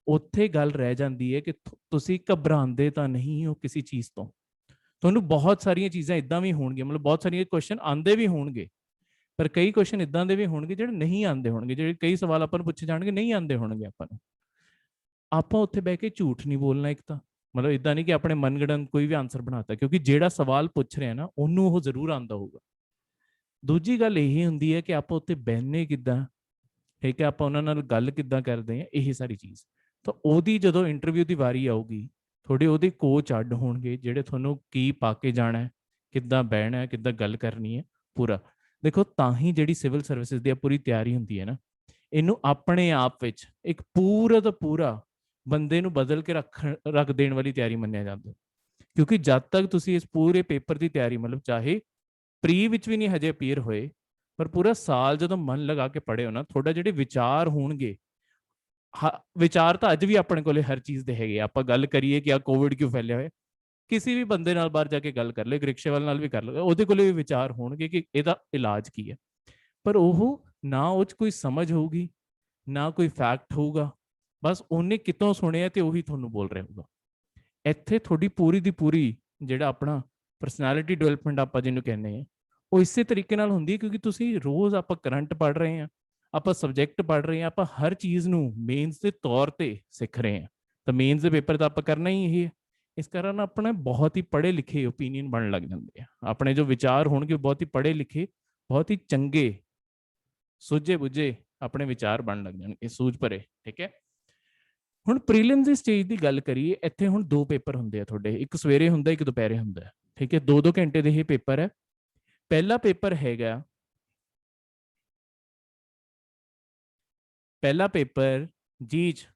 ਉੱਥੇ ਗੱਲ ਰਹਿ ਜਾਂਦੀ ਹੈ ਕਿ ਤੁਸੀਂ ਘਬਰਾਉਂਦੇ ਤਾਂ ਨਹੀਂ ਹੋ ਕਿਸੇ ਚੀਜ਼ ਤੋਂ। ਤੁਹਾਨੂੰ ਬਹੁਤ ਸਾਰੀਆਂ ਚੀਜ਼ਾਂ ਇਦਾਂ ਵੀ ਹੋਣਗੀਆਂ, ਮਤਲਬ ਬਹੁਤ ਸਾਰੀਆਂ ਕੁਐਸਚਨ ਆਉਂਦੇ ਵੀ ਹੋਣਗੇ, ਪਰ ਕਈ ਕੁਐਸਚਨ ਇਦਾਂ ਦੇ ਵੀ ਹੋਣਗੇ ਜਿਹੜੇ ਨਹੀਂ ਆਉਂਦੇ ਹੋਣਗੇ, ਜਿਹੜੇ ਕਈ ਸਵਾਲ ਆਪਾਂ ਨੂੰ ਪੁੱਛੇ ਜਾਣਗੇ ਨਹੀਂ ਆਉਂਦੇ ਹੋਣਗੇ ਆਪਾਂ ਨੂੰ। ਆਪਾਂ ਉੱਥੇ ਬਹਿ ਕੇ ਝੂਠ ਨਹੀਂ ਬੋਲਣਾ। ਇੱਕ ਤਾਂ ਮਤਲਬ ਇਦਾਂ ਨਹੀਂ ਕਿ ਆਪਣੇ ਮਨਗੜਨ ਕੋਈ ਵੀ ਆਨਸਰ ਬਣਾਤਾ, ਕਿਉਂਕਿ ਜਿਹੜਾ ਸਵਾਲ ਪੁੱਛ ਰਿਹਾ ਨਾ ਉਹਨੂੰ ਉਹ ਜ਼ਰੂਰ ਆਉਂਦਾ ਹੋਊਗਾ। ਦੂਜੀ ਗੱਲ ਇਹ ਹੁੰਦੀ ਹੈ ਕਿ ਆਪਾਂ ਉੱਥੇ ਬਹਿਨੇ ਕਿੱਦਾਂ, ਠੀਕ ਹੈ, ਆਪਾਂ ਉਹਨਾਂ ਨਾਲ ਗੱਲ ਕਿੱਦਾਂ ਕਰਦੇ ਹਾਂ, ਇਹ ਸਾਰੀ ਚੀਜ਼। ਤਾਂ ਉਹਦੀ ਜਦੋਂ ਇੰਟਰਵਿਊ ਦੀ ਵਾਰੀ ਆਊਗੀ, ਤੁਹਾਡੇ ਉਹਦੇ ਕੋਚ ਅੱਡ ਹੋਣਗੇ ਜਿਹੜੇ ਤੁਹਾਨੂੰ ਕੀ ਪਾ ਕੇ ਜਾਣਾ, ਕਿੱਦਾਂ ਬਹਿਣਾ, ਕਿੱਦਾਂ ਗੱਲ ਕਰਨੀ ਹੈ ਪੂਰਾ। ਦੇਖੋ ਤਾਂ ਹੀ ਜਿਹੜੀ ਸਿਵਲ ਸਰਵਿਸਿਜ਼ ਦੀ ਪੂਰੀ ਤਿਆਰੀ ਹੁੰਦੀ ਹੈ ਨਾ, ਇਹਨੂੰ ਆਪਣੇ ਆਪ ਵਿੱਚ ਇੱਕ ਪੂਰਾ ਦਾ ਪੂਰਾ ਬੰਦੇ ਨੂੰ ਬਦਲ ਕੇ ਰੱਖ ਦੇਣ ਵਾਲੀ ਤਿਆਰੀ ਮੰਨਿਆ ਜਾਂਦਾ। ਕਿਉਂਕਿ ਜਦ ਤੱਕ ਤੁਸੀਂ ਇਸ ਪੂਰੇ ਪੇਪਰ ਦੀ ਤਿਆਰੀ, ਮਤਲਬ ਚਾਹੇ ਪ੍ਰੀ ਵਿੱਚ ਵੀ ਨਹੀਂ ਹਜੇ ਅਪੀਅਰ ਹੋਏ, ਪਰ ਪੂਰਾ ਸਾਲ ਜਦੋਂ ਮਨ ਲਗਾ ਕੇ ਪੜ੍ਹੇ ਹੋ ਨਾ, ਤੁਹਾਡਾ ਜਿਹੜੇ ਵਿਚਾਰ ਹੋਣਗੇ, ਵਿਚਾਰ ਤਾਂ ਅੱਜ ਵੀ ਆਪਣੇ ਕੋਲੇ ਹਰ ਚੀਜ਼ ਦੇ ਹੈਗੇ। ਆਪਾਂ ਗੱਲ ਕਰੀਏ ਕਿ ਆ ਕੋਵਿਡ ਕਿਉਂ ਫੈਲਿਆ ਹੋਇਆ, ਕਿਸੇ ਵੀ ਬੰਦੇ ਨਾਲ ਬਾਹਰ ਜਾ ਕੇ ਗੱਲ ਕਰ ਲਓ, ਇੱਕ ਰਿਕਸ਼ੇਵਾਲ ਨਾਲ ਵੀ ਕਰ ਲਓ, ਉਹਦੇ ਕੋਲੇ ਵੀ ਵਿਚਾਰ ਹੋਣਗੇ ਕਿ ਇਹਦਾ ਇਲਾਜ ਕੀ ਹੈ। ਪਰ ਉਹ ਨਾ ਉਹ 'ਚ ਕੋਈ ਸਮਝ ਹੋਊਗੀ, ਨਾ ਕੋਈ ਫੈਕਟ ਹੋਊਗਾ, ਬਸ ਉਹਨੇ ਕਿਤੋਂ ਸੁਣਿਆ ਤੇ ਉਹੀ ਤੁਹਾਨੂੰ ਬੋਲ ਰਿਹਾ ਹੋਊਗਾ। ਇੱਥੇ ਤੁਹਾਡੀ ਪੂਰੀ ਦੀ ਪੂਰੀ ਜਿਹੜਾ ਆਪਣਾ ਪਰਸਨੈਲਿਟੀ ਡਿਵੈਲਪਮੈਂਟ ਆਪਾਂ ਜਿਹਨੂੰ ਕਹਿੰਦੇ ਆ, ਉਹ ਇਸੇ ਤਰੀਕੇ ਨਾਲ ਹੁੰਦੀ ਹੈ ਕਿਉਂਕਿ ਤੁਸੀਂ ਰੋਜ਼ ਆਪਾਂ ਕਰੰਟ ਪੜ੍ਹ ਰਹੇ ਹਾਂ, ਆਪਾਂ ਸਬਜੈਕਟ ਪੜ੍ਹ ਰਹੇ ਹਾਂ, ਆਪਾਂ ਹਰ ਚੀਜ਼ ਨੂੰ ਮੇਨਸ ਦੇ ਤੌਰ ਤੇ ਸਿੱਖ ਰਹੇ ਹਾਂ। ਤਾਂ ਮੇਨਸ ਦੇ ਪੇਪਰ ਤਾਂ ਆਪਾਂ ਕਰਨਾ ਹੀ ਇਹ ਹੈ। ਇਸ ਕਾਰਨ ਆਪਣੇ ਬਹੁਤ ਹੀ ਪੜ੍ਹੇ ਲਿਖੇ ਓਪੀਨੀਅਨ ਬਣਨ ਲੱਗ ਜਾਂਦੇ ਆ। ਆਪਣੇ ਜੋ ਵਿਚਾਰ ਹੋਣਗੇ ਬਹੁਤ ਹੀ ਪੜ੍ਹੇ ਲਿਖੇ, ਬਹੁਤ ਹੀ ਚੰਗੇ, ਸੁੱਝੇ ਬੁੱਝੇ ਆਪਣੇ ਵਿਚਾਰ ਬਣਨ ਲੱਗ ਜਾਣਗੇ, ਸੂਝ ਭਰੇ। ਠੀਕ ਹੈ। ਹੁਣ ਪ੍ਰੀਲਿਮਸ ਦੀ ਸਟੇਜ ਦੀ ਗੱਲ ਕਰੀਏ, ਇੱਥੇ ਹੁਣ 2 ਪੇਪਰ ਹੁੰਦੇ ਆ ਤੁਹਾਡੇ, ਇੱਕ ਸਵੇਰੇ ਹੁੰਦਾ, ਇੱਕ ਦੁਪਹਿਰੇ ਹੁੰਦਾ। ਠੀਕ ਹੈ, 2-2 ਘੰਟੇ ਦੇ ਇਹ ਪੇਪਰ ਹੈ। ਪਹਿਲਾ ਪੇਪਰ ਹੈਗਾ, ਪਹਿਲਾ ਪੇਪਰ ਜੀ 'ਚ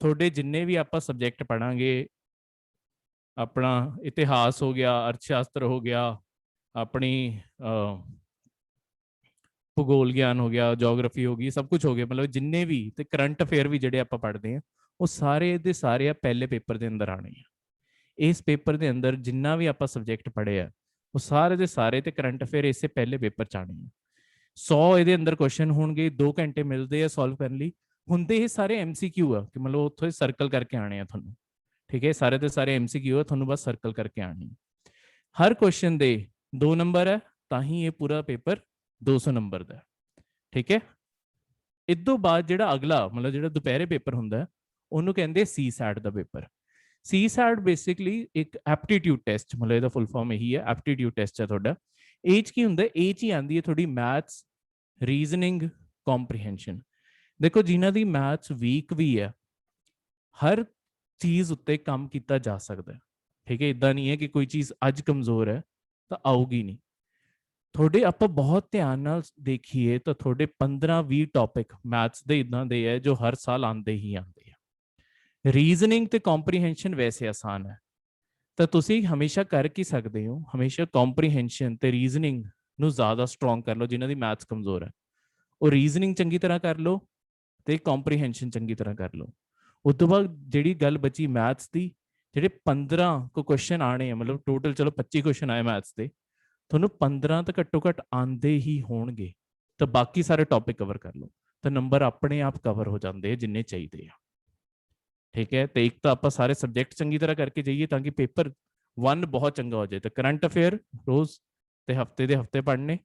ਤੁਹਾਡੇ ਜਿੰਨੇ ਵੀ ਆਪਾਂ ਸਬਜੈਕਟ ਪੜਾਂਗੇ, ਆਪਣਾ ਇਤਿਹਾਸ ਹੋ ਗਿਆ, ਅਰਥ ਸ਼ਾਸਤਰ ਹੋ ਗਿਆ, ਆਪਣੀ ਭੂਗੋਲ ਗਿਆਨ ਹੋ ਗਿਆ, ਜੀਓਗ੍ਰਾਫੀ ਹੋ ਗਈ, ਸਭ ਕੁਝ ਹੋ ਗਿਆ, ਮਤਲਬ ਜਿੰਨੇ ਵੀ ਤੇ ਕਰੰਟ ਅਫੇਅਰ ਵੀ ਜਿਹੜੇ ਆਪਾਂ ਪੜ੍ਹਦੇ ਹਾਂ ਉਹ ਸਾਰੇ ਦੇ ਸਾਰੇ ਆ ਪਹਿਲੇ ਪੇਪਰ ਦੇ ਅੰਦਰ ਆਣੇ ਆ। ਇਸ ਪੇਪਰ ਦੇ ਅੰਦਰ ਜਿੰਨਾ ਵੀ ਆਪਾਂ ਸਬਜੈਕਟ ਪੜ੍ਹੇ ਆ ਉਹ ਸਾਰੇ ਦੇ ਸਾਰੇ ਤੇ ਕਰੰਟ ਅਫੇਅਰ ਇਸੇ ਪਹਿਲੇ ਪੇਪਰ ਚ ਆਣੇ ਆ। 100 ਇਹਦੇ ਅੰਦਰ ਕੁਐਸਚਨ ਹੋਣਗੇ, 2 ਘੰਟੇ ਮਿਲਦੇ ਆ ਸੋਲਵ ਕਰਨ ਲਈ। ਹੁੰਦੇ ਇਹ ਸਾਰੇ MCQ ਆ ਕਿ ਮਤਲਬ ਉੱਥੋਂ ਸਰਕਲ ਕਰਕੇ ਆਣੇ ਆ ਤੁਹਾਨੂੰ, ਠੀਕ ਹੈ। ਸਾਰੇ ਦੇ ਸਾਰੇ MCQ ਆ, ਤੁਹਾਨੂੰ ਬਸ ਸਰਕਲ ਕਰਕੇ ਆਣੇ। ਹਰ ਕੁਐਸਚਨ ਦੇ 2 ਨੰਬਰ ਹੈ, ਤਾਂ ਹੀ ਇਹ ਪੂਰਾ ਪੇਪਰ 200 ਨੰਬਰ ਦਾ, ਠੀਕ ਹੈ। ਇਸ ਤੋਂ ਬਾਅਦ ਜਿਹੜਾ ਅਗਲਾ ਮਤਲਬ ਜਿਹੜਾ ਦੁਪਹਿਰੇ ਪੇਪਰ ਹੁੰਦਾ ਉਹਨੂੰ ਕਹਿੰਦੇ CSAT ਦਾ ਪੇਪਰ। CSAT ਬੇਸਿਕਲੀ ਇੱਕ ਐਪਟੀਟਿਊਡ ਟੈਸਟ, ਮਤਲਬ ਇਹਦਾ ਫੁੱਲ ਫਾਰਮ ਇਹੀ ਹੈ, ਐਪਟੀਟਿਊਡ ਟੈਸਟ ਹੈ ਤੁਹਾਡਾ। ਇਹ 'ਚ ਕੀ ਹੁੰਦਾ, ਇਹ 'ਚ ਹੀ ਆਉਂਦੀ ਹੈ ਤੁਹਾਡੀ ਮੈਥਸ, ਰੀਜ਼ਨਿੰਗ, ਕੰਪਰੀਹੈਂਸ਼ਨ। ਦੇਖੋ ਜਿਨ੍ਹਾਂ ਦੀ ਮੈਥਸ ਵੀਕ ਵੀ ਹੈ, ਹਰ ਚੀਜ਼ ਉੱਤੇ ਕੰਮ ਕੀਤਾ ਜਾ ਸਕਦਾ ਹੈ, ਠੀਕ ਹੈ। ਇਦਾਂ ਨਹੀਂ ਹੈ ਕਿ ਕੋਈ ਚੀਜ਼ ਅੱਜ ਕਮਜ਼ੋਰ ਹੈ ਤਾਂ ਆਊਗੀ ਨਹੀਂ। ਤੁਹਾਡੇ ਆਪਾਂ ਬਹੁਤ ਧਿਆਨ ਨਾਲ ਦੇਖੀਏ ਤਾਂ ਤੁਹਾਡੇ 15-20 ਟੌਪਿਕ ਮੈਥਸ ਦੇ ਇਦਾਂ ਦੇ ਹੈ ਜੋ ਹਰ ਸਾਲ ਆਉਂਦੇ ਹੀ ਆਉਂਦੇ ਆ। ਰੀਜ਼ਨਿੰਗ ਤੇ ਕੰਪਰੀਹੈਂਸ਼ਨ ਵੈਸੇ ਆਸਾਨ ਹੈ, ਤਾਂ ਤੁਸੀਂ ਹਮੇਸ਼ਾ ਕਰ ਕੀ ਸਕਦੇ ਹੋ, ਹਮੇਸ਼ਾ ਕੰਪਰੀਹੈਂਸ਼ਨ ਤੇ ਰੀਜ਼ਨਿੰਗ ਨੂੰ ਜ਼ਿਆਦਾ ਸਟਰੋਂਗ ਕਰ ਲਓ। ਜਿਨ੍ਹਾਂ ਦੀ ਮੈਥਸ ਕਮਜ਼ੋਰ ਹੈ ਉਹ ਰੀਜ਼ਨਿੰਗ ਚੰਗੀ ਤਰ੍ਹਾਂ ਕਰ ਲਓ ਤੇ ਕੰਪਰੀਹੈਂਸ਼ਨ ਚੰਗੀ ਤਰ੍ਹਾਂ ਕਰ ਲਓ। ਉਸ ਤੋਂ ਬਾਅਦ ਜਿਹੜੀ ਗੱਲ ਬਚੀ ਮੈਥਸ ਦੀ, ਜਿਹੜੇ 15 ਕੁਐਸਚਨ ਆਣੇ ਆ, ਮਤਲਬ ਟੋਟਲ ਚਲੋ 25 ਕੁਐਸਚਨ ਆਏ ਮੈਥਸ ਦੇ, ਤੁਹਾਨੂੰ 15 ਤਾਂ ਘੱਟੋ ਘੱਟ ਆਉਂਦੇ ਹੀ ਹੋਣਗੇ, ਤਾਂ ਬਾਕੀ ਸਾਰੇ ਟੌਪਿਕ ਕਵਰ ਕਰ ਲਓ ਤਾਂ ਨੰਬਰ ਆਪਣੇ ਆਪ ਕਵਰ ਹੋ ਜਾਂਦੇ ਆ ਜਿੰਨੇ ਚਾਹੀਦੇ ਆ, ਠੀਕ ਹੈ। ਤੇ ਇੱਕ ਤਾਂ ਆਪਾਂ ਸਾਰੇ ਸਬਜੈਕਟ ਚੰਗੀ ਤਰ੍ਹਾਂ ਕਰਕੇ ਜਾਈਏ ਤਾਂ ਕਿ ਪੇਪਰ 1 ਬਹੁਤ ਚੰਗਾ ਹੋ ਜਾਏ। ਤਾਂ ਕਰੰਟ ਅਫੇਅਰ ਰੋਜ਼ ਤੇ ਹਫਤੇ ਦੇ ਹਫਤੇ ਪੜ੍ਹਨੇ,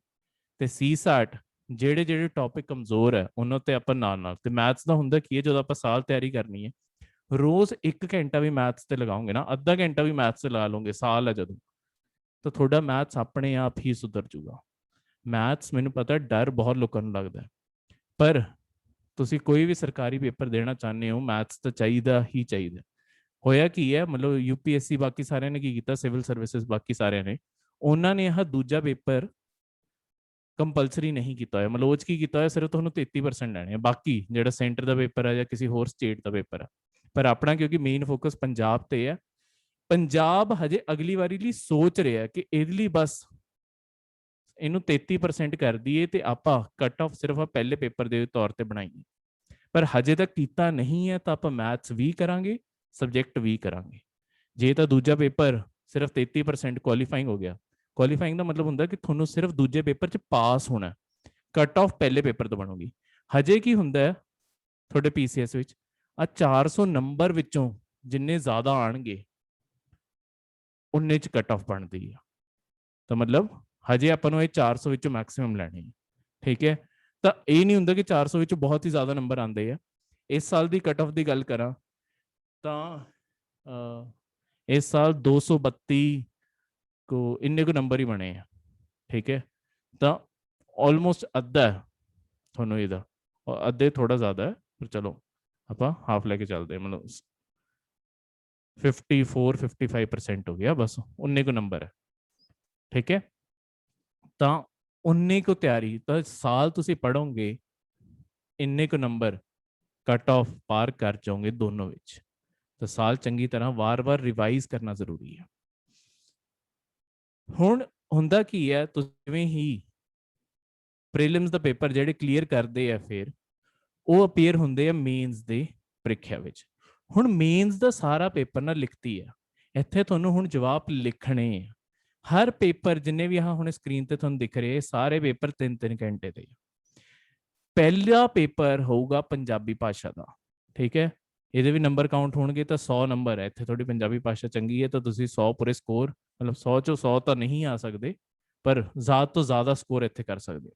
ਤੇ CSAT ਜਿਹੜੇ ਜਿਹੜੇ ਟੌਪਿਕ ਕਮਜ਼ੋਰ ਹੈ ਉਹਨਾਂ ਤੇ ਆਪਾਂ ਨਾਲ ਤੇ ਮੈਥਸ ਦਾ ਹੁੰਦਾ ਕੀ ਹੈ, ਜਦੋਂ ਆਪਾਂ ਸਾਲ ਤਿਆਰੀ ਕਰਨੀ ਹੈ ਰੋਜ਼ 1 ਘੰਟਾ ਵੀ ਮੈਥਸ ਤੇ ਲਗਾਓਗੇ ਨਾ, ਅੱਧਾ ਘੰਟਾ ਵੀ ਮੈਥਸ ਤੇ ਲਾ ਲਓਗੇ, ਸਾਲ ਹੈ ਜਦੋਂ, ਤਾਂ ਤੁਹਾਡਾ ਮੈਥਸ ਆਪਣੇ ਆਪ ਹੀ ਸੁਧਰ ਜੂਗਾ। ਮੈਥਸ ਮੈਨੂੰ ਪਤਾ ਡਰ ਬਹੁਤ ਲੋਕਾਂ ਨੂੰ ਲੱਗਦਾ, ਪਰ ਤੁਸੀਂ ਕੋਈ ਵੀ ਸਰਕਾਰੀ ਪੇਪਰ ਦੇਣਾ ਚਾਹੁੰਦੇ ਹੋ ਮੈਥਸ ਤਾਂ ਚਾਹੀਦਾ ਹੀ ਚਾਹੀਦਾ। ਹੋਇਆ ਕੀ ਹੈ, ਮਤਲਬ UPSC ਬਾਕੀ ਸਾਰਿਆਂ ਨੇ ਕੀ ਕੀਤਾ, ਸਿਵਲ ਸਰਵਿਸਿਜ਼ ਬਾਕੀ ਸਾਰਿਆਂ ਨੇ, ਉਹਨਾਂ ਨੇ ਇਹ ਦੂਜਾ ਪੇਪਰ ਕੰਪਲਸਰੀ ਨਹੀਂ ਕੀਤਾ ਹੋਇਆ। ਮਤਲਬ ਉਹ 'ਚ ਕੀ ਕੀਤਾ ਹੋਇਆ, ਸਿਰਫ ਤੁਹਾਨੂੰ 33% ਲੈਣੇ ਆ, ਬਾਕੀ ਜਿਹੜਾ ਸੈਂਟਰ ਦਾ ਪੇਪਰ ਹੈ ਜਾਂ ਕਿਸੇ ਹੋਰ ਸਟੇਟ ਦਾ ਪੇਪਰ ਹੈ। ਪਰ ਆਪਣਾ ਕਿਉਂਕਿ ਮੇਨ ਫੋਕਸ ਪੰਜਾਬ ਤੇ ਹੈ, ਪੰਜਾਬ ਹਜੇ ਅਗਲੀ ਵਾਰੀ ਲਈ ਸੋਚ ਰਿਹਾ ਕਿ ਇਹਦੇ ਲਈ ਬਸ ਇਹਨੂੰ 33% ਕਰ ਦਈਏ ਤੇ ਆਪਾਂ ਕੱਟ ਆਫ ਸਿਰਫ ਪਹਿਲੇ ਪੇਪਰ ਦੇ ਤੌਰ ਤੇ ਬਣਾਈਏ। ਪਰ ਹਜੇ ਤੱਕ ਕੀਤਾ ਨਹੀਂ ਹੈ ਤਾਂ ਆਪਾਂ ਮੈਥਸ ਵੀ ਕਰਾਂਗੇ, ਸਬਜੈਕਟ ਵੀ ਕਰਾਂਗੇ। ਜੇ ਤਾਂ ਦੂਜਾ ਪੇਪਰ ਸਿਰਫ 33% ਕੁਆਲੀਫਾਈਂਗ ਹੋ ਗਿਆ, ਕੁਆਲੀਫਾਈਂਗ ਦਾ ਮਤਲਬ ਹੁੰਦਾ ਕਿ ਤੁਹਾਨੂੰ ਸਿਰਫ ਦੂਜੇ ਪੇਪਰ 'ਚ ਪਾਸ ਹੋਣਾ, ਕੱਟ ਆਫ ਪਹਿਲੇ ਪੇਪਰ ਤੋਂ ਬਣੂਗੀ। ਹਜੇ ਕੀ ਹੁੰਦਾ ਹੈ ਤੁਹਾਡੇ PCS ਵਿੱਚ, ਆ 400 ਨੰਬਰ ਵਿੱਚੋਂ ਜਿੰਨੇ ਜ਼ਿਆਦਾ ਆਣਗੇ ਉਨੇ 'ਚ ਕੱਟ ਆਫ ਬਣਦੀ ਆ। ਤਾਂ ਮਤਲਬ ਹਜੇ ਆਪਾਂ ਨੂੰ ਇਹ 400 ਵਿੱਚੋਂ ਮੈਕਸਿਮਮ ਲੈਣੇ, ਠੀਕ ਹੈ। ਤਾਂ ਇਹ ਨਹੀਂ ਹੁੰਦਾ ਕਿ 400 ਵਿੱਚੋਂ ਬਹੁਤ ਹੀ ਜ਼ਿਆਦਾ ਨੰਬਰ ਆਉਂਦੇ ਆ। ਇਸ ਸਾਲ ਦੀ ਕੱਟ ਆਫ ਦੀ ਗੱਲ ਕਰਾਂ ਤਾਂ ਇਸ ਸਾਲ 232 ਕੋ ਇੰਨੇ ਕੁ ਨੰਬਰ ਹੀ ਬਣੇ ਆ, ਠੀਕ ਹੈ। ਤਾਂ ਆਲਮੋਸਟ ਅੱਧਾ ਤੁਹਾਨੂੰ ਇਹਦਾ, ਅੱਧੇ ਥੋੜਾ ਜ਼ਿਆਦਾ ਹੈ ਪਰ ਚਲੋ ਆਪਾਂ ਹਾਫ ਲੈ ਕੇ ਚੱਲਦੇ, ਮਤਲਬ 54-55% ਹੋ ਗਿਆ, ਬਸ ਉਨੇ ਕੁ ਨੰਬਰ ਹੈ, ਠੀਕ ਹੈ। ਤਾਂ ਉਨੇ ਕੁ ਤਿਆਰੀ, ਤਾਂ ਸਾਲ ਤੁਸੀਂ ਪੜ੍ਹੋਗੇ ਇੰਨੇ ਕੁ ਨੰਬਰ ਕੱਟ ਆਫ ਪਾਰ ਕਰ ਜਾਓਗੇ ਦੋਨੋਂ ਵਿੱਚ। ਤਾਂ ਸਾਲ ਚੰਗੀ ਤਰ੍ਹਾਂ ਵਾਰ-ਵਾਰ ਰਿਵਾਈਜ਼ ਕਰਨਾ ਜ਼ਰੂਰੀ ਹੈ। ਹੁਣ ਹੁੰਦਾ ਕੀ ਹੈ, ਤੁਸੀਂ ਹੀ ਪ੍ਰੀਲਿਮਸ ਦਾ ਪੇਪਰ ਜਿਹੜੇ ਕਲੀਅਰ ਕਰਦੇ ਆ ਫਿਰ ਉਹ ਅਪੀਅਰ ਹੁੰਦੇ ਆ ਮੇਨਸ ਦੇ ਪ੍ਰੀਖਿਆ ਵਿੱਚ। ਹੁਣ ਮੇਨਸ ਦਾ ਸਾਰਾ ਪੇਪਰ ਨਾ ਲਿਖਤੀ ਹੈ, ਇੱਥੇ ਤੁਹਾਨੂੰ ਹੁਣ ਜਵਾਬ ਲਿਖਣੇ ਆ। ਹਰ ਪੇਪਰ ਜਿੰਨੇ ਵੀ ਹੁਣ ਸਕਰੀਨ ਤੇ ਤੁਹਾਨੂੰ ਦਿਖ ਰਹੇ ਸਾਰੇ ਪੇਪਰ 3-3 ਘੰਟੇ ਦੇ। ਪਹਿਲਾ ਪੇਪਰ ਹੋਊਗਾ ਪੰਜਾਬੀ ਭਾਸ਼ਾ ਦਾ, ਠੀਕ ਹੈ। ਇਹਦੇ ਵੀ ਨੰਬਰ ਕਾਊਂਟ ਹੋਣਗੇ ਤਾਂ 100 ਨੰਬਰ ਹੈ। ਇੱਥੇ ਤੁਹਾਡੀ ਪੰਜਾਬੀ ਭਾਸ਼ਾ ਚੰਗੀ ਹੈ ਤਾਂ ਤੁਸੀਂ 100 ਪੂਰੇ ਸਕੋਰ, ਮਤਲਬ 100 ਚੋਂ 100 ਤਾਂ ਨਹੀਂ ਆ ਸਕਦੇ ਪਰ ਜ਼ਿਆਦਾ ਤੋਂ ਜ਼ਿਆਦਾ ਸਕੋਰ ਇੱਥੇ ਕਰ ਸਕਦੇ ਹੋ।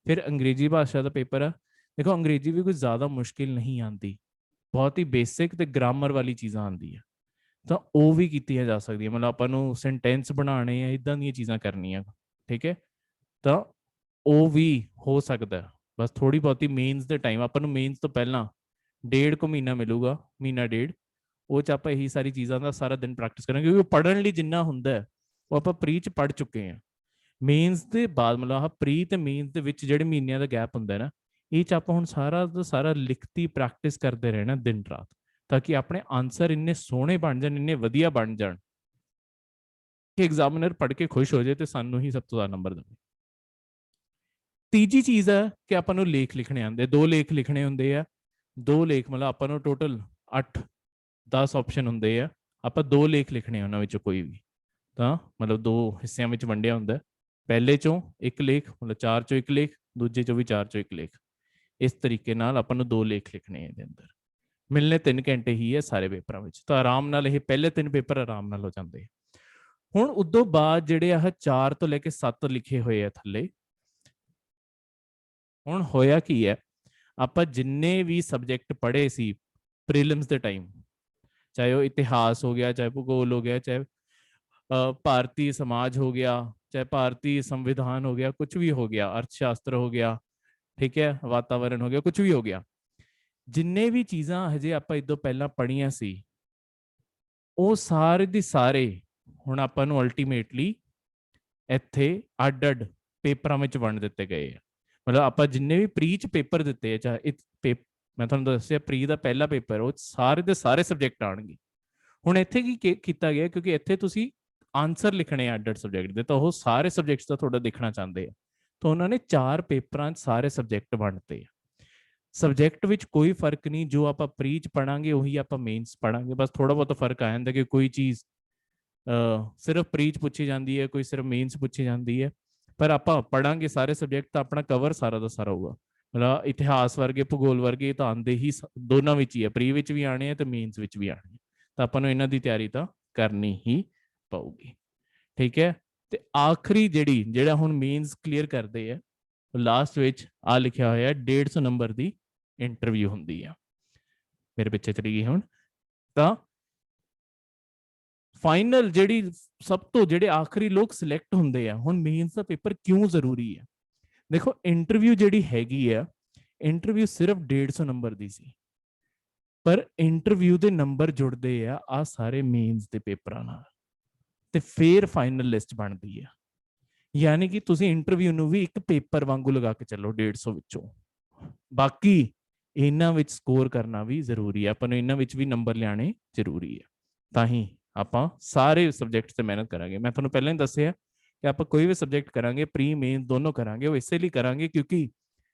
ਫਿਰ ਅੰਗਰੇਜ਼ੀ ਭਾਸ਼ਾ ਦਾ ਪੇਪਰ ਆ। ਦੇਖੋ ਅੰਗਰੇਜ਼ੀ ਵੀ ਕੋਈ ਜ਼ਿਆਦਾ ਮੁਸ਼ਕਿਲ ਨਹੀਂ ਆਉਂਦੀ, ਬਹੁਤ ਹੀ ਬੇਸਿਕ ਤੇ ਗ੍ਰਾਮਰ ਵਾਲੀ ਚੀਜ਼ਾਂ ਆਉਂਦੀ ਹੈ, ਤਾਂ ਉਹ ਵੀ ਕੀਤੀਆਂ ਜਾ ਸਕਦੀਆਂ। ਮਤਲਬ ਆਪਾਂ ਨੂੰ ਸੈਂਟੈਂਸ ਬਣਾਉਣੇ ਆ, ਇੱਦਾਂ ਦੀਆਂ ਚੀਜ਼ਾਂ ਕਰਨੀਆਂ, ਠੀਕ ਹੈ। ਤਾਂ ਉਹ ਵੀ ਹੋ ਸਕਦਾ, ਬਸ ਥੋੜੀ ਬਹੁਤੀ ਮੇਨਸ ਦੇ ਟਾਈਮ ਆਪਾਂ ਨੂੰ ਮੇਨਸ ਤੋਂ ਪਹਿਲਾਂ 1.5 ਕੁ ਮਹੀਨਾ ਮਿਲੂਗਾ, ਮਹੀਨਾ 1.5, ਉਹ 'ਚ ਆਪਾਂ ਇਹੀ ਸਾਰੀ ਚੀਜ਼ਾਂ ਦਾ ਸਾਰਾ ਦਿਨ ਪ੍ਰੈਕਟਿਸ ਕਰਾਂਗੇ, ਕਿਉਂਕਿ ਪੜ੍ਹਨ ਲਈ ਜਿੰਨਾ ਹੁੰਦਾ ਹੈ ਉਹ ਆਪਾਂ ਪ੍ਰੀ 'ਚ ਪੜ੍ਹ ਚੁੱਕੇ ਹਾਂ। ਮੇਨਸ ਦੇ ਬਾਅਦ ਮਤਲਬ ਆਹ ਪ੍ਰੀ ਤੇ ਮੇਨਸ ਦੇ ਵਿੱਚ ਜਿਹੜੇ ਮਹੀਨਿਆਂ ਦਾ ਗੈਪ ਹੁੰਦਾ ਨਾ, ਇਹ 'ਚ ਆਪਾਂ ਹੁਣ ਸਾਰਾ ਦਾ ਸਾਰਾ ਲਿਖਤੀ ਪ੍ਰੈਕਟਿਸ ਕਰਦੇ ਰਹਿਣਾ ਦਿਨ ਰਾਤ, ਤਾਂ ਕਿ ਆਪਣੇ ਆਨਸਰ ਇੰਨੇ ਸੋਹਣੇ ਬਣ ਜਾਣ, ਇੰਨੇ ਵਧੀਆ ਬਣ ਜਾਣ ਕਿ ਐਗਜ਼ਾਮੀਨਰ ਪੜ੍ਹ ਕੇ ਖੁਸ਼ ਹੋ ਜਾਏ ਤੇ ਸਾਨੂੰ ਹੀ ਸਭ ਤੋਂ ਜ਼ਿਆਦਾ ਨੰਬਰ ਦੇਵੇ। ਤੀਜੀ ਚੀਜ਼ ਹੈ ਕਿ ਆਪਾਂ ਨੂੰ ਲੇਖ ਲਿਖਣੇ ਆਉਂਦੇ, 2 ਲੇਖ ਲਿਖਣੇ ਹੁੰਦੇ ਆ। 2 ਲੇਖ ਮਤਲਬ ਆਪਾਂ ਨੂੰ ਟੋਟਲ 8-10 ਆਪਸ਼ਨ ਹੁੰਦੇ ਆ, ਆਪਾਂ 2 ਲੇਖ ਲਿਖਣੇ ਉਹਨਾਂ ਵਿੱਚੋਂ ਕੋਈ ਵੀ, ਤਾਂ ਮਤਲਬ 2 ਹਿੱਸਿਆਂ ਵਿੱਚ ਵੰਡਿਆ ਹੁੰਦਾ। ਪਹਿਲੇ ਚੋਂ 1 ਲੇਖ, ਮਤਲਬ 4 ਚੋਂ 1 ਲੇਖ, ਦੂਜੇ ਚੋਂ ਵੀ 4 ਚੋਂ 1 ਲੇਖ। ਇਸ ਤਰੀਕੇ ਨਾਲ ਆਪਾਂ ਨੂੰ 2 ਲੇਖ ਲਿਖਣੇ ਇਹਦੇ ਅੰਦਰ। ਮਿਲਨੇ 3 ਘੰਟੇ ਹੀ ਹੈ ਸਾਰੇ ਪੇਪਰਾਂ ਵਿੱਚ, ਤਾਂ ਆਰਾਮ ਨਾਲ ਇਹ ਪਹਿਲੇ 3 ਪੇਪਰ ਆਰਾਮ ਨਾਲ ਹੋ ਜਾਂਦੇ। ਹੁਣ ਉਦੋਂ ਬਾਅਦ ਜਿਹੜੇ ਆਹ 4 ਤੋਂ ਲੈ ਕੇ 7 ਲਿਖੇ ਹੋਏ ਆ ਥੱਲੇ, ਹੁਣ ਹੋਇਆ ਕੀ ਹੈ, ਆਪਾਂ ਜਿੰਨੇ ਵੀ ਸਬਜੈਕਟ ਪੜ੍ਹੇ ਸੀ ਪ੍ਰੀਲਿਮਸ ਦੇ ਟਾਈਮ, ਚਾਹੇ ਉਹ ਇਤਿਹਾਸ ਹੋ ਗਿਆ, ਚਾਹੇ ਭੂਗੋਲ ਹੋ ਗਿਆ, ਚਾਹੇ ਭਾਰਤੀ ਸਮਾਜ ਹੋ ਗਿਆ, ਚਾਹੇ ਭਾਰਤੀ ਸੰਵਿਧਾਨ ਹੋ ਗਿਆ, ਕੁਝ ਵੀ ਹੋ ਗਿਆ, ਅਰਥ ਸ਼ਾਸਤਰ ਹੋ ਗਿਆ, ਠੀਕ ਹੈ, ਵਾਤਾਵਰਣ ਹੋ ਗਿਆ, ਕੁਝ ਵੀ ਹੋ ਗਿਆ, ਜਿੰਨੇ ਵੀ ਚੀਜ਼ਾਂ ਹਜੇ ਆਪਾਂ ਇਦੋਂ ਪਹਿਲਾਂ ਪੜ੍ਹੀਆਂ ਸੀ, ਉਹ ਸਾਰੇ ਦੀ ਸਾਰੇ ਹੁਣ ਆਪਾਂ ਨੂੰ ਅਲਟੀਮੇਟਲੀ ਇੱਥੇ ਅੱਡ-ਅੱਡ ਪੇਪਰਾਂ ਵਿੱਚ ਵੰਡ ਦਿੱਤੇ ਗਏ ਆ। ਮਤਲਬ ਆਪਾਂ ਜਿੰਨੇ ਵੀ ਪ੍ਰੀ ਚ ਪੇਪਰ ਦਿੱਤੇ ਆ, ਚਾਹੇ ਮੈਂ ਤੁਹਾਨੂੰ ਦੱਸਿਆ ਪ੍ਰੀ ਦਾ ਪਹਿਲਾ ਪੇਪਰ, ਉਹ ਸਾਰੇ ਦੇ ਸਾਰੇ ਸਬਜੈਕਟ ਆਉਣਗੇ। ਹੁਣ ਇੱਥੇ ਕੀ ਕੀਤਾ ਗਿਆ, ਕਿਉਂਕਿ ਇੱਥੇ ਤੁਸੀਂ ਆਨਸਰ ਲਿਖਣੇ ਆ ਅੱਡ-ਅੱਡ ਸਬਜੈਕਟ ਦੇ, ਤਾਂ ਉਹ ਸਾਰੇ ਸਬਜੈਕਟਸ ਦਾ ਤੁਹਾਡਾ ਦੇਖਣਾ ਚਾਹੁੰਦੇ ਆ, ਤਾਂ ਉਹਨਾਂ ਨੇ 4 ਪੇਪਰਾਂ 'ਚ ਸਾਰੇ ਸਬਜੈਕਟ ਵੰਡਤੇ ਆ। ਸਬਜੈਕਟ ਵਿੱਚ ਕੋਈ ਫਰਕ ਨਹੀਂ, ਜੋ ਆਪਾਂ ਪ੍ਰੀ ਚ ਪੜਾਂਗੇ ਉਹੀ ਆਪਾਂ ਮੇਨਸ ਪੜਾਂਗੇ, ਬਸ ਥੋੜਾ ਬਹੁਤ ਫਰਕ ਆ ਜਾਂਦਾ ਕਿ ਕੋਈ ਚੀਜ਼ ਸਿਰਫ ਪ੍ਰੀ ਚ ਪੁੱਛੀ ਜਾਂਦੀ ਹੈ, ਕੋਈ ਸਿਰਫ ਮੇਨਸ ਪੁੱਛੀ ਜਾਂਦੀ ਹੈ, ਪਰ ਆਪਾਂ ਪੜਾਂਗੇ ਸਾਰੇ ਸਬਜੈਕਟ ਤਾਂ ਆਪਣਾ ਕਵਰ ਸਾਰਾ ਦਾ ਸਾਰਾ ਹੋਊਗਾ। ਮਤਲਬ ਇਤਿਹਾਸ ਵਰਗੇ, ਭੂਗੋਲ ਵਰਗੇ ਤਾਂ ਆਉਂਦੇ ਹੀ ਦੋਨਾਂ ਵਿੱਚ ਹੀ ਹੈ, ਪ੍ਰੀ ਵਿੱਚ ਵੀ ਆਣੇ ਆ ਤੇ ਮੇਨਸ ਵਿੱਚ ਵੀ ਆਣੇ, ਤਾਂ ਆਪਾਂ ਨੂੰ ਇਹਨਾਂ ਦੀ ਤਿਆਰੀ ਤਾਂ ਕਰਨੀ ਹੀ ਪਊਗੀ, ਠੀਕ ਹੈ। ਤੇ ਆਖਰੀ ਜਿਹੜਾ ਹੁਣ ਮੇਨਸ ਕਲੀਅਰ ਕਰਦੇ ਆ, ਲਾਸਟ ਵਿੱਚ ਆ ਲਿਖਿਆ ਹੋਇਆ 150 ਨੰਬਰ ਦੀ ਇੰਟਰਵਿਊ ਹੁੰਦੀ ਆ। ਮੇਰੇ ਪਿੱਛੇ ਚਲੀ ਗਈ ਹੁਣ, ਤਾਂ ਫਾਈਨਲ ਸਭ ਤੋਂ ਜਿਹੜੇ ਆਖਰੀ ਲੋਕ ਸਿਲੈਕਟ ਹੁੰਦੇ ਆ। ਹੁਣ ਮੇਨਸ ਦਾ ਪੇਪਰ ਕਿਉਂ ਜ਼ਰੂਰੀ ਹੈ? ਦੇਖੋ, ਇੰਟਰਵਿਊ ਜਿਹੜੀ ਹੈਗੀ ਆ, ਇੰਟਰਵਿਊ ਸਿਰਫ 150 ਨੰਬਰ ਦੀ ਸੀ, ਪਰ ਇੰਟਰਵਿਊ ਦੇ ਨੰਬਰ ਜੁੜਦੇ ਆ ਸਾਰੇ ਮੇਨਸ ਦੇ ਪੇਪਰਾਂ ਨਾਲ, ਤੇ ਫਿਰ ਫਾਈਨਲ ਲਿਸਟ ਬਣਦੀ ਆ। ਯਾਨੀ ਕਿ ਤੁਸੀਂ ਇੰਟਰਵਿਊ ਨੂੰ ਵੀ ਇੱਕ ਪੇਪਰ ਵਾਂਗੂ ਲਗਾ ਕੇ ਚੱਲੋ 150 ਵਿੱਚੋਂ। ਬਾਕੀ ਇਹਨਾਂ ਵਿੱਚ ਸਕੋਰ ਕਰਨਾ ਵੀ ਜ਼ਰੂਰੀ ਹੈ, ਆਪਾਂ ਨੂੰ ਇਹਨਾਂ ਵਿੱਚ ਵੀ ਨੰਬਰ ਲਿਆਣੇ ਜ਼ਰੂਰੀ ਹੈ, ਤਾਂ ਹੀ ਆਪਾਂ ਸਾਰੇ ਸਬਜੈਕਟਸ ਤੇ ਮਿਹਨਤ ਕਰਾਂਗੇ। ਮੈਂ ਤੁਹਾਨੂੰ ਪਹਿਲਾਂ ਹੀ ਦੱਸਿਆ ਕਿ ਆਪਾਂ ਕੋਈ ਵੀ ਸਬਜੈਕਟ ਕਰਾਂਗੇ, ਪ੍ਰੀ ਮੇਨ ਦੋਨੋਂ ਕਰਾਂਗੇ, ਉਹ ਇਸੇ ਲਈ ਕਰਾਂਗੇ ਕਿਉਂਕਿ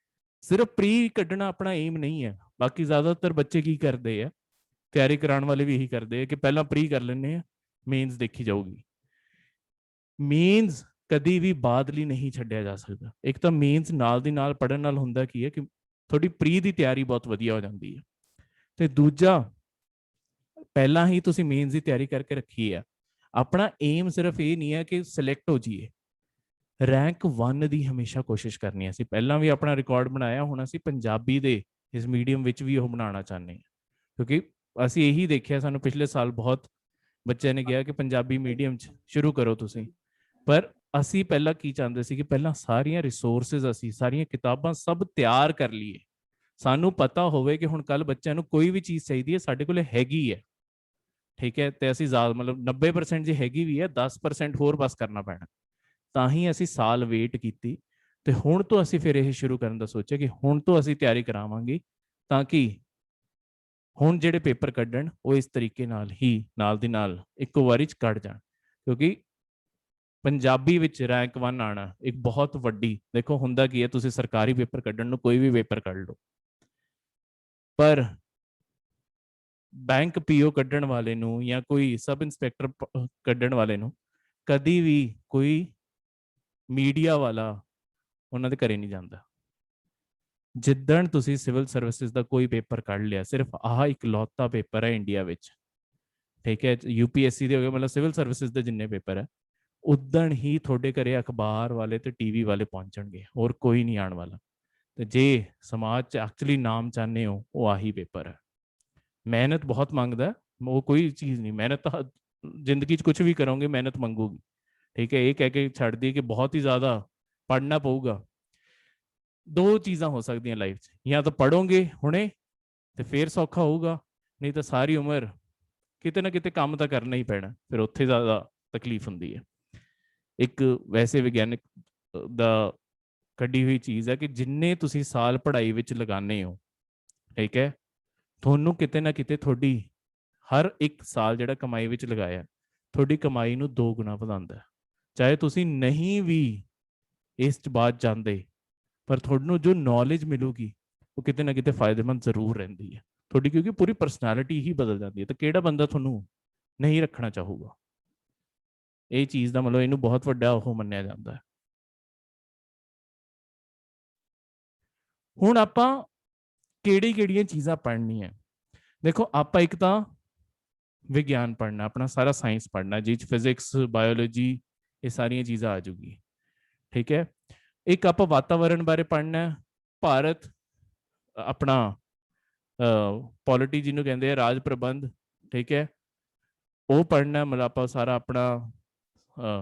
ਸਿਰਫ ਪ੍ਰੀ ਕੱਢਣਾ ਆਪਣਾ ਏਮ ਨਹੀਂ ਹੈ। ਬਾਕੀ ਜ਼ਿਆਦਾਤਰ ਬੱਚੇ ਕੀ ਕਰਦੇ ਆ, ਤਿਆਰੀ ਕਰਾਉਣ ਵਾਲੇ ਵੀ ਇਹੀ ਕਰਦੇ ਆ ਕਿ ਪਹਿਲਾਂ ਪ੍ਰੀ ਕਰ ਲੈਂਦੇ ਆ, ਮੇਨਸ ਦੇਖੀ ਜਾਊਗੀ। ਮੇਨਸ ਕਦੀ ਵੀ ਬਾਅਦ ਲਈ ਨਹੀਂ ਛੱਡਿਆ ਜਾ ਸਕਦਾ। ਇੱਕ ਤਾਂ ਮੇਨਸ ਨਾਲ ਦੀ ਨਾਲ ਪੜ੍ਹਨ ਨਾਲ ਹੁੰਦਾ ਕੀ ਹੈ ਕਿ ਤੁਹਾਡੀ ਪ੍ਰੀ ਦੀ ਤਿਆਰੀ ਬਹੁਤ ਵਧੀਆ ਹੋ ਜਾਂਦੀ ਹੈ, ਤੇ ਦੂਜਾ ਪਹਿਲਾਂ ਹੀ ਤੁਸੀਂ ਮੇਨਸ ਦੀ ਤਿਆਰੀ ਕਰਕੇ ਰੱਖੀ ਹੈ। ਆਪਣਾ ਏਮ ਸਿਰਫ ਇਹ ਨਹੀਂ ਹੈ ਕਿ ਸਿਲੈਕਟ ਹੋ ਜਾਈਏ, ਰੈਂਕ 1 ਦੀ ਹਮੇਸ਼ਾ ਕੋਸ਼ਿਸ਼ ਕਰਨੀ ਹੈ। ਅਸੀਂ ਪਹਿਲਾਂ ਵੀ ਆਪਣਾ ਰਿਕਾਰਡ ਬਣਾਇਆ, ਹੁਣ ਅਸੀਂ ਪੰਜਾਬੀ ਦੇ ਇਸ ਮੀਡੀਅਮ ਵਿੱਚ ਵੀ ਉਹ ਬਣਾਉਣਾ ਚਾਹੁੰਦੇ ਹਾਂ, ਕਿਉਂਕਿ ਅਸੀਂ ਇਹੀ ਦੇਖਿਆ, ਸਾਨੂੰ ਪਿਛਲੇ ਸਾਲ ਬਹੁਤ ਬੱਚਿਆਂ ਨੇ ਕਿਹਾ ਕਿ ਪੰਜਾਬੀ ਮੀਡੀਅਮ 'ਚ ਸ਼ੁਰੂ ਕਰੋ ਤੁਸੀਂ, ਪਰ ਅਸੀਂ ਪਹਿਲਾਂ ਕੀ ਚਾਹੁੰਦੇ ਸੀ ਕਿ ਪਹਿਲਾਂ ਸਾਰੀਆਂ ਰਿਸੋਰਸਿਸ, ਅਸੀਂ ਸਾਰੀਆਂ ਕਿਤਾਬਾਂ ਸਭ ਤਿਆਰ ਕਰ ਲਈਏ, ਸਾਨੂੰ ਪਤਾ ਹੋਵੇ ਕਿ ਹੁਣ ਕੱਲ ਬੱਚਿਆਂ ਨੂੰ ਕੋਈ ਵੀ ਚੀਜ਼ ਚਾਹੀਦੀ ਹੈ ਸਾਡੇ ਕੋਲ ਹੈਗੀ ਹੈ, ਠੀਕ ਹੈ, ਤੇ ਅਸੀਂ ਜ਼ਿਆਦਾ ਮਤਲਬ 90% ਜੇ ਹੈਗੀ ਵੀ ਹੈ, 10% ਹੋਰ ਬਸ ਕਰਨਾ ਪੈਣਾ। ਤਾਂ ਹੀ ਅਸੀਂ ਸਾਲ ਵੇਟ ਕੀਤੀ, ਤੇ ਹੁਣ ਤੋਂ ਅਸੀਂ ਫਿਰ ਇਹ ਸ਼ੁਰੂ ਕਰਨ ਦਾ ਸੋਚਿਆ ਕਿ ਹੁਣ ਤੋਂ ਅਸੀਂ ਤਿਆਰੀ ਕਰਾਵਾਂਗੇ, ਤਾਂ ਕਿ ਹੁਣ ਜਿਹੜੇ ਪੇਪਰ ਕੱਢਣ ਉਹ ਇਸ ਤਰੀਕੇ ਨਾਲ ਹੀ ਨਾਲ ਦੀ ਨਾਲ ਇੱਕੋ ਵਾਰੀ 'ਚ ਕੱਢ ਜਾਣ। ਕਿਉਂਕਿ ਪੰਜਾਬੀ ਵਿੱਚ ਰੈਂਕ 1 ਆਉਣਾ ਇੱਕ ਬਹੁਤ ਵੱਡੀ, ਦੇਖੋ ਹੁੰਦਾ ਕੀ ਹੈ, ਤੁਸੀਂ ਸਰਕਾਰੀ ਪੇਪਰ ਕੱਢਣ ਨੂੰ ਕੋਈ ਵੀ ਪੇਪਰ ਕੱਢ ਲਓ, ਪਰ ਬੈਂਕ ਪੀਓ ਕੱਢਣ ਵਾਲੇ ਨੂੰ ਜਾਂ ਕੋਈ ਸਬ ਇੰਸਪੈਕਟਰ ਕੱਢਣ ਵਾਲੇ ਨੂੰ ਕਦੀ ਵੀ ਕੋਈ ਮੀਡੀਆ ਵਾਲਾ ਉਹਨਾਂ ਦੇ ਘਰੇ ਨਹੀਂ ਜਾਂਦਾ। ਜਿੱਦਣ ਤੁਸੀਂ ਸਿਵਲ ਸਰਵਿਸਿਜ਼ ਦਾ ਕੋਈ ਪੇਪਰ ਕੱਢ ਲਿਆ, ਸਿਰਫ ਆਹ ਇਕਲੌਤਾ ਪੇਪਰ ਹੈ ਇੰਡੀਆ ਵਿੱਚ, ਠੀਕ ਹੈ, UPSC ਦੇ ਹੋ ਗਏ, ਮਤਲਬ ਸਿਵਲ ਸਰਵਿਸਿਜ਼ ਦੇ ਜਿੰਨੇ ਪੇਪਰ ਹੈ, ਉਦਣ ਹੀ ਤੁਹਾਡੇ ਘਰੇ ਅਖਬਾਰ ਵਾਲੇ ਤੇ ਟੀਵੀ ਵਾਲੇ ਪਹੁੰਚਣਗੇ, ਹੋਰ ਕੋਈ ਨਹੀਂ ਆਉਣ ਵਾਲਾ। ਤੇ ਜੇ ਸਮਾਜ 'ਚ ਐਕਚੁਅਲੀ ਨਾਮ ਚਾਹੁੰਦੇ ਹੋ, ਉਹ ਆਹੀ ਪੇਪਰ ਹੈ। ਮਿਹਨਤ ਬਹੁਤ ਮੰਗਦਾ, ਉਹ ਕੋਈ ਚੀਜ਼ ਨਹੀਂ, ਮਿਹਨਤ ਤਾਂ ਜ਼ਿੰਦਗੀ 'ਚ ਕੁਝ ਵੀ ਕਰੋਗੇ ਮਿਹਨਤ ਮੰਗੂਗੀ, ਠੀਕ ਹੈ। ਇਹ ਕਹਿ ਕੇ ਛੱਡ ਦੀ ਕਿ ਬਹੁਤ ਹੀ ਜ਼ਿਆਦਾ ਪੜ੍ਹਨਾ ਪਊਗਾ। 2 ਚੀਜ਼ਾਂ ਹੋ ਸਕਦੀਆਂ ਲਾਈਫ 'ਚ, ਜਾਂ ਤਾਂ ਪੜ੍ਹੋਗੇ ਹੁਣੇ ਤੇ ਫਿਰ ਸੌਖਾ ਹੋਊਗਾ, ਨਹੀਂ ਤਾਂ ਸਾਰੀ ਉਮਰ ਕਿਤੇ ਨਾ ਕਿਤੇ ਕੰਮ ਤਾਂ ਕਰਨਾ ਹੀ ਪੈਣਾ, ਫਿਰ ਉੱਥੇ ਜ਼ਿਆਦਾ ਤਕਲੀਫ ਹੁੰਦੀ ਹੈ। ਇੱਕ ਵੈਸੇ ਵਿਗਿਆਨਕ ਦਾ ਕੱਢੀ ਹੋਈ ਚੀਜ਼ ਹੈ ਕਿ ਜਿੰਨੇ ਤੁਸੀਂ ਸਾਲ ਪੜ੍ਹਾਈ ਵਿੱਚ ਲਗਾਉਂਦੇ ਹੋ, ਠੀਕ ਹੈ, ਤੁਹਾਨੂੰ ਕਿਤੇ ਨਾ ਕਿਤੇ ਤੁਹਾਡੀ ਹਰ ਇੱਕ ਸਾਲ ਜਿਹੜਾ ਕਮਾਈ ਵਿੱਚ ਲਗਾਇਆ, ਤੁਹਾਡੀ ਕਮਾਈ ਨੂੰ 2 ਗੁਣਾ ਵਧਾਉਂਦਾ। ਚਾਹੇ ਤੁਸੀਂ ਨਹੀਂ ਵੀ ਇਸ 'ਚ ਬਾਅਦ ਜਾਂਦੇ, ਪਰ ਤੁਹਾਨੂੰ ਜੋ ਨੌਲੇਜ ਮਿਲੂਗੀ ਉਹ ਕਿਤੇ ਨਾ ਕਿਤੇ ਫਾਇਦੇਮੰਦ ਜ਼ਰੂਰ ਰਹਿੰਦੀ ਹੈ। ਤੁਹਾਡੀ ਕਿਉਂਕਿ ਪੂਰੀ ਪਰਸਨੈਲਿਟੀ ਹੀ ਬਦਲ ਜਾਂਦੀ ਹੈ। ਤਾਂ ਕਿਹੜਾ ਬੰਦਾ ਤੁਹਾਨੂੰ ਨਹੀਂ ਰੱਖਣਾ ਚਾਹੂਗਾ? ਇਹ ਚੀਜ਼ ਦਾ ਮਤਲਬ ਇਹਨੂੰ ਬਹੁਤ ਵੱਡਾ ਉਹ ਮੰਨਿਆ ਜਾਂਦਾ ਹੈ। ਹੁਣ ਆਪਾਂ ਕਿਹੜੀਆਂ ਚੀਜ਼ਾਂ ਪੜ੍ਹਨੀਆਂ? ਦੇਖੋ, ਆਪਾਂ ਇੱਕ ਤਾਂ ਵਿਗਿਆਨ ਪੜ੍ਹਨਾ, ਆਪਣਾ ਸਾਰਾ ਸਾਇੰਸ ਪੜ੍ਹਨਾ, ਜਿਹ 'ਚ ਫਿਜ਼ਿਕਸ, ਬਾਇਓਲੋਜੀ, ਇਹ ਸਾਰੀਆਂ ਚੀਜ਼ਾਂ ਆ ਜੂਗੀ। ਠੀਕ ਹੈ। ਇੱਕ ਆਪਾਂ ਵਾਤਾਵਰਣ ਬਾਰੇ ਪੜ੍ਹਨਾ, ਭਾਰਤ ਆਪਣਾ ਪੋਲਿਟੀ ਜਿਹਨੂੰ ਕਹਿੰਦੇ ਆ, ਰਾਜ ਪ੍ਰਬੰਧ। ਠੀਕ ਹੈ, ਉਹ ਪੜ੍ਹਨਾ, ਮਤਲਬ ਆਪਾਂ ਸਾਰਾ ਆਪਣਾ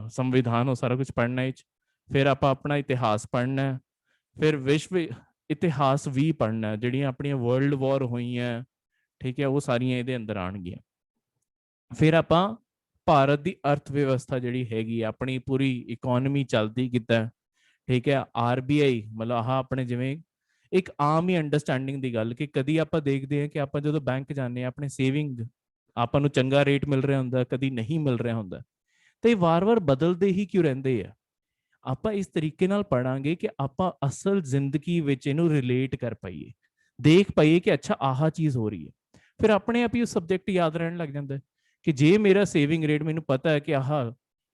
ਸੰਵਿਧਾਨ, ਉਹ ਸਾਰਾ ਕੁਝ ਪੜ੍ਹਨਾ ਇਹ 'ਚ। ਫਿਰ ਆਪਾਂ ਆਪਣਾ ਇਤਿਹਾਸ ਪੜ੍ਹਨਾ, ਫਿਰ ਵਿਸ਼ਵ ਇਤਿਹਾਸ ਵੀ ਪੜ੍ਹਨਾ, ਜਿਹੜੀਆਂ ਆਪਣੀਆਂ ਵਰਲਡ ਵਾਰ ਹੋਈਆਂ। ਠੀਕ ਹੈ, ਉਹ ਸਾਰੀਆਂ ਇਹਦੇ ਅੰਦਰ ਆਉਣਗੀਆਂ। ਫਿਰ ਆਪਾਂ ਭਾਰਤ ਦੀ ਅਰਥ ਵਿਵਸਥਾ ਜਿਹੜੀ ਹੈਗੀ, ਆਪਣੀ ਪੂਰੀ ਇਕੋਨਮੀ ਚੱਲਦੀ ਕਿੱਦਾਂ। ਠੀਕ ਹੈ, RBI, ਮਤਲਬ ਆਹ ਆਪਣੇ ਜਿਵੇਂ ਇੱਕ ਆਮ ਹੀ ਅੰਡਰਸਟੈਂਡਿੰਗ ਦੀ ਗੱਲ ਕਿ ਕਦੀ ਆਪਾਂ ਦੇਖਦੇ ਹਾਂ ਕਿ ਆਪਾਂ ਜਦੋਂ ਬੈਂਕ ਜਾਂਦੇ ਹਾਂ, ਆਪਣੇ ਸੇਵਿੰਗ ਆਪਾਂ ਨੂੰ ਚੰਗਾ ਰੇਟ ਮਿਲ ਰਿਹਾ ਹੁੰਦਾ, ਕਦੀ ਨਹੀਂ ਮਿਲ ਰਿਹਾ ਹੁੰਦਾ, ਤੇ ਇਹ ਵਾਰ-ਵਾਰ ਬਦਲਦੇ ਹੀ ਕਿਉਂ ਰਹਿੰਦੇ ਆ? ਆਪਾਂ ਇਸ ਤਰੀਕੇ ਨਾਲ ਪੜਾਂਗੇ ਕਿ ਆਪਾਂ ਅਸਲ ਜ਼ਿੰਦਗੀ ਵਿੱਚ ਇਹਨੂੰ ਰਿਲੇਟ ਕਰ ਪਾਈਏ, ਦੇਖ ਪਾਈਏ ਕਿ ਅੱਛਾ ਆਹ ਚੀਜ਼ ਹੋ ਰਹੀ ਹੈ। ਫਿਰ ਆਪਣੇ ਆਪ ਹੀ ਉਹ ਸਬਜੈਕਟ ਯਾਦ ਰਹਿਣ ਲੱਗ ਜਾਂਦਾ ਕਿ ਜੇ ਮੇਰਾ ਸੇਵਿੰਗ ਰੇਟ, ਮੈਨੂੰ ਪਤਾ ਹੈ ਕਿ ਆਹ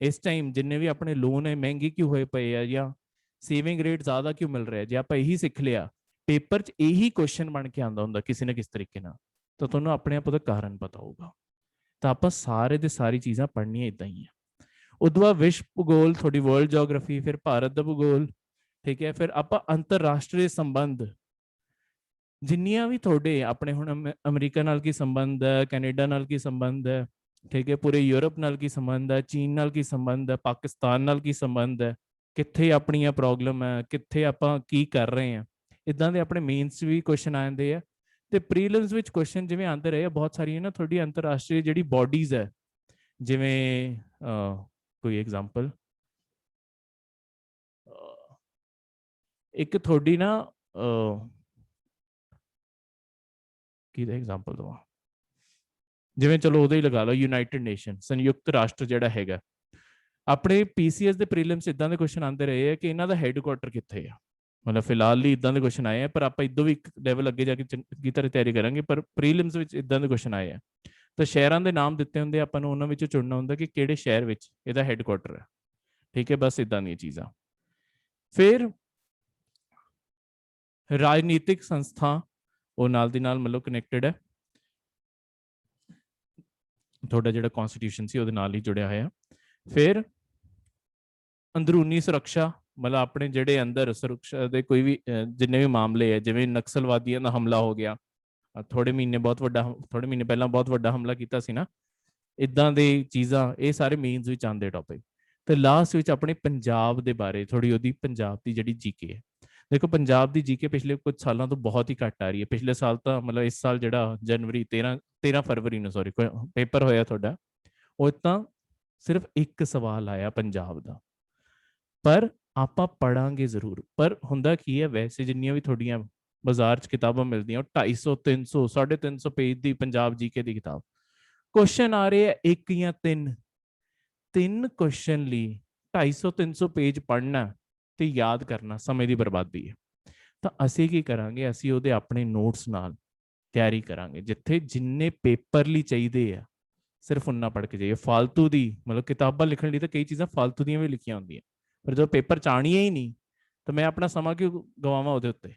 ਇਸ ਟਾਈਮ ਜਿੰਨੇ ਵੀ ਆਪਣੇ ਲੋਨ ਹੈ ਮਹਿੰਗੇ ਕਿਉਂ ਹੋਏ ਪਏ ਆ, ਜਾਂ ਸੇਵਿੰਗ ਰੇਟ ਜ਼ਿਆਦਾ ਕਿਉਂ ਮਿਲ ਰਿਹਾ, ਜੇ ਆਪਾਂ ਇਹੀ ਸਿੱਖ ਲਿਆ, ਪੇਪਰ 'ਚ ਇਹੀ ਕੁਐਸਚਨ ਬਣ ਕੇ ਆਉਂਦਾ ਹੁੰਦਾ ਕਿਸੇ ਨਾ ਕਿਸੇ ਤਰੀਕੇ ਨਾਲ, ਤਾਂ ਤੁਹਾਨੂੰ ਆਪਣੇ ਆਪ ਉਹਦਾ ਕਾਰਨ ਪਤਾ ਹੋਊਗਾ। ਤਾਂ ਆਪਾਂ ਸਾਰੇ ਦੇ ਸਾਰੀ ਚੀਜ਼ਾਂ ਪੜ੍ਹਨੀਆਂ ਇਦਾਂ ਹੀ ਆ। ਉਦੋਂ ਬਾਅਦ ਵਿਸ਼ਵ ਭੂਗੋਲ, ਤੁਹਾਡੀ ਵਰਲਡ ਜਿਓਗ੍ਰਾਫੀ, ਫਿਰ ਭਾਰਤ ਦਾ ਭੂਗੋਲ। ਠੀਕ ਹੈ, ਫਿਰ ਆਪਾਂ ਅੰਤਰਰਾਸ਼ਟਰੀ ਸੰਬੰਧ, ਜਿੰਨੀਆਂ ਵੀ ਤੁਹਾਡੇ ਆਪਣੇ ਹੁਣ ਅਮਰੀਕਾ ਨਾਲ ਕੀ ਸੰਬੰਧ ਹੈ, ਕੈਨੇਡਾ ਨਾਲ ਕੀ ਸੰਬੰਧ ਹੈ, ਠੀਕ ਹੈ, ਪੂਰੇ ਯੂਰਪ ਨਾਲ ਕੀ ਸੰਬੰਧ ਹੈ, ਚੀਨ ਨਾਲ ਕੀ ਸੰਬੰਧ ਹੈ, ਪਾਕਿਸਤਾਨ ਨਾਲ ਕੀ ਸੰਬੰਧ ਹੈ, ਕਿੱਥੇ ਆਪਣੀਆਂ ਪ੍ਰੋਬਲਮ ਹੈ, ਕਿੱਥੇ ਆਪਾਂ ਕੀ ਕਰ ਰਹੇ ਹਾਂ, ਇਦਾਂ ਦੇ ਆਪਣੇ ਮੇਨਸ 'ਚ ਵੀ ਕੁਐਸਚਨ ਆ ਜਾਂਦੇ ਆ। ਤੇ ਪ੍ਰੀਲਿਮਸ ਵਿੱਚ ਕੁਐਸਚਨ ਜਿਵੇਂ ਆਉਂਦੇ ਰਹੇ ਆ ਬਹੁਤ ਸਾਰੀਆਂ ਨਾ, ਤੁਹਾਡੀ ਅੰਤਰਰਾਸ਼ਟਰੀ ਜਿਹੜੀ ਬੋਡੀਜ਼ ਹੈ, ਜਿਵੇਂ ਕੋਈ ਐਗਜ਼ਾਮਪਲ, ਇੱਕ ਤੁਹਾਡੀ ਨਾ ਕਿਹਦਾ ਐਗਜ਼ਾਮਪਲ ਦਵਾਂ, ਜਿਵੇਂ ਚਲੋ ਉਹਦਾ ਹੀ ਲਗਾ ਲਓ, ਯੂਨਾਈਟਿਡ ਨੇਸ਼ਨ, ਸੰਯੁਕਤ ਰਾਸ਼ਟਰ ਜਿਹੜਾ ਹੈਗਾ, ਆਪਣੇ PCS ਦੇ ਪ੍ਰੀਲਿਮਸ ਇਦਾਂ ਦੇ ਕੁਐਸਚਨ ਆਉਂਦੇ ਰਹੇ ਆ ਕਿ ਇਹਨਾਂ ਦਾ ਹੈੱਡਕੁਆਟਰ ਕਿੱਥੇ ਆ। ਮਤਲਬ ਫਿਲਹਾਲ ਲਈ ਇਦਾਂ ਦੇ ਕੁਐਸਚਨ ਆਏ ਆ, ਪਰ ਆਪਾਂ ਇਦੋਂ ਵੀ ਇੱਕ ਲੈਵਲ ਅੱਗੇ ਜਾ ਕੇ ਚੰਗੀ ਤਰ੍ਹਾਂ ਤਿਆਰੀ ਕਰਾਂਗੇ। ਪਰ ਪ੍ਰੀਲਿਮਸ ਵਿੱਚ ਇਦਾਂ ਦੇ ਕੁਐਸਚਨ ਆਏ ਆ, ਤਾਂ ਸ਼ਹਿਰਾਂ ਦੇ ਨਾਮ ਦਿੱਤੇ ਹੁੰਦੇ, ਆਪਾਂ ਨੂੰ ਉਹਨਾਂ ਵਿੱਚੋਂ ਚੁਣਨਾ ਹੁੰਦਾ ਕਿ ਕਿਹੜੇ ਸ਼ਹਿਰ ਵਿੱਚ ਇਹਦਾ ਹੈੱਡਕੁਆਟਰ ਹੈ। ਠੀਕ ਹੈ, ਬਸ ਇਦਾਂ ਦੀਆਂ ਚੀਜ਼ਾਂ। ਫਿਰ ਰਾਜਨੀਤਿਕ ਸੰਸਥਾ, ਉਹ ਨਾਲ ਦੀ ਨਾਲ ਮਤਲਬ ਕਨੈਕਟਡ ਹੈ, ਤੁਹਾਡਾ ਜਿਹੜਾ ਕਨਸਟੀਟਿਊਸ਼ਨ ਸੀ ਉਹਦੇ ਨਾਲ ਹੀ ਜੁੜਿਆ ਹੋਇਆ। ਫਿਰ ਅੰਦਰੂਨੀ ਸੁਰੱਖਿਆ, ਮਤਲਬ ਆਪਣੇ ਜਿਹੜੇ ਅੰਦਰ ਸੁਰੱਖਿਆ ਦੇ ਕੋਈ ਵੀ ਜਿੰਨੇ ਵੀ ਮਾਮਲੇ ਹੈ, ਜਿਵੇਂ ਨਕਸਲਵਾਦੀਆਂ ਦਾ ਹਮਲਾ ਹੋ ਗਿਆ, ਥੋੜੇ ਮਹੀਨੇ ਪਹਿਲਾਂ ਬਹੁਤ ਵੱਡਾ ਹਮਲਾ ਕੀਤਾ ਸੀ ਨਾ, ਇਦਾਂ ਦੀ ਚੀਜ਼ਾਂ, ਇਹ ਸਾਰੇ ਮੇਨਸ ਵਿੱਚ ਆਉਂਦੇ ਟੌਪਿਕ। ਤੇ ਲਾਸਟ ਵਿੱਚ ਆਪਣੇ ਪੰਜਾਬ ਦੇ ਬਾਰੇ ਥੋੜੀ, ਉਹਦੀ ਪੰਜਾਬ ਦੀ ਜਿਹੜੀ GK ਹੈ। ਦੇਖੋ, ਪੰਜਾਬ ਦੀ GK ਪਿਛਲੇ ਕੁਝ ਸਾਲਾਂ ਤੋਂ ਬਹੁਤ ਹੀ ਘੱਟ ਆ ਰਹੀ ਹੈ। ਪਿਛਲੇ ਸਾਲ ਤਾਂ ਮਤਲਬ ਇਸ ਸਾਲ ਜਿਹੜਾ ਜਨਵਰੀ 13 ਫਰਵਰੀ ਨੂੰ ਸੌਰੀ ਪੇਪਰ ਹੋਇਆ ਤੁਹਾਡਾ, ਉਹ ਤਾਂ ਸਿਰਫ ਇੱਕ ਸਵਾਲ ਆਇਆ ਪੰਜਾਬ ਦਾ। ਪਰ ਆਪਾਂ ਪੜਾਂਗੇ ਜ਼ਰੂਰ। ਪਰ ਹੁੰਦਾ ਕੀ ਹੈ, ਵੈਸੇ ਜਿੰਨੀਆਂ ਵੀ ਤੁਹਾਡੀਆਂ ਬਾਜ਼ਾਰ 'ਚ ਕਿਤਾਬਾਂ ਮਿਲਦੀਆਂ, ਉਹ 250, 300, 350 ਪੇਜ ਦੀ ਪੰਜਾਬ GK ਦੀ ਕਿਤਾਬ, ਕੁਐਸਚਨ ਆ ਰਹੇ ਆ ਇੱਕ ਜਾਂ ਤਿੰਨ ਕੁਐਸਚਨ ਲਈ 250, 300 ਪੇਜ ਪੜ੍ਹਨਾ ਤੇ ਯਾਦ ਕਰਨਾ ਸਮੇਂ ਦੀ ਬਰਬਾਦੀ ਹੈ। ਤਾਂ ਅਸੀਂ ਕੀ ਕਰਾਂਗੇ, ਅਸੀਂ ਉਹਦੇ ਆਪਣੇ ਨੋਟਸ ਨਾਲ ਤਿਆਰੀ ਕਰਾਂਗੇ, ਜਿੱਥੇ ਜਿੰਨੇ ਪੇਪਰ ਲਈ ਚਾਹੀਦੇ ਆ ਸਿਰਫ ਉਨਾ ਪੜ੍ਹ ਕੇ ਜਾਈਏ। ਫਾਲਤੂ ਦੀ ਮਤਲਬ ਕਿਤਾਬਾਂ ਲਿਖਣ ਲਈ ਤਾਂ ਕਈ ਚੀਜ਼ਾਂ ਫਾਲਤੂ ਦੀਆਂ ਵੀ ਲਿਖੀਆਂ ਹੁੰਦੀਆਂ, ਪਰ ਜਦੋਂ ਪੇਪਰ 'ਚ ਆਉਣੀਆਂ ਹੀ ਨਹੀਂ, ਤਾਂ ਮੈਂ ਆਪਣਾ ਸਮਾਂ ਕਿਉਂ ਗਵਾਵਾਂ ਉਹਦੇ ਉੱਤੇ।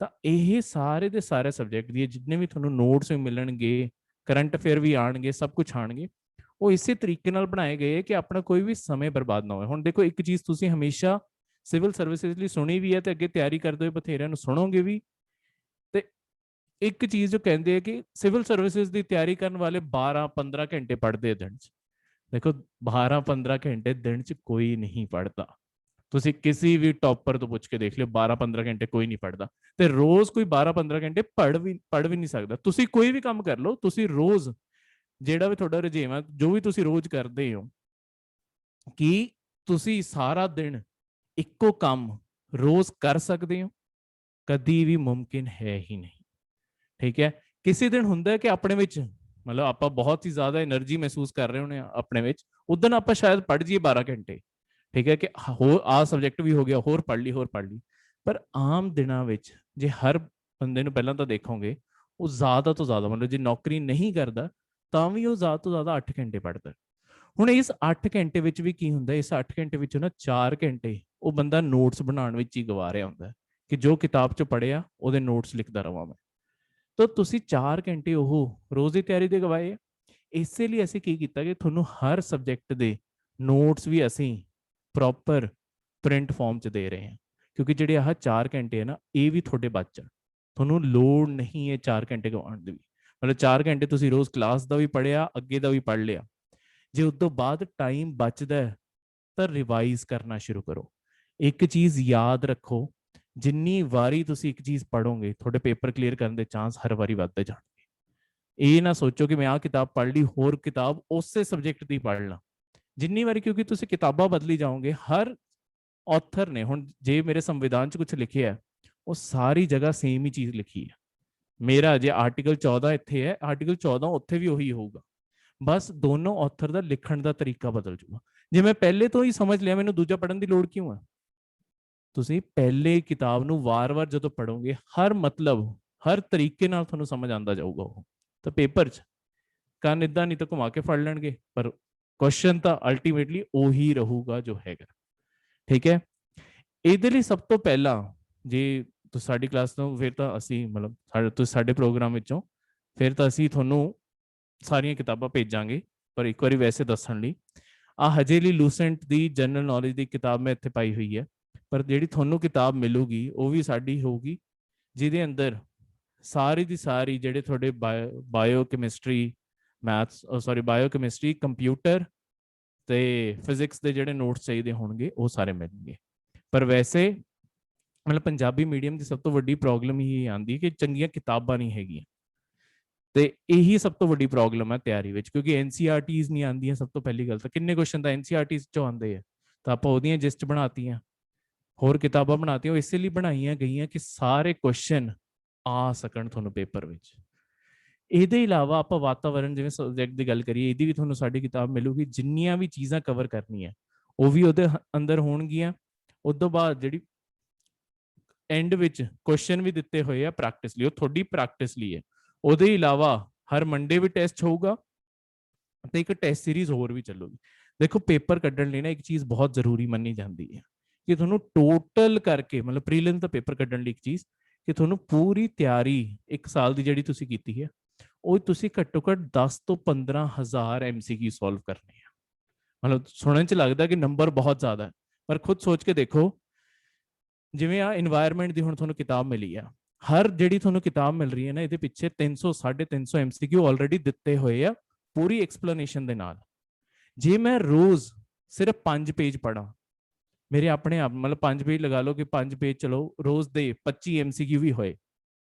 ਤਾਂ ਇਹ ਸਾਰੇ ਦੇ ਸਾਰੇ ਸਬਜੈਕਟ ਦੀ ਜਿੰਨੇ ਵੀ ਤੁਹਾਨੂੰ ਨੋਟਸ ਵੀ ਮਿਲਣਗੇ, ਕਰੰਟ ਅਫੇਅਰ ਵੀ ਆਉਣਗੇ, ਸਭ ਕੁਝ ਆਉਣਗੇ, ਉਹ ਇਸੇ ਤਰੀਕੇ ਨਾਲ ਬਣਾਏ ਗਏ ਕਿ ਆਪਣਾ ਕੋਈ ਵੀ ਸਮੇਂ ਬਰਬਾਦ ਨਾ ਹੋਵੇ। ਹੁਣ ਦੇਖੋ, ਇੱਕ ਚੀਜ਼ ਤੁਸੀਂ ਹਮੇਸ਼ਾ ਸਿਵਲ ਸਰਵਿਸਿਜ਼ ਲਈ ਸੁਣੀ ਵੀ ਹੈ, ਤੇ ਅੱਗੇ ਤਿਆਰੀ ਕਰਦੇ ਹੋਏ ਬਥੇਰਿਆਂ ਨੂੰ ਸੁਣੋਗੇ ਵੀ। ਤੇ ਇੱਕ ਚੀਜ਼ ਜੋ ਕਹਿੰਦੇ ਆ ਕਿ ਸਿਵਲ ਸਰਵਿਸਿਜ਼ ਦੀ ਤਿਆਰੀ ਕਰਨ ਵਾਲੇ 12-15 ਘੰਟੇ ਪੜ੍ਹਦੇ ਆ ਦਿਨ 'ਚ। ਦੇਖੋ, 12-15 ਘੰਟੇ ਦਿਨ 'ਚ ਕੋਈ ਨਹੀਂ ਪੜ੍ਹਦਾ। ਤੁਸੀਂ ਕਿਸੇ ਵੀ ਟੌਪਰ ਤੋਂ ਪੁੱਛ ਕੇ ਦੇਖ ਲਿਓ, 12-15 ਘੰਟੇ ਕੋਈ ਨਹੀਂ ਪੜ੍ਹਦਾ। ਤੇ ਰੋਜ਼ ਕੋਈ 12-15 ਘੰਟੇ ਪੜ੍ਹ ਵੀ ਨਹੀਂ ਸਕਦਾ। ਤੁਸੀਂ ਕੋਈ ਵੀ ਕੰਮ ਕਰ ਲਓ, ਤੁਸੀਂ ਰੋਜ਼ ਜਿਹੜਾ ਵੀ ਤੁਹਾਡਾ ਰੁਝੇਵਾਂ ਹੈ, ਜੋ ਵੀ ਤੁਸੀਂ ਰੋਜ਼ ਕਰਦੇ ਹੋ, ਕਿ ਤੁਸੀਂ ਸਾਰਾ ਦਿਨ ਇੱਕੋ ਕੰਮ ਰੋਜ਼ ਕਰ ਸਕਦੇ ਹੋ, ਕਦੀ ਵੀ ਮੁਮਕਿਨ ਹੈ ਹੀ ਨਹੀਂ। ਠੀਕ ਹੈ, ਕਿਸੇ ਦਿਨ ਹੁੰਦਾ ਹੈ ਕਿ ਆਪਣੇ ਵਿੱਚ ਮਤਲਬ ਆਪਾਂ ਬਹੁਤ ਹੀ ਜ਼ਿਆਦਾ એનર્ਜੀ ਮਹਿਸੂਸ ਕਰ ਰਹੇ ਹੋਣੇ ਆ ਆਪਣੇ ਵਿੱਚ, ਉਦੋਂ ਆਪਾਂ ਸ਼ਾਇਦ ਪੜ੍ਹ ਜਾਈਏ 12 ਘੰਟੇ। ਠੀਕ ਹੈ, ਕਿ ਹੋਰ ਆਹ ਸਬਜੈਕਟ ਵੀ ਹੋ ਗਿਆ, ਹੋਰ ਪੜ੍ਹ ਲਈ। ਪਰ ਆਮ ਦਿਨਾਂ ਵਿੱਚ ਜੇ ਹਰ ਬੰਦੇ ਨੂੰ ਪਹਿਲਾਂ ਤਾਂ ਦੇਖੋਗੇ, ਉਹ ਜ਼ਿਆਦਾ ਤੋਂ ਜ਼ਿਆਦਾ ਮਤਲਬ ਜੇ ਨੌਕਰੀ ਨਹੀਂ ਕਰਦਾ ਤਾਂ ਵੀ ਉਹ ਜ਼ਿਆਦਾ ਤੋਂ ਜ਼ਿਆਦਾ 8 ਘੰਟੇ ਪੜ੍ਹਦਾ। ਹੁਣ ਇਸ 8 ਘੰਟੇ ਵਿੱਚ ਵੀ ਕੀ ਹੁੰਦਾ, ਇਸ 8 ਘੰਟੇ ਵਿੱਚੋਂ ਨਾ 4 ਘੰਟੇ ਉਹ ਬੰਦਾ ਨੋਟਸ ਬਣਾਉਣ ਵਿੱਚ ਹੀ ਗਵਾ ਰਿਹਾ ਹੁੰਦਾ ਕਿ ਜੋ ਕਿਤਾਬ 'ਚ ਪੜ੍ਹਿਆ ਉਹਦੇ ਨੋਟਸ ਲਿਖਦਾ ਰਵਾਂ ਮੈਂ। ਤਾਂ ਤੁਸੀਂ 4 ਘੰਟੇ ਉਹ ਰੋਜ਼ ਦੀ ਤਿਆਰੀ ਦੇ ਗਵਾਏ ਆ। ਇਸੇ ਲਈ ਅਸੀਂ ਕੀ ਕੀਤਾ ਕਿ ਤੁਹਾਨੂੰ ਹਰ ਸਬਜੈਕਟ ਦੇ ਨੋਟਸ ਵੀ ਅਸੀਂ ਪ੍ਰੋਪਰ ਪ੍ਰਿੰਟ ਫਾਰਮ 'ਚ ਦੇ ਰਹੇ ਹਾਂ, ਕਿਉਂਕਿ ਜਿਹੜੇ ਆਹ 4 ਘੰਟੇ ਹੈ ਨਾ ਇਹ ਵੀ ਤੁਹਾਡੇ ਬਚ ਜਾਣ। ਤੁਹਾਨੂੰ ਲੋੜ ਨਹੀਂ ਹੈ 4 ਘੰਟੇ ਗਵਾਉਣ ਦੀ ਵੀ। ਮਤਲਬ 4 ਘੰਟੇ ਤੁਸੀਂ ਰੋਜ਼ ਕਲਾਸ ਦਾ ਵੀ ਪੜ੍ਹਿਆ, ਅੱਗੇ ਦਾ ਵੀ ਪੜ੍ਹ ਲਿਆ। ਜੇ ਉਸ ਤੋਂ ਬਾਅਦ ਟਾਈਮ ਬਚਦਾ ਤਾਂ ਰਿਵਾਈਜ਼ ਕਰਨਾ ਸ਼ੁਰੂ ਕਰੋ। ਇੱਕ ਚੀਜ਼ ਯਾਦ ਰੱਖੋ, ਜਿੰਨੀ ਵਾਰੀ ਤੁਸੀਂ ਇੱਕ ਚੀਜ਼ ਪੜ੍ਹੋਗੇ ਤੁਹਾਡੇ ਪੇਪਰ ਕਲੀਅਰ ਕਰਨ ਦੇ ਚਾਂਸ ਹਰ ਵਾਰੀ ਵੱਧਦੇ ਜਾਣਗੇ। ਇਹ ਨਾ ਸੋਚੋ ਕਿ ਮੈਂ ਆਹ ਕਿਤਾਬ ਪੜ੍ਹ ਲਈ, ਹੋਰ ਕਿਤਾਬ ਉਸੇ ਸਬਜੈਕਟ ਦੀ ਪੜ੍ਹ ਲਾਂ। ਜਿੰਨੀ ਵਾਰੀ, ਕਿਉਂਕਿ ਤੁਸੀਂ ਕਿਤਾਬਾਂ ਬਦਲੀ ਜਾਓਗੇ। ਹਰ ਆਥਰ ਨੇ, ਹੁਣ ਜੇ ਮੇਰੇ ਸੰਵਿਧਾਨ 'ਚ ਕੁਝ ਲਿਖਿਆ ਹੈ ਉਹ ਸਾਰੀ ਜਗ੍ਹਾ ਸੇਮ ਹੀ ਚੀਜ਼ ਲਿਖੀ ਹੈ। ਮੇਰਾ ਜੇ ਆਰਟੀਕਲ 14 ਇੱਥੇ ਹੈ, ਆਰਟੀਕਲ 14 ਉੱਥੇ ਵੀ ਉਹੀ ਹੋਊਗਾ, ਬਸ ਦੋਨੋਂ ਆਥਰ ਦਾ ਲਿਖਣ ਦਾ ਤਰੀਕਾ ਬਦਲ ਜੂਗਾ। ਜੇ ਮੈਂ ਪਹਿਲੇ ਤੋਂ ਹੀ ਸਮਝ ਲਿਆ ਮੈਨੂੰ ਦੂਜਾ ਪੜ੍ਹਨ ਦੀ ਲੋੜ ਕਿਉਂ ਹੈ? ਤੁਸੀਂ ਪਹਿਲੇ ਕਿਤਾਬ ਨੂੰ ਵਾਰ-ਵਾਰ ਜਦੋਂ ਪੜ੍ਹੋਗੇ ਹਰ ਮਤਲਬ ਹਰ ਤਰੀਕੇ ਨਾਲ ਤੁਹਾਨੂੰ ਸਮਝ ਆਉਂਦਾ ਜਾਊਗਾ। ਉਹ ਤਾਂ ਪੇਪਰ 'ਚ ਕੰਨ ਇੱਦਾਂ ਨਹੀਂ ਤਾਂ ਘੁਮਾ ਕੇ ਫੜ ਲੈਣਗੇ, ਪਰ ਕੁਐਸਚਨ ਤਾਂ ਅਲਟੀਮੇਟਲੀ ਉਹੀ ਰਹੂਗਾ ਜੋ ਹੈਗਾ। ਠੀਕ ਹੈ, ਇਹਦੇ ਲਈ ਸਭ ਤੋਂ ਪਹਿਲਾਂ ਜੇ ਤੁਸੀਂ ਸਾਡੀ ਕਲਾਸ ਤੋਂ ਫਿਰ ਤਾਂ ਅਸੀਂ ਮਤਲਬ ਤੁਸੀਂ ਸਾਡੇ ਪ੍ਰੋਗਰਾਮ ਵਿੱਚੋਂ ਫਿਰ ਤਾਂ ਅਸੀਂ ਤੁਹਾਨੂੰ ਸਾਰੀਆਂ ਕਿਤਾਬਾਂ ਭੇਜਾਂਗੇ, ਪਰ ਇੱਕ ਵਾਰੀ ਵੈਸੇ ਦੱਸਣ ਲਈ ਹਜੇ ਲਈ ਲੂਸੈਂਟ ਦੀ ਜਨਰਲ ਨੌਲੇਜ ਦੀ ਕਿਤਾਬ ਮੈਂ ਇੱਥੇ ਪਾਈ ਹੋਈ ਹੈ, ਪਰ ਜਿਹੜੀ ਤੁਹਾਨੂੰ ਕਿਤਾਬ ਮਿਲੂਗੀ ਉਹ ਵੀ ਸਾਡੀ ਹੋਊਗੀ, ਜਿਹਦੇ ਅੰਦਰ ਸਾਰੀ ਦੀ ਸਾਰੀ ਜਿਹੜੇ ਤੁਹਾਡੇ bio chemistry bio chemistry computer ਤੇ ਫਿਜ਼ਿਕਸ ਦੇ ਜਿਹੜੇ ਨੋਟਸ ਚਾਹੀਦੇ ਹੋਣਗੇ ਉਹ ਸਾਰੇ ਮਿਲਣਗੇ। ਪਰ ਵੈਸੇ ਮਤਲਬ ਪੰਜਾਬੀ ਮੀਡੀਅਮ ਦੀ ਸਭ ਤੋਂ ਵੱਡੀ ਪ੍ਰੋਬਲਮ ਹੀ ਆਉਂਦੀ ਕਿ ਚੰਗੀਆਂ ਕਿਤਾਬਾਂ ਨਹੀਂ ਹੈਗੀਆਂ, ਤੇ ਇਹੀ ਸਭ ਤੋਂ ਵੱਡੀ ਪ੍ਰੋਬਲਮ ਹੈ ਤਿਆਰੀ ਵਿੱਚ, ਕਿਉਂਕਿ ਐਨਸੀਆਰਟੀਜ਼ ਨਹੀਂ ਆਉਂਦੀਆਂ। ਸਭ ਤੋਂ ਪਹਿਲੀ ਗੱਲ ਤਾਂ ਕਿੰਨੇ ਕੁਐਸਚਨ ਤਾਂ ਐਨਸੀਆਰਟੀਜ਼ ਚੋਂ ਆਉਂਦੇ ਆ, ਤਾਂ ਆਪਾਂ ਉਹਦੀਆਂ ਜਿਸਟ ਬਣਾਤੀਆਂ, ਹੋਰ ਕਿਤਾਬਾਂ ਬਣਾਤੀਆਂ। ਉਹ ਇਸੇ ਲਈ ਬਣਾਈਆਂ ਗਈਆਂ ਕਿ ਸਾਰੇ ਕੁਐਸਚਨ ਆ ਸਕਣ ਤੁਹਾਨੂੰ ਪੇਪਰ ਵਿੱਚ। ਇਹਦੇ ਇਲਾਵਾ ਆਪਾਂ ਵਾਤਾਵਰਣ ਜਿਵੇਂ ਸਬਜੈਕਟ ਦੀ ਗੱਲ ਕਰੀਏ, ਇਹਦੀ ਵੀ ਤੁਹਾਨੂੰ ਸਾਡੀ ਕਿਤਾਬ ਮਿਲੂਗੀ। ਜਿੰਨੀਆਂ ਵੀ ਚੀਜ਼ਾਂ ਕਵਰ ਕਰਨੀਆਂ ਉਹ ਵੀ ਉਹਦੇ ਅੰਦਰ ਹੋਣਗੀਆਂ। ਉਸ ਤੋਂ ਬਾਅਦ ਜਿਹੜੀ ਐਂਡ ਵਿੱਚ ਕੁਐਸਚਨ ਵੀ ਦਿੱਤੇ ਹੋਏ ਆ ਪ੍ਰੈਕਟਿਸ ਲਈ, ਉਹ ਤੁਹਾਡੀ ਪ੍ਰੈਕਟਿਸ ਲਈ ਹੈ। ਉਹਦੇ ਇਲਾਵਾ ਹਰ ਮੰਡੇ ਵੀ ਟੈਸਟ ਹੋਊਗਾ ਤੇ ਇੱਕ ਟੈਸਟ ਸੀਰੀਜ਼ ਹੋਰ ਵੀ ਚੱਲੂਗੀ। ਦੇਖੋ, ਪੇਪਰ ਕੱਢਣ ਲਈ ਨਾ ਇੱਕ ਚੀਜ਼ ਬਹੁਤ ਜ਼ਰੂਰੀ ਮੰਨੀ ਜਾਂਦੀ ਹੈ ਕਿ ਤੁਹਾਨੂੰ ਟੋਟਲ ਕਰਕੇ ਮਤਲਬ ਪ੍ਰੀਲਿਮ ਦਾ ਪੇਪਰ ਕੱਢਣ ਲਈ ਇੱਕ ਚੀਜ਼ ਕਿ ਤੁਹਾਨੂੰ ਪੂਰੀ ਤਿਆਰੀ 1 ਸਾਲ ਦੀ ਜਿਹੜੀ ਤੁਸੀਂ ਕੀਤੀ ਹੈ ਉਹ ਤੁਸੀਂ ਘੱਟੋ ਘੱਟ 10 ਤੋਂ 15,000 MCQ ਸੋਲਵ ਕਰਨੇ ਆ। ਮਤਲਬ ਸੁਣਨ 'ਚ ਲੱਗਦਾ ਕਿ ਨੰਬਰ ਬਹੁਤ ਜ਼ਿਆਦਾ ਹੈ, ਪਰ ਖੁਦ ਸੋਚ ਕੇ ਦੇਖੋ। ਜਿਵੇਂ ਆ ਇਨਵਾਇਰਨਮੈਂਟ ਦੀ ਹੁਣ ਤੁਹਾਨੂੰ ਕਿਤਾਬ ਮਿਲੀ ਆ, ਹਰ ਜਿਹੜੀ ਤੁਹਾਨੂੰ ਕਿਤਾਬ ਮਿਲ ਰਹੀ ਹੈ ਨਾ ਇਹਦੇ ਪਿੱਛੇ 300 350 MCQ ਆਲਰੇਡੀ ਦਿੱਤੇ ਹੋਏ ਆ ਪੂਰੀ ਐਕਸਪਲੇਨੇਸ਼ਨ ਦੇ ਨਾਲ। ਜੇ ਮੈਂ ਰੋਜ਼ ਸਿਰਫ 5 ਪੇਜ ਪੜਾਂ, ਮੇਰੇ ਆਪਣੇ ਆਪ ਮਤਲਬ 5 ਪੇਜ ਲਗਾ ਲਓ ਕਿ 5 ਪੇਜ ਚਲੋ ਰੋਜ਼ ਦੇ 25 MCQ ਵੀ ਹੋਏ,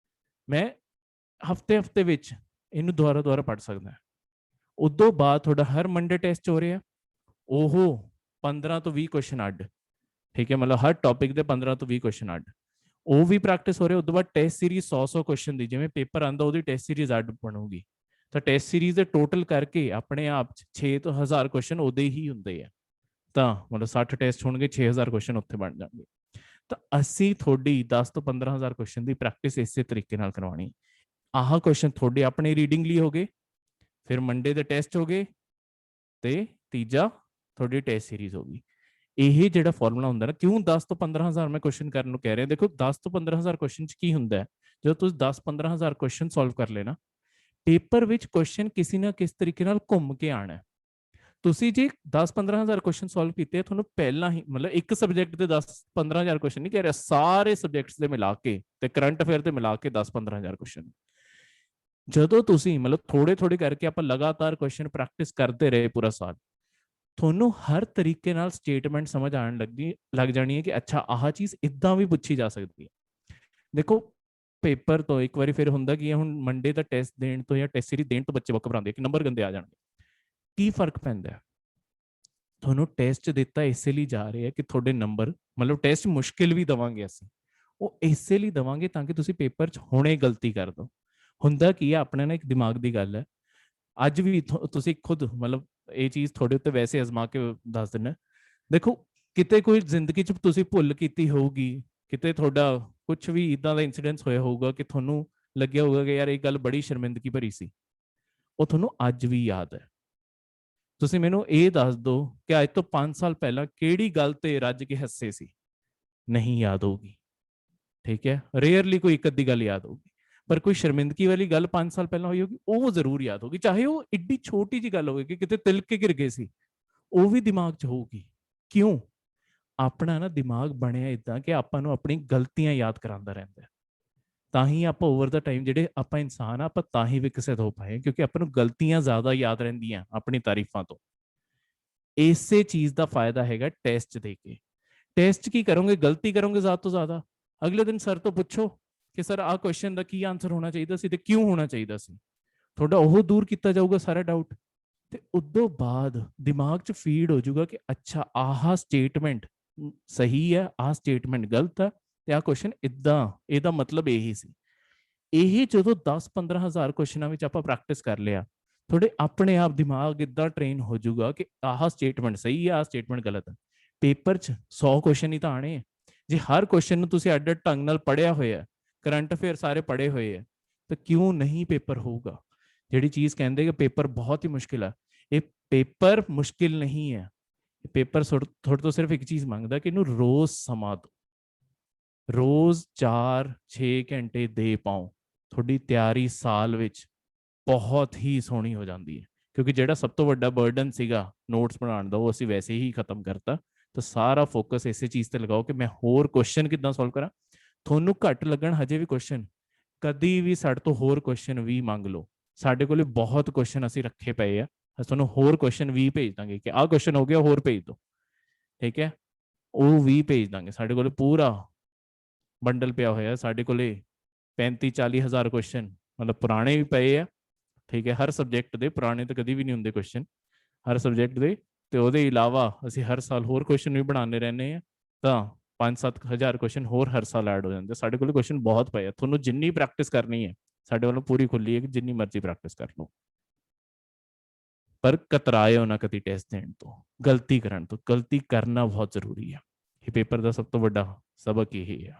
ਮੈਂ ਹਫਤੇ ਵਿੱਚ ਇਹਨੂੰ ਦੁਬਾਰਾ ਪੜ੍ਹ ਸਕਦਾ। ਉਦੋਂ ਬਾਅਦ ਤੁਹਾਡਾ ਹਰ ਮੰਡੇ ਟੈਸਟ ਹੋ ਰਿਹਾ, ਉਹ 15 ਤੋਂ 20 ਕੁਐਸਚਨ ਅੱਡ। ਠੀਕ ਹੈ, ਮਤਲਬ ਹਰ ਟੌਪਿਕ ਦੇ 15 ਤੋਂ 20 ਕੁਐਸਚਨ ਅੱਡ, ਉਹ ਵੀ ਪ੍ਰੈਕਟਿਸ ਹੋ ਰਿਹਾ। ਉਸ ਤੋਂ ਬਾਅਦ ਟੈਸਟ ਸੀਰੀਜ਼ 100 ਕੁਐਸਚਨ ਦੀ, ਜਿਵੇਂ ਪੇਪਰ ਆਉਂਦਾ ਉਹਦੀ ਟੈਸਟ ਸੀਰੀਜ਼ ਅੱਡ ਬਣੂਗੀ। ਤਾਂ ਟੈਸਟ ਸੀਰੀਜ਼ ਦੇ ਟੋਟਲ ਕਰਕੇ ਆਪਣੇ ਆਪ 6 ਤੋਂ 1000 ਕੁਐਸਚਨ ਉਹਦੇ ਹੀ ਹੁੰਦੇ ਆ। ਤਾਂ ਮਤਲਬ 60 ਟੈਸਟ ਹੋਣਗੇ, 6000 ਕੁਐਸਚਨ ਉੱਥੇ ਬਣ ਜਾਣਗੇ। ਤਾਂ ਅਸੀਂ ਤੁਹਾਡੀ 10 ਤੋਂ 15,000 ਕੁਐਸਚਨ ਦੀ ਪ੍ਰੈਕਟਿਸ ਇਸੇ ਤਰੀਕੇ ਨਾਲ ਕਰਵਾਉਣੀ। ਆਹ ਕੁਐਸਚਨ ਤੁਹਾਡੇ ਆਪਣੇ ਰੀਡਿੰਗ ਲਈ ਹੋ ਗਏ, ਫਿਰ ਮੰਡੇ ਦੇ ਟੈਸਟ ਹੋ ਗਏ, ਤੇ ਤੀਜਾ ਤੁਹਾਡੀ ਟੈਸਟ ਸੀਰੀਜ਼ ਹੋ ਗਈ। ਇਹ ਜਿਹੜਾ ਫਾਰਮੂਲਾ ਹੁੰਦਾ ਨਾ, ਕਿਉਂ 10 ਤੋਂ 15,000 ਮੈਂ ਕੁਐਸਚਨ ਕਰਨ ਨੂੰ ਕਹਿ ਰਿਹਾ। ਦੇਖੋ 10 ਤੋਂ 15,000 ਕੁਐਸਚਨ 'ਚ ਕੀ ਹੁੰਦਾ ਹੈ, ਜਦੋਂ ਤੁਸੀਂ 10-15,000 ਕੁਐਸਚਨ ਸੋਲਵ ਕਰ ਲੈਣਾ, ਪੇਪਰ ਵਿੱਚ ਕੁਐਸਚਨ ਕਿਸੇ ਨਾ ਕਿਸ ਤਰੀਕੇ ਨਾਲ ਘੁੰਮ ਕੇ ਆਣਾ। ਤੁਸੀਂ ਜੇ 10-15,000 ਕੁਐਸਚਨ ਸੋਲਵ ਕੀਤੇ, ਤੁਹਾਨੂੰ ਪਹਿਲਾਂ ਹੀ ਮਤਲਬ ਇੱਕ ਸਬਜੈਕਟ ਦੇ 10-15,000 ਕੁਐਸਚਨ ਨਹੀਂ ਕਹਿ ਰਿਹਾ, ਸਾਰੇ ਸਬਜੈਕਟਸ ਦੇ ਮਿਲਾ ਕੇ ਤੇ ਕਰੰਟ ਅਫੇਅਰ ਦੇ ਮਿਲਾ ਕੇ 10-15,000 ਕੁਐਸਚਨ। ਜਦੋਂ ਤੁਸੀਂ ਮਤਲਬ ਥੋੜੇ ਕਰਕੇ ਆਪਾਂ ਲਗਾਤਾਰ ਕੁਐਸਚਨ ਪ੍ਰੈਕਟਿਸ ਕਰਦੇ ਰਹੇ ਪੂਰਾ ਸਾਲ, ਤੁਹਾਨੂੰ ਹਰ ਤਰੀਕੇ ਨਾਲ ਸਟੇਟਮੈਂਟ ਸਮਝ ਆਉਣ ਲੱਗ ਜਾਣੀ ਹੈ ਕਿ ਅੱਛਾ ਆਹ ਚੀਜ਼ ਇਦਾਂ ਵੀ ਪੁੱਛੀ ਜਾ ਸਕਦੀ ਹੈ। ਦੇਖੋ, ਪੇਪਰ ਤੋਂ ਇੱਕ ਵਾਰੀ ਫਿਰ ਹੁੰਦਾ ਕਿ ਹੁਣ ਮੰਡੇ ਦਾ ਟੈਸਟ ਦੇਣ ਤੋਂ ਜਾਂ ਟੈਸਟ ਸੀਰੀਜ਼ ਦੇਣ ਤੋਂ ਬੱਚੇ ਬਹੁਤ ਘਬਰਾਉਂਦੇ ਕਿ ਨੰਬਰ ਗੰਦੇ ਆ ਜਾਣਗੇ। ਕੀ ਫਰਕ ਪੈਂਦਾ? ਤੁਹਾਨੂੰ ਟੈਸਟ ਦਿੱਤਾ ਇਸੇ ਲਈ ਜਾ ਰਹੇ ਹੈ ਕਿ ਤੁਹਾਡੇ ਨੰਬਰ ਮਤਲਬ ਟੈਸਟ ਮੁਸ਼ਕਿਲ ਵੀ ਦੇਵਾਂਗੇ ਅਸੀਂ, ਉਹ ਇਸੇ ਲਈ ਦੇਵਾਂਗੇ ਤਾਂ ਕਿ ਤੁਸੀਂ ਪੇਪਰ 'ਚ ਹੁਣੇ ਗਲਤੀ ਕਰ ਦਿਓ। ਹੁੰਦਾ ਕੀ ਹੈ, ਆਪਣੇ ਨਾਲ ਇੱਕ ਦਿਮਾਗ ਦੀ ਗੱਲ ਹੈ। ਅੱਜ ਵੀ ਤੁਸੀਂ ਖੁਦ ਮਤਲਬ ਇਹ ਚੀਜ਼ ਤੁਹਾਡੇ ਉੱਤੇ ਵੈਸੇ ਅਜ਼ਮਾ ਕੇ ਦੱਸ ਦਿੰਦਾ। ਦੇਖੋ, ਕਿਤੇ ਕੋਈ ਜ਼ਿੰਦਗੀ 'ਚ ਤੁਸੀਂ ਭੁੱਲ ਕੀਤੀ ਹੋਊਗੀ, ਕਿਤੇ ਤੁਹਾਡਾ ਕੁਝ ਵੀ ਇਦਾਂ ਦਾ ਇਨਸੀਡੈਂਸ ਹੋਇਆ ਹੋਊਗਾ ਕਿ ਤੁਹਾਨੂੰ ਲੱਗਿਆ ਹੋਊਗਾ ਕਿ ਯਾਰ ਇਹ ਗੱਲ ਬੜੀ ਸ਼ਰਮਿੰਦਗੀ ਭਰੀ ਸੀ, ਉਹ ਤੁਹਾਨੂੰ ਅੱਜ ਵੀ ਯਾਦ ਹੈ। ਤੁਸੀਂ ਮੈਨੂੰ ਇਹ ਦੱਸ ਦਿਓ ਕਿ ਅੱਜ ਤੋਂ 5 ਸਾਲ ਪਹਿਲਾਂ ਕਿਹੜੀ ਗੱਲ ਤੇ ਰੱਜ ਕੇ ਹੱਸੇ ਸੀ, ਨਹੀਂ ਯਾਦ ਹੋਊਗੀ। ਠੀਕ ਹੈ, ਰੇਅਰਲੀ ਕੋਈ ਇੱਕ ਅੱਧੀ ਗੱਲ ਯਾਦ ਹੋਊਗੀ, ਪਰ ਕੋਈ ਸ਼ਰਮਿੰਦਗੀ ਵਾਲੀ ਗੱਲ 5 ਸਾਲ ਪਹਿਲਾਂ ਹੋਈ ਹੋਗੀ ਉਹ ਜ਼ਰੂਰ ਯਾਦ ਹੋਗੀ, ਚਾਹੇ ਉਹ ਏਡੀ ਛੋਟੀ ਜੀ ਗੱਲ ਹੋਵੇ ਕਿ ਕਿਤੇ ਤਿਲਕ ਕੇ ਗਿਰ ਗਏ ਸੀ, ਉਹ ਵੀ ਦਿਮਾਗ 'ਚ ਹੋਊਗੀ। ਕਿਉਂ? ਆਪਣਾ ਨਾ ਦਿਮਾਗ ਬਣਿਆ ਇਦਾਂ ਕਿ ਆਪਾਂ ਨੂੰ ਆਪਣੀ ਗਲਤੀਆਂ ਯਾਦ ਕਰਾਉਂਦਾ ਰਹਿੰਦਾ ਹੈ। ਤਾਂ ਹੀ ਆਪਾਂ ਓਵਰ ਦਾ ਟਾਈਮ ਜਿਹੜੇ ਆਪਾਂ ਇਨਸਾਨ ਆ, ਆਪਾਂ ਤਾਂ ਹੀ ਵਿਕਸਿਤ ਹੋ ਪਾਏ ਕਿਉਂਕਿ ਆਪਾਂ ਨੂੰ ਗਲਤੀਆਂ ਜ਼ਿਆਦਾ ਯਾਦ ਰਹਿੰਦੀਆਂ ਆਪਣੀ ਤਾਰੀਫਾਂ ਤੋਂ। ਇਸੇ ਚੀਜ਼ ਦਾ ਫਾਇਦਾ ਹੈਗਾ ਟੈਸਟ ਦੇ ਕੇ। ਟੈਸਟ ਕੀ ਕਰੋਗੇ? ਗਲਤੀ ਕਰੋਗੇ ਜ਼ਿਆਦਾ ਤੋਂ ਜ਼ਿਆਦਾ। ਅਗਲੇ ਦਿਨ ਸਰ ਤੋਂ ਪੁੱਛੋ ਕਿ ਸਰ ਆਹ ਕੁਐਸਚਨ ਦਾ ਕੀ ਆਨਸਰ ਹੋਣਾ ਚਾਹੀਦਾ ਸੀ ਤੇ ਕਿਉਂ ਹੋਣਾ ਚਾਹੀਦਾ ਸੀ, ਤੁਹਾਡਾ ਉਹ ਦੂਰ ਕੀਤਾ ਜਾਊਗਾ ਸਾਰਾ ਡਾਊਟ। ਤੇ ਉਦੋਂ ਬਾਅਦ ਦਿਮਾਗ 'ਚ ਫੀਡ ਹੋ ਜਾਊਗਾ ਕਿ ਅੱਛਾ ਆਹ ਸਟੇਟਮੈਂਟ ਸਹੀ ਹੈ, ਆਹ ਸਟੇਟਮੈਂਟ ਗਲਤ ਹੈ, ਤੇ ਆਹ ਕੁਐਸਚਨ ਇਦਾਂ, ਇਹਦਾ ਮਤਲਬ ਇਹੀ ਸੀ। ਇਹ ਜਦੋਂ 10-15 ਹਜ਼ਾਰ ਕੁਐਸਚਨਾਂ ਵਿੱਚ ਆਪਾਂ ਪ੍ਰੈਕਟਿਸ ਕਰ ਲਿਆ, ਤੁਹਾਡੇ ਆਪਣੇ ਆਪ ਦਿਮਾਗ ਇਦਾਂ ਟ੍ਰੇਨ ਹੋ ਜਾਊਗਾ ਕਿ ਆਹ ਸਟੇਟਮੈਂਟ ਸਹੀ ਹੈ, ਆਹ ਸਟੇਟਮੈਂਟ ਗਲਤ ਹੈ। ਪੇਪਰ 'ਚ 100 ਕੁਐਸਚਨ ਹੀ ਤਾਂ ਆਣੇ ਹੈ। ਜੇ ਹਰ ਕੁਐਸਚਨ ਨੂੰ ਤੁਸੀਂ ਅੱਡ ਢੰਗ ਨਾਲ ਪੜ੍ਹਿਆ ਹੋਇਆ, ਕਰੰਟ ਅਫੇਅਰ ਸਾਰੇ ਪੜ੍ਹੇ ਹੋਏ ਹੈ, ਤਾਂ ਕਿਉਂ ਨਹੀਂ ਪੇਪਰ ਹੋਊਗਾ? ਜਿਹੜੀ ਚੀਜ਼ ਕਹਿੰਦੇ ਕਿ ਪੇਪਰ ਬਹੁਤ ਹੀ ਮੁਸ਼ਕਿਲ ਹੈ, ਇਹ ਪੇਪਰ ਮੁਸ਼ਕਿਲ ਨਹੀਂ ਹੈ। ਪੇਪਰ ਤੁਹਾਡੇ ਤੋਂ ਸਿਰਫ ਇੱਕ ਚੀਜ਼ ਮੰਗਦਾ ਕਿ ਇਹਨੂੰ ਰੋਜ਼ ਸਮਾਂ ਦਿਓ, ਰੋਜ਼ 4-6 ਘੰਟੇ ਦੇ ਪਾਓ, ਤੁਹਾਡੀ ਤਿਆਰੀ ਸਾਲ ਵਿੱਚ ਬਹੁਤ ਹੀ ਸੋਹਣੀ ਹੋ ਜਾਂਦੀ ਹੈ। ਕਿਉਂਕਿ ਜਿਹੜਾ ਸਭ ਤੋਂ ਵੱਡਾ ਬਰਡਨ ਸੀਗਾ ਨੋਟਸ ਬਣਾਉਣ ਦਾ, ਉਹ ਅਸੀਂ ਵੈਸੇ ਹੀ ਖਤਮ ਕਰਤਾ। ਤਾਂ ਸਾਰਾ ਫੋਕਸ ਇਸੇ ਚੀਜ਼ ਤੇ ਲਗਾਓ ਕਿ ਮੈਂ ਹੋਰ ਕੁਐਸਚਨ ਕਿੱਦਾਂ ਸੋਲਵ ਕਰਾਂ। ਤੁਹਾਨੂੰ ਘੱਟ ਲੱਗਣ ਹਜੇ ਵੀ ਕੁਐਸਚਨ, ਕਦੀ ਵੀ ਸਾਡੇ ਤੋਂ ਹੋਰ ਕੁਐਸਚਨ ਵੀ ਮੰਗ ਲਓ। ਸਾਡੇ ਕੋਲੇ ਬਹੁਤ ਕੁਐਸਚਨ ਅਸੀਂ ਰੱਖੇ ਪਏ ਆ, ਅਸੀਂ ਤੁਹਾਨੂੰ ਹੋਰ ਕੁਐਸਚਨ ਵੀ ਭੇਜ ਦਾਂਗੇ ਕਿ ਆਹ ਕੁਐਸਚਨ ਹੋ ਗਿਆ, ਹੋਰ ਭੇਜ ਦਿਓ। ਠੀਕ ਹੈ, ਉਹ ਵੀ ਭੇਜ ਦਾਂਗੇ। ਸਾਡੇ ਕੋਲੇ ਪੂਰਾ ਬੰਡਲ ਪਿਆ ਹੋਇਆ, ਸਾਡੇ ਕੋਲੇ 35-40 ਹਜ਼ਾਰ ਕੁਐਸਚਨ ਮਤਲਬ ਪੁਰਾਣੇ ਵੀ ਪਏ ਆ। ਠੀਕ ਹੈ, ਹਰ ਸਬਜੈਕਟ ਦੇ, ਪੁਰਾਣੇ ਤਾਂ ਕਦੀ ਵੀ ਨਹੀਂ ਹੁੰਦੇ ਕੁਐਸਚਨ, ਹਰ ਸਬਜੈਕਟ ਦੇ। ਤੇ ਉਹਦੇ ਇਲਾਵਾ ਅਸੀਂ ਹਰ ਸਾਲ ਹੋਰ ਕੁਐਸਚਨ ਵੀ ਬਣਾਉਂਦੇ ਰਹਿੰਦੇ ਆ, ਤਾਂ 5-7 ਹਜ਼ਾਰ ਕੁਐਸਚਨ ਹੋਰ ਹਰ ਸਾਲ ਐਡ ਹੋ ਜਾਂਦੇ। ਸਾਡੇ ਕੋਲ ਕੁਐਸਚਨ ਬਹੁਤ ਪਏ ਆ, ਤੁਹਾਨੂੰ ਜਿੰਨੀ ਪ੍ਰੈਕਟਿਸ ਕਰਨੀ ਹੈ ਸਾਡੇ ਵੱਲੋਂ ਪੂਰੀ ਖੁੱਲੀ ਹੈ ਕਿ ਜਿੰਨੀ ਮਰਜ਼ੀ ਪ੍ਰੈਕਟਿਸ ਕਰ ਲਓ, ਪਰ ਕਤਰਾਇਓ ਨਾ ਕਦੀ ਟੈਸਟ ਦੇਣ ਤੋਂ, ਗਲਤੀ ਕਰਨ ਤੋਂ। ਗਲਤੀ ਕਰਨਾ ਬਹੁਤ ਜ਼ਰੂਰੀ ਹੈ, ਇਹ ਪੇਪਰ ਦਾ ਸਭ ਤੋਂ ਵੱਡਾ ਸਬਕ ਇਹ ਹੈ।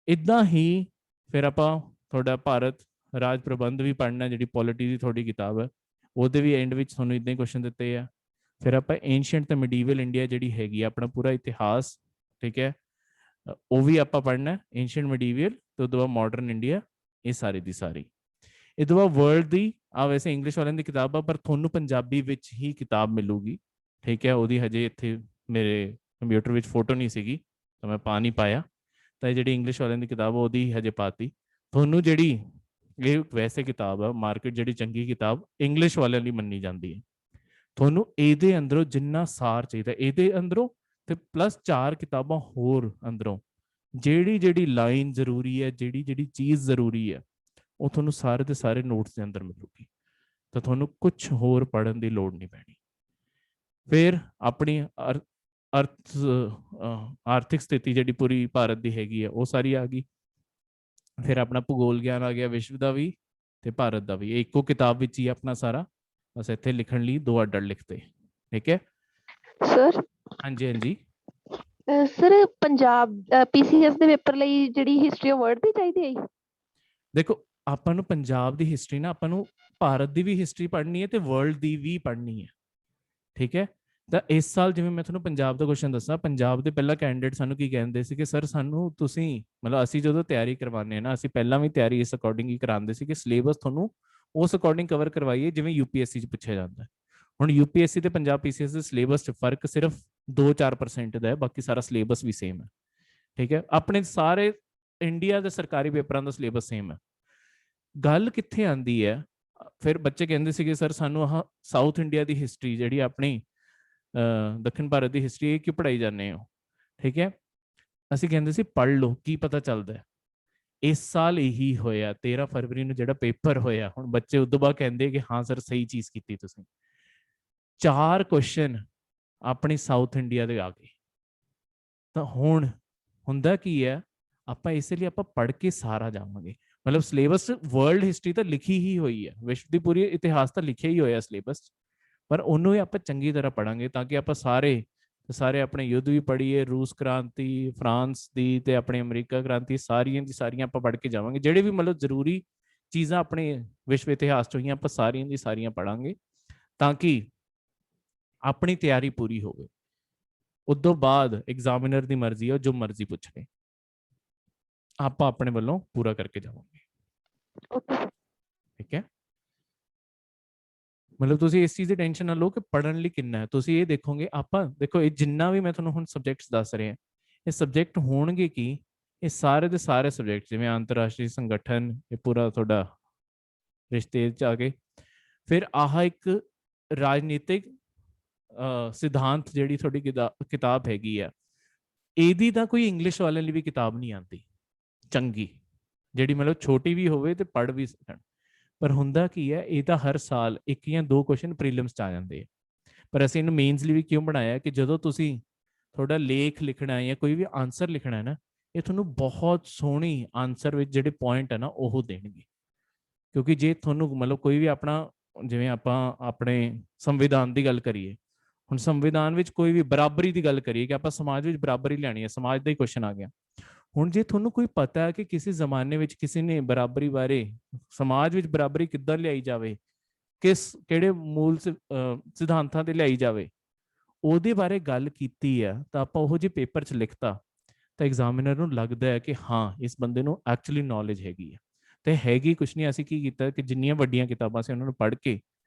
ਇਦਾਂ ਹੀ ਫਿਰ ਆਪਾਂ ਤੁਹਾਡਾ ਭਾਰਤ ਰਾਜ ਪ੍ਰਬੰਧ ਵੀ ਪੜ੍ਹਨਾ, ਜਿਹੜੀ ਪੋਲਿਟੀ ਦੀ ਤੁਹਾਡੀ ਕਿਤਾਬ ਹੈ, ਉਹਦੇ ਵੀ ਐਂਡ ਵਿੱਚ ਤੁਹਾਨੂੰ ਇਦਾਂ ਹੀ ਕੁਐਸਚਨ ਦਿੱਤੇ ਆ। ਫਿਰ ਆਪਾਂ ਐਂਸ਼ੀਅੰਟ ਤੇ ਮਿਡੀਵਲ ਇੰਡੀਆ ਜਿਹੜੀ ਹੈਗੀ ਆਪਣਾ ਪੂਰਾ ਇਤਿਹਾਸ, ਠੀਕ ਹੈ, ਉਹ ਵੀ ਆਪਾਂ ਪੜ੍ਹਨਾ, ਐਂਸ਼ੀਅੰਟ ਮਿਡੀਵਲ ਤੇ ਉਦੋਂ ਬਾਅਦ ਮਾਡਰਨ ਇੰਡੀਆ, ਇਹ ਸਾਰੀ ਦੀ ਸਾਰੀ। ਇਹ ਤੋਂ ਬਾਅਦ ਵਰਲਡ ਦੀ ਆ, ਵੈਸੇ ਇੰਗਲਿਸ਼ ਵਾਲਿਆਂ ਦੀ ਕਿਤਾਬ ਆ, ਪਰ ਤੁਹਾਨੂੰ ਪੰਜਾਬੀ ਵਿੱਚ ਹੀ ਕਿਤਾਬ ਮਿਲੂਗੀ। ਠੀਕ ਹੈ, ਉਹਦੀ ਹਜੇ ਇੱਥੇ ਮੇਰੇ ਕੰਪਿਊਟਰ ਵਿੱਚ ਫੋਟੋ ਨਹੀਂ ਸੀਗੀ ਤਾਂ ਮੈਂ ਪਾ ਨਹੀਂ ਪਾਇਆ, ਤਾਂ ਜਿਹੜੀ ਇੰਗਲਿਸ਼ ਵਾਲਿਆਂ ਦੀ ਕਿਤਾਬ ਉਹਦੀ ਹਜੇ ਪਾਤੀ। ਤੁਹਾਨੂੰ ਜਿਹੜੀ ਇਹ ਵੈਸੇ ਕਿਤਾਬ ਆ, ਮਾਰਕੀਟ ਜਿਹੜੀ ਚੰਗੀ ਕਿਤਾਬ ਇੰਗਲਿਸ਼ ਵਾਲਿਆਂ ਲਈ ਮੰਨੀ ਜਾਂਦੀ ਹੈ, ਤੁਹਾਨੂੰ ਇਹਦੇ ਅੰਦਰੋਂ ਜਿੰਨਾ ਸਾਰ ਚਾਹੀਦਾ ਇਹਦੇ ਅੰਦਰੋਂ, ਤੇ ਪਲੱਸ 4 ਕਿਤਾਬਾਂ ਹੋਰ ਅੰਦਰੋਂ, ਜਿਹੜੀ ਜਿਹੜੀ ਲਾਈਨ ਜ਼ਰੂਰੀ ਹੈ, ਜਿਹੜੀ ਜਿਹੜੀ ਚੀਜ਼ ਜ਼ਰੂਰੀ ਹੈ, ਉਹ ਤੁਹਾਨੂੰ ਸਾਰੇ ਦੇ ਸਾਰੇ ਨੋਟਸ ਦੇ ਅੰਦਰ ਮਿਲੂਗੀ। ਤਾਂ ਤੁਹਾਨੂੰ ਕੁਝ ਹੋਰ ਪੜ੍ਹਨ ਦੀ ਲੋੜ ਨਹੀਂ ਪੈਣੀ। ਫਿਰ ਆਪਣੀ ਆਰਥਿਕ ਸਥਿਤੀ ਜਿਹੜੀ ਪੂਰੀ ਭਾਰਤ ਦੀ ਹੈਗੀ ਹੈ ਉਹ ਸਾਰੀ ਆ ਗਈ। ਫਿਰ ਆਪਣਾ ਭੂਗੋਲ ਗਿਆਨ ਆ ਗਿਆ, ਵਿਸ਼ਵ ਦਾ ਵੀ ਤੇ ਭਾਰਤ ਦਾ ਵੀ, ਇਹ ਇੱਕੋ ਕਿਤਾਬ ਵਿੱਚ ਹੀ ਆਪਣਾ ਸਾਰਾ, ਬਸ ਇੱਥੇ ਲਿਖਣ ਲਈ 2 ਅੱਡ ਲਿਖਤੇ। ਠੀਕ ਹੈ ਸਰ। ਹਾਂਜੀ ਹਾਂਜੀ ਸਰ ਪੰਜਾਬ ਪੀਸੀਐਸ ਦੇ ਪੇਪਰ ਲਈ ਜਿਹੜੀ ਹਿਸਟਰੀ ਵਰਡ ਦੀ ਚਾਹੀਦੀ ਹੈ? ਦੇਖੋ, ਆਪਾਂ ਨੂੰ ਪੰਜਾਬ ਦੀ ਹਿਸਟਰੀ ਨਾ, ਆਪਾਂ ਨੂੰ ਭਾਰਤ ਦੀ ਵੀ ਹਿਸਟਰੀ ਪੜ੍ਹਨੀ ਹੈ ਤੇ ਵਰਲਡ ਦੀ ਵੀ ਪੜ੍ਹਨੀ ਹੈ। ਠੀਕ ਹੈ, ਤਾਂ ਇਸ ਸਾਲ ਜਿਵੇਂ ਮੈਂ ਤੁਹਾਨੂੰ ਪੰਜਾਬ ਦਾ ਕੁਐਸਚਨ ਦੱਸਾਂ, ਪੰਜਾਬ ਦੇ ਪਹਿਲਾਂ ਕੈਂਡੀਡੇਟ ਸਾਨੂੰ ਕੀ ਕਹਿੰਦੇ ਸੀ ਕਿ ਸਰ ਸਾਨੂੰ ਤੁਸੀਂ, ਮਤਲਬ ਅਸੀਂ ਜਦੋਂ ਤਿਆਰੀ ਕਰਵਾਉਂਦੇ ਹਾਂ ਨਾ, ਅਸੀਂ ਪਹਿਲਾਂ ਵੀ ਤਿਆਰੀ ਇਸ ਅਕੋਰਡਿੰਗ ਹੀ ਕਰਾਉਂਦੇ ਸੀ ਕਿ ਸਿਲੇਬਸ ਤੁਹਾਨੂੰ ਉਸ ਅਕੋਰਡਿੰਗ ਕਵਰ ਕਰਵਾਈਏ ਜਿਵੇਂ ਯੂਪੀਐਸਸੀ 'ਚ ਪੁੱਛਿਆ ਜਾਂਦਾ ਹੈ। ਹੁਣ ਯੂਪੀਐਸਸੀ ਤੇ ਪੰਜਾਬ ਪੀਸੀਐਸ ਦੇ ਸਿਲੇਬਸ 'ਚ ਫਰਕ ਸਿਰਫ 2-4% ਦਾ ਹੈ, ਬਾਕੀ ਸਾਰਾ ਸਿਲੇਬਸ ਵੀ ਸੇਮ ਹੈ। ਠੀਕ ਹੈ, ਆਪਣੇ ਸਾਰੇ ਇੰਡੀਆ ਦੇ ਸਰਕਾਰੀ ਪੇਪਰਾਂ ਦਾ ਸਿਲੇਬਸ ਸੇਮ ਹੈ। ਗੱਲ ਕਿੱਥੇ ਆਉਂਦੀ ਹੈ, ਫਿਰ ਬੱਚੇ ਕਹਿੰਦੇ ਸੀਗੇ ਸਰ ਸਾਨੂੰ ਆਹ ਸਾਊਥ ਇੰਡੀਆ ਦੀ ਹਿਸਟਰੀ ਜਿਹੜੀ ਆਪਣੀ ਦੱਖਣ ਭਾਰਤ ਦੀ ਹਿਸਟਰੀ, ਇਹ ਕਿਉਂ ਪੜ੍ਹਾਈ ਜਾਂਦੇ ਹੋ? ਠੀਕ ਹੈ, ਅਸੀਂ ਕਹਿੰਦੇ ਸੀ ਪੜ੍ਹ ਲਓ, ਕੀ ਪਤਾ ਚੱਲਦਾ। ਇਸ ਸਾਲ ਇਹੀ ਹੋਇਆ, 13 ਫਰਵਰੀ ਨੂੰ ਜਿਹੜਾ ਪੇਪਰ ਹੋਇਆ, ਹੁਣ ਬੱਚੇ ਉਦੋਂ ਬਾਅਦ ਕਹਿੰਦੇ ਕਿ ਹਾਂ ਸਰ ਸਹੀ ਚੀਜ਼ ਕੀਤੀ ਤੁਸੀਂ। 4 ਕੁਐਸਚਨ ਆਪਣੀ ਸਾਊਥ ਇੰਡੀਆ ਦੇ ਆ ਗਏ। ਤਾਂ ਹੁਣ ਹੁੰਦਾ ਕੀ ਹੈ, ਆਪਾਂ ਇਸੇ ਲਈ ਆਪਾਂ ਪੜ੍ਹ ਕੇ ਸਾਰਾ ਜਾਵਾਂਗੇ, ਮਤਲਬ ਸਿਲੇਬਸ ਵਰਲਡ ਹਿਸਟਰੀ ਤਾਂ ਲਿਖੀ ਹੀ ਹੋਈ ਹੈ, ਵਿਸ਼ਵ ਦੀ ਪੂਰੀ ਇਤਿਹਾਸ ਤਾਂ ਲਿਖਿਆ ਹੀ ਹੋਇਆ ਸਿਲੇਬਸ, ਪਰ ਉਹਨੂੰ ਹੀ ਆਪਾਂ ਚੰਗੀ ਤਰ੍ਹਾਂ ਪੜਾਂਗੇ ਤਾਂ ਕਿ ਆਪਾਂ ਸਾਰੇ ਸਾਰੇ ਆਪਣੇ ਯੁੱਧ ਵੀ ਪੜ੍ਹੀਏ, ਰੂਸ ਕ੍ਰਾਂਤੀ, ਫਰਾਂਸ ਦੀ ਤੇ ਆਪਣੇ ਅਮਰੀਕਾ ਕ੍ਰਾਂਤੀ, ਸਾਰੀਆਂ ਦੀ ਸਾਰੀਆਂ ਆਪਾਂ ਪੜ੍ਹ ਕੇ ਜਾਵਾਂਗੇ। ਜਿਹੜੇ ਵੀ ਮਤਲਬ ਜ਼ਰੂਰੀ ਚੀਜ਼ਾਂ ਆਪਣੇ ਵਿਸ਼ਵ ਇਤਿਹਾਸ 'ਚ ਹੋਈਆਂ ਆਪਾਂ ਸਾਰੀਆਂ ਦੀ ਸਾਰੀਆਂ ਪੜ੍ਹਾਂਗੇ, ਤਾਂ ਕਿ ਆਪਣੀ ਤਿਆਰੀ ਪੂਰੀ ਹੋਵੇ। ਉਦੋਂ ਬਾਅਦ ਐਗਜ਼ਾਮੀਨਰ ਦੀ ਮਰਜ਼ੀ ਹੈ, ਜੋ ਮਰਜ਼ੀ ਪੁੱਛ ਲੈ, ਆਪਾਂ ਆਪਣੇ ਵੱਲੋਂ ਪੂਰਾ ਕਰਕੇ ਜਾਵਾਂਗੇ। Okay sir. ਠੀਕ ਹੈ, ਮਤਲਬ ਤੁਸੀਂ ਇਸ ਚੀਜ਼ ਦੀ ਟੈਨਸ਼ਨ ਨਾ ਲਓ ਕਿ ਪੜ੍ਹਨ ਲਈ ਕਿੰਨਾ ਹੈ। ਤੁਸੀਂ ਇਹ ਦੇਖੋਗੇ, ਆਪਾਂ ਦੇਖੋ ਇਹ ਜਿੰਨਾ ਵੀ ਮੈਂ ਤੁਹਾਨੂੰ ਹੁਣ ਸਬਜੈਕਟਸ ਦੱਸ ਰਿਹਾ, ਇਹ ਸਬਜੈਕਟ ਹੋਣਗੇ ਕੀ, ਇਹ ਸਾਰੇ ਦੇ ਸਾਰੇ ਸਬਜੈਕਟ, ਜਿਵੇਂ ਅੰਤਰਰਾਸ਼ਟਰੀ ਸੰਗਠਨ, ਇਹ ਪੂਰਾ ਤੁਹਾਡਾ ਰਿਸ਼ਤੇ 'ਚ ਆ ਗਏ। ਫਿਰ ਆਹ ਇੱਕ ਰਾਜਨੀਤਿਕ ਸਿਧਾਂਤ ਜਿਹੜੀ ਤੁਹਾਡੀ ਕਿਤਾਬ ਹੈਗੀ ਆ, ਇਹਦੀ ਤਾਂ ਕੋਈ ਇੰਗਲਿਸ਼ ਵਾਲਿਆਂ ਲਈ ਵੀ ਕਿਤਾਬ ਨਹੀਂ ਆਉਂਦੀ ਚੰਗੀ, ਜਿਹੜੀ ਮਤਲਬ ਛੋਟੀ ਵੀ ਹੋਵੇ ਤੇ ਪੜ੍ਹ ਵੀ ਸਕਣ। ਪਰ ਹੁੰਦਾ ਕੀ ਹੈ, ਇਹ ਤਾਂ ਹਰ ਸਾਲ 1 ਜਾਂ 2 ਕੁਐਸਚਨ ਪ੍ਰੀਲਿਮਸ 'ਚ ਆ ਜਾਂਦੇ ਆ। ਪਰ ਅਸੀਂ ਇਹਨੂੰ ਮੇਨਸ ਲਈ ਵੀ ਕਿਉਂ ਬਣਾਇਆ ਕਿ ਜਦੋਂ ਤੁਸੀਂ ਤੁਹਾਡਾ ਲੇਖ ਲਿਖਣਾ ਹੈ ਜਾਂ ਕੋਈ ਵੀ ਆਨਸਰ ਲਿਖਣਾ ਹੈ ਨਾ, ਇਹ ਤੁਹਾਨੂੰ ਬਹੁਤ ਸੋਹਣੀ ਆਨਸਰ ਵਿੱਚ ਜਿਹੜੇ ਪੁਆਇੰਟ ਹੈ ਨਾ ਉਹ ਦੇਣਗੇ। ਕਿਉਂਕਿ ਜੇ ਤੁਹਾਨੂੰ ਮਤਲਬ ਕੋਈ ਵੀ ਆਪਣਾ, ਜਿਵੇਂ ਆਪਾਂ ਆਪਣੇ ਸੰਵਿਧਾਨ ਦੀ ਗੱਲ ਕਰੀਏ, ਹੁਣ ਸੰਵਿਧਾਨ ਵਿੱਚ ਕੋਈ ਵੀ ਬਰਾਬਰੀ ਦੀ ਗੱਲ ਕਰੀਏ ਕਿ ਆਪਾਂ ਸਮਾਜ ਵਿੱਚ ਬਰਾਬਰੀ ਲੈਣੀ ਹੈ, ਸਮਾਜ ਦਾ ਹੀ ਕੁਐਸਚਨ ਆ ਗਿਆ। ਹੁਣ ਜੇ ਤੁਹਾਨੂੰ ਕੋਈ ਪਤਾ ਹੈ ਕਿ ਕਿਸੇ ਜ਼ਮਾਨੇ ਵਿੱਚ ਕਿਸੇ ਨੇ ਬਰਾਬਰੀ ਬਾਰੇ, ਸਮਾਜ ਵਿੱਚ ਬਰਾਬਰੀ ਕਿੱਦਾਂ ਲਿਆਈ ਜਾਵੇ, ਕਿਹੜੇ ਮੂਲ ਸਿਧਾਂਤਾਂ ਤੇ ਲਿਆਈ ਜਾਵੇ, ਉਹਦੇ ਬਾਰੇ ਗੱਲ ਕੀਤੀ ਆ, ਤਾਂ ਆਪਾਂ ਉਹ ਜਿਹੇ ਪੇਪਰ 'ਚ ਲਿਖਤਾ, ਤਾਂ ਐਗਜ਼ਾਮੀਨਰ ਨੂੰ ਲੱਗਦਾ ਹੈ ਕਿ ਹਾਂ ਇਸ ਬੰਦੇ ਨੂੰ ਐਕਚੁਅਲੀ ਨੌਲੇਜ ਹੈਗੀ ਆ। ਤੇ ਹੈਗੀ ਕੁਛ ਨਹੀਂ, ਅਸੀਂ ਕੀ ਕੀਤਾ ਕਿ ਜਿੰਨੀਆਂ ਵੱਡੀਆਂ ਕਿਤਾਬਾਂ ਸੀ ਉਹਨਾਂ ਨੂੰ ਪੜ੍ਹ ਕੇ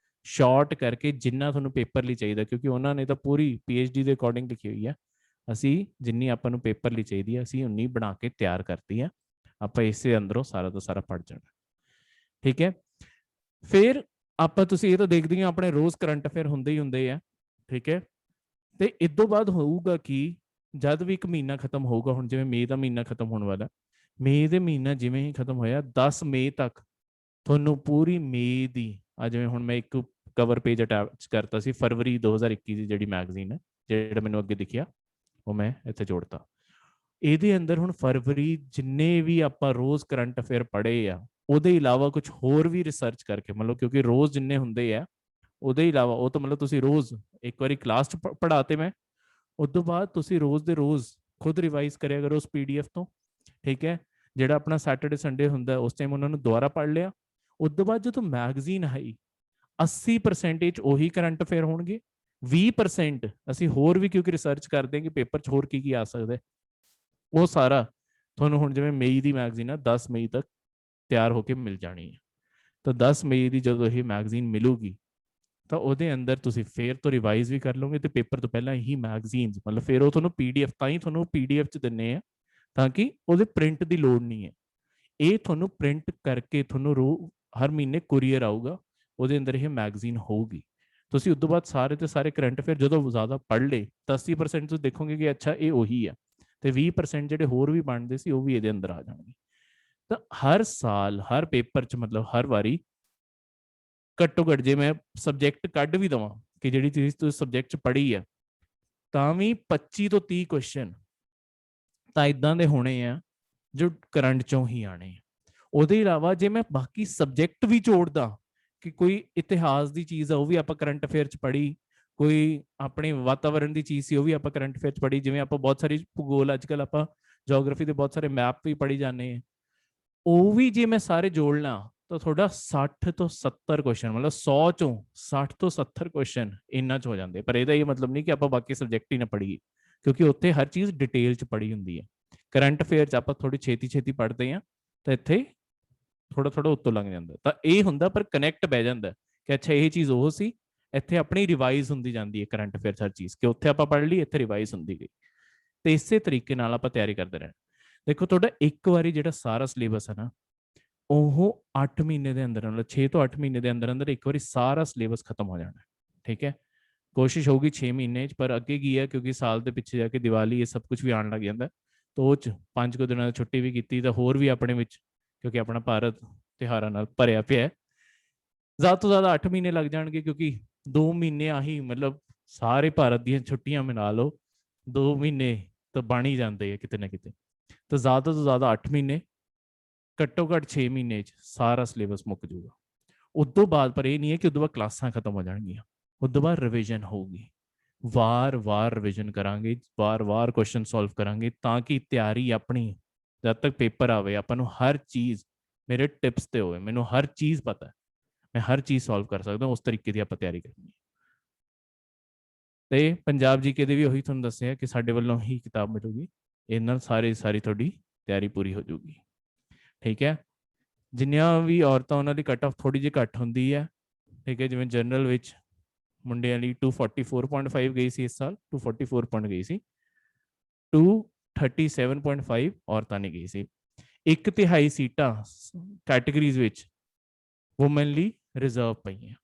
ਸ਼ਾਰਟ ਕਰਕੇ ਜਿੰਨਾ ਤੁਹਾਨੂੰ ਪੇਪਰ ਲਈ ਚਾਹੀਦਾ, ਕਿਉਂਕਿ ਉਹਨਾਂ ਨੇ ਤਾਂ ਪੂਰੀ PhD ਦੇ ਅਕੋਰਡਿੰਗ ਲਿਖੀ ਹੋਈ ਆ, ਅਸੀਂ ਜਿੰਨੀ ਆਪਾਂ ਨੂੰ ਪੇਪਰ ਲਈ ਚਾਹੀਦੀ ਆ ਅਸੀਂ ਉਨੀ ਬਣਾ ਕੇ ਤਿਆਰ ਕਰਤੀ ਆ। ਆਪਾਂ ਇਸੇ ਅੰਦਰੋਂ ਸਾਰਾ ਦਾ ਸਾਰਾ ਪੜ੍ਹ ਜਾਣਾ। ਠੀਕ ਹੈ, ਫਿਰ ਆਪਾਂ ਤੁਸੀਂ ਇਹ ਤਾਂ ਦੇਖਦੇ ਹੋ ਆਪਣੇ ਰੋਜ਼ ਕਰੰਟ ਅਫੇਅਰ ਹੁੰਦੇ ਹੀ ਹੁੰਦੇ ਆ। ਠੀਕ ਹੈ, ਤੇ ਇਸ ਤੋਂ ਬਾਅਦ ਹੋਊਗਾ ਕਿ ਜਦ ਵੀ 1 ਮਹੀਨਾ ਖਤਮ ਹੋਊਗਾ, ਹੁਣ ਜਿਵੇਂ ਮਈ ਦਾ ਮਹੀਨਾ ਖਤਮ ਹੋਣ ਵਾਲਾ, ਮਈ ਦੇ ਮਹੀਨਾ ਜਿਵੇਂ ਹੀ ਖਤਮ ਹੋਇਆ 10 ਮਈ ਤੱਕ ਤੁਹਾਨੂੰ ਪੂਰੀ ਮਈ ਦੀ, ਜਿਵੇਂ ਹੁਣ ਮੈਂ ਇੱਕ ਕਵਰ ਪੇਜ ਅਟੈਚ ਕਰਤਾ ਸੀ ਫਰਵਰੀ 2021 ਦੀ ਜਿਹੜੀ ਮੈਗਜ਼ੀਨ ਹੈ, ਜਿਹੜਾ ਮੈਨੂੰ ਅੱਗੇ ਦਿਖਿਆ ਉਹ ਮੈਂ ਇੱਥੇ ਜੋੜਤਾ। ਇਹਦੇ ਅੰਦਰ ਹੁਣ ਫਰਵਰੀ ਜਿੰਨੇ ਵੀ ਆਪਾਂ ਰੋਜ਼ ਕਰੰਟ ਅਫੇਅਰ ਪੜ੍ਹੇ ਆ, ਉਹਦੇ ਇਲਾਵਾ ਕੁਝ ਹੋਰ ਵੀ ਰਿਸਰਚ ਕਰਕੇ, ਮਤਲਬ ਕਿਉਂਕਿ ਰੋਜ਼ ਜਿੰਨੇ ਹੁੰਦੇ ਆ ਉਹਦੇ ਇਲਾਵਾ, ਉਹ ਤਾਂ ਮਤਲਬ ਤੁਸੀਂ ਰੋਜ਼ ਇੱਕ ਵਾਰੀ ਕਲਾਸ 'ਚ ਪੜ੍ਹਾਤੇ ਮੈਂ, ਉਸ ਤੋਂ ਬਾਅਦ ਤੁਸੀਂ ਰੋਜ਼ ਦੇ ਰੋਜ਼ ਖੁਦ ਰਿਵਾਈਜ਼ ਕਰਿਆ ਕਰੋ ਉਸ PDF ਤੋਂ। ਠੀਕ ਹੈ, ਜਿਹੜਾ ਆਪਣਾ ਸੈਟਰਡੇ ਸੰਡੇ ਹੁੰਦਾ ਉਸ ਟਾਈਮ ਉਹਨਾਂ ਨੂੰ ਦੁਬਾਰਾ ਪੜ੍ਹ ਲਿਆ। ਉਸ ਤੋਂ ਬਾਅਦ ਜਦੋਂ ਮੈਗਜ਼ੀਨ ਆਈ 80% ਉਹੀ ਕਰੰਟ ਅਫੇਅਰ ਹੋਣਗੇ, 20% ਅਸੀਂ ਹੋਰ ਵੀ, ਕਿਉਂਕਿ ਰਿਸਰਚ ਕਰਦੇ ਹਾਂ ਕਿ ਪੇਪਰ 'ਚ ਹੋਰ ਕੀ ਆ ਸਕਦਾ, ਉਹ ਸਾਰਾ ਤੁਹਾਨੂੰ ਹੁਣ ਜਿਵੇਂ ਮਈ ਦੀ ਮੈਗਜ਼ੀਨ ਆ 10 ਮਈ ਤੱਕ ਤਿਆਰ ਹੋ ਕੇ ਮਿਲ ਜਾਣੀ ਹੈ। ਤਾਂ 10 ਮਈ ਦੀ ਜਦੋਂ ਇਹ ਮੈਗਜ਼ੀਨ ਮਿਲੂਗੀ ਤਾਂ ਉਹਦੇ ਅੰਦਰ ਤੁਸੀਂ ਫੇਰ ਤੋਂ ਰਿਵਾਈਜ਼ ਵੀ ਕਰ ਲਓਗੇ, ਤੇ ਪੇਪਰ ਤੋਂ ਪਹਿਲਾਂ ਹੀ ਮੈਗਜ਼ੀਨਸ, ਮਤਲਬ ਫਿਰ ਉਹ ਤੁਹਾਨੂੰ PDF, ਤਾਂ ਹੀ ਤੁਹਾਨੂੰ PDF 'ਚ ਦਿੰਨੇ ਆ ਤਾਂ ਕਿ ਉਹਦੇ ਪ੍ਰਿੰਟ ਦੀ ਲੋੜ ਨਹੀਂ ਹੈ। ਇਹ ਤੁਹਾਨੂੰ ਪ੍ਰਿੰਟ ਕਰਕੇ ਤੁਹਾਨੂੰ ਹਰ ਮਹੀਨੇ ਕੁਰੀਅਰ ਆਊਗਾ, ਉਹਦੇ ਅੰਦਰ ਇਹ ਮੈਗਜ਼ੀਨ ਹੋਊਗੀ। ਤੁਸੀਂ ਉਸ ਤੋਂ ਬਾਅਦ ਸਾਰੇ ਤੇ ਸਾਰੇ ਕਰੰਟ ਅਫੇਅਰ ਜਦੋਂ ਜ਼ਿਆਦਾ ਪੜ੍ਹ ਲਏ ਤਾਂ 80% ਤੁਸੀਂ ਦੇਖੋਗੇ ਕਿ ਅੱਛਾ ਇਹ ਉਹੀ ਆ, ਤੇ 20% ਜਿਹੜੇ ਹੋਰ ਵੀ ਬਣਦੇ ਸੀ ਉਹ ਵੀ ਇਹਦੇ ਅੰਦਰ ਆ ਜਾਣਗੇ। ਤਾਂ ਹਰ ਸਾਲ ਹਰ ਪੇਪਰ 'ਚ, ਮਤਲਬ ਹਰ ਵਾਰੀ ਘੱਟੋ ਘੱਟ, ਜੇ ਮੈਂ ਸਬਜੈਕਟ ਕੱਢ ਵੀ ਦੇਵਾਂ ਕਿ ਜਿਹੜੀ ਚੀਜ਼ ਤੁਸੀਂ ਸਬਜੈਕਟ 'ਚ ਪੜ੍ਹੀ ਆ, ਤਾਂ ਵੀ 25 ਤੋਂ 30 ਕੁਐਸਚਨ ਤਾਂ ਇਦਾਂ ਦੇ ਹੋਣੇ ਆ ਜੋ ਕਰੰਟ 'ਚੋਂ ਹੀ ਆਣੇ ਆ। ਉਹਦੇ ਇਲਾਵਾ ਜੇ ਮੈਂ ਬਾਕੀ ਸਬਜੈਕਟ ਵੀ ਜੋੜਦਾ ਕਿ ਕੋਈ ਇਤਿਹਾਸ ਦੀ ਚੀਜ਼ ਆ ਉਹ ਵੀ ਆਪਾਂ ਕਰੰਟ ਅਫੇਅਰ 'ਚ ਪੜ੍ਹੀ, ਕੋਈ ਆਪਣੇ ਵਾਤਾਵਰਣ ਦੀ ਚੀਜ਼ ਸੀ ਉਹ ਵੀ ਆਪਾਂ ਕਰੰਟ ਅਫੇਅਰ 'ਚ ਪੜ੍ਹੀ, ਜਿਵੇਂ ਆਪਾਂ ਬਹੁਤ ਸਾਰੀ ਭੂਗੋਲ, ਅੱਜ ਕੱਲ੍ਹ ਆਪਾਂ ਜੀਓਗ੍ਰਾਫੀ ਦੇ ਬਹੁਤ ਸਾਰੇ ਮੈਪ ਵੀ ਪੜ੍ਹੀ ਜਾਂਦੇ ਆ, ਉਹ ਵੀ ਜੇ ਮੈਂ ਸਾਰੇ ਜੋੜ ਲਾਂ ਤਾਂ ਤੁਹਾਡਾ 60 ਤੋਂ 70 ਕੁਐਸਚਨ, ਮਤਲਬ 100 ਚੋਂ 60 ਤੋਂ 70 ਕੁਐਸਚਨ ਇੰਨਾ 'ਚ ਹੋ ਜਾਂਦੇ। ਪਰ ਇਹਦਾ ਇਹ ਮਤਲਬ ਨਹੀਂ ਕਿ ਆਪਾਂ ਬਾਕੀ ਸਬਜੈਕਟ ਹੀ ਨਾ ਪੜ੍ਹੀਏ, ਕਿਉਂਕਿ ਉੱਥੇ ਹਰ ਚੀਜ਼ ਡਿਟੇਲ 'ਚ ਪੜ੍ਹੀ ਹੁੰਦੀ ਹੈ। ਕਰੰਟ ਅਫੇਅਰ 'ਚ ਆਪਾਂ ਥੋੜੀ ਛੇਤੀ ਪੜ੍ਹਦੇ ਹਾਂ ਤਾਂ ਇੱਥੇ ਥੋੜਾ ਉੱਤੋਂ ਲੰਘ ਜਾਂਦਾ। ਤਾਂ ਇਹ ਹੁੰਦਾ, ਪਰ ਕਨੈਕਟ ਬਹਿ ਜਾਂਦਾ ਕਿ ਅੱਛਾ ਇਹ ਚੀਜ਼ ਉਹ ਸੀ, ਇੱਥੇ ਆਪਣੀ ਰਿਵਾਈਜ਼ ਹੁੰਦੀ ਜਾਂਦੀ ਹੈ ਕਰੰਟ ਅਫੇਅਰ ਹਰ ਚੀਜ਼, ਕਿ ਉੱਥੇ ਆਪਾਂ ਪੜ੍ਹ ਲਈ, ਇੱਥੇ ਰਿਵਾਈਜ਼ ਹੁੰਦੀ ਗਈ। ਤੇ ਇਸੇ ਤਰੀਕੇ ਨਾਲ ਆਪਾਂ ਤਿਆਰੀ ਕਰਦੇ ਰਹਿਣਾ। ਦੇਖੋ ਤੁਹਾਡਾ ਇੱਕ ਵਾਰੀ ਜਿਹੜਾ ਸਾਰਾ ਸਿਲੇਬਸ ਹੈ ਨਾ, ਉਹ 8 ਮਹੀਨੇ ਦੇ ਅੰਦਰ, ਮਤਲਬ 6 ਤੋਂ 8 ਮਹੀਨੇ ਦੇ ਅੰਦਰ ਇੱਕ ਵਾਰੀ ਸਾਰਾ ਸਿਲੇਬਸ ਖਤਮ ਹੋ ਜਾਣਾ। ਠੀਕ ਹੈ, ਕੋਸ਼ਿਸ਼ ਹੋਊਗੀ 6 ਮਹੀਨੇ 'ਚ, ਪਰ ਅੱਗੇ ਕੀ ਹੈ ਕਿਉਂਕਿ ਸਾਲ ਦੇ ਪਿੱਛੇ ਜਾ ਕੇ ਦੀਵਾਲੀ ਇਹ ਸਭ ਕੁਝ ਵੀ ਆਉਣ ਲੱਗ ਜਾਂਦਾ, ਤਾਂ ਉਹ 'ਚ 5 ਕੁ ਦਿਨਾਂ ਦੀ ਛੁੱਟੀ ਵੀ ਕੀਤੀ ਤਾਂ ਹੋਰ ਵੀ ਆਪਣੇ ਵਿੱਚ, ਕਿਉਂਕਿ ਆਪਣਾ ਭਾਰਤ ਤਿਉਹਾਰਾਂ ਨਾਲ ਭਰਿਆ ਪਿਆ, ਜ਼ਿਆਦਾ ਤੋਂ ਜ਼ਿਆਦਾ 8 ਮਹੀਨੇ ਲੱਗ ਜਾਣਗੇ, ਕਿਉਂਕਿ 2 ਮਹੀਨੇ ਆਹੀ, ਮਤਲਬ ਸਾਰੇ ਭਾਰਤ ਦੀਆਂ ਛੁੱਟੀਆਂ ਮਨਾ ਲਓ, 2 ਮਹੀਨੇ ਤਾਂ ਬਣ ਹੀ ਜਾਂਦੇ ਆ ਕਿਤੇ ਨਾ ਕਿਤੇ। ਤਾਂ ਜ਼ਿਆਦਾ ਤੋਂ ਜ਼ਿਆਦਾ 8 ਮਹੀਨੇ, ਘੱਟੋ ਘੱਟ 6 ਮਹੀਨੇ 'ਚ ਸਾਰਾ ਸਿਲੇਬਸ ਮੁੱਕ ਜੂਗਾ। ਉਸ ਤੋਂ ਬਾਅਦ, ਪਰ ਇਹ ਨਹੀਂ ਹੈ ਕਿ ਉਸ ਤੋਂ ਬਾਅਦ ਕਲਾਸਾਂ ਖਤਮ ਹੋ ਜਾਣਗੀਆਂ, ਉਸ ਤੋਂ ਬਾਅਦ ਰਿਵੀਜ਼ਨ ਹੋਊਗੀ। ਵਾਰ-ਵਾਰ ਰਿਵੀਜ਼ਨ ਕਰਾਂਗੇ, ਵਾਰ-ਵਾਰ ਕੁਐਸਚਨ ਸੋਲਵ ਕਰਾਂਗੇ, ਤਾਂ ਕਿ ਤਿਆਰੀ ਆਪਣੀ ਜਦ ਤੱਕ ਪੇਪਰ ਆਵੇ ਆਪਾਂ ਨੂੰ ਹਰ ਚੀਜ਼ ਮੇਰੇ ਟਿਪਸ ਤੇ ਹੋਵੇ, ਮੈਨੂੰ ਹਰ ਚੀਜ਼ ਪਤਾ ਹੈ, ਮੈਂ ਹਰ ਚੀਜ਼ ਸੋਲਵ ਕਰ ਸਕਦਾ, ਉਸ ਤਰੀਕੇ ਦੀ ਆਪਾਂ ਤਿਆਰੀ ਕਰਨੀ ਹੈ। ਤੇ ਪੰਜਾਬ ਜੀਕੇ ਦੇ ਵੀ ਉਹੀ ਤੁਹਾਨੂੰ ਦੱਸਿਆ ਕਿ ਸਾਡੇ ਵੱਲੋਂ ਹੀ ਕਿਤਾਬ ਮਿਲੂਗੀ, ਇਹ ਨਾਲ ਸਾਰੀ ਤੁਹਾਡੀ ਤਿਆਰੀ ਪੂਰੀ ਹੋ ਜਾਊਗੀ। ਠੀਕ ਹੈ, ਜਿੰਨੀਆਂ ਵੀ ਔਰਤਾਂ ਉਹਨਾਂ ਦੀ ਕੱਟ ਆਫ ਥੋੜੀ ਜਿਹੀ ਘੱਟ ਹੁੰਦੀ ਹੈ। ਠੀਕ ਹੈ, ਜਿਵੇਂ ਜਨਰਲ ਵਿੱਚ ਮੁੰਡਿਆਂ ਲਈ 244.5 ਗਈ ਸੀ ਇਸ ਸਾਲ, 244 ਪੁਆਇੰਟ ਗਈ ਸੀ, 237.5 ਔਰਤਾਂ ਨੇ ਗਈ ਸੀ। 1/3 ਸੀਟਾਂ ਕੈਟਾਗਰੀਜ਼ ਵਿੱਚ ਵੂਮਨ ਲਈ ਰਿਜ਼ਰਵ ਪਈਆਂ।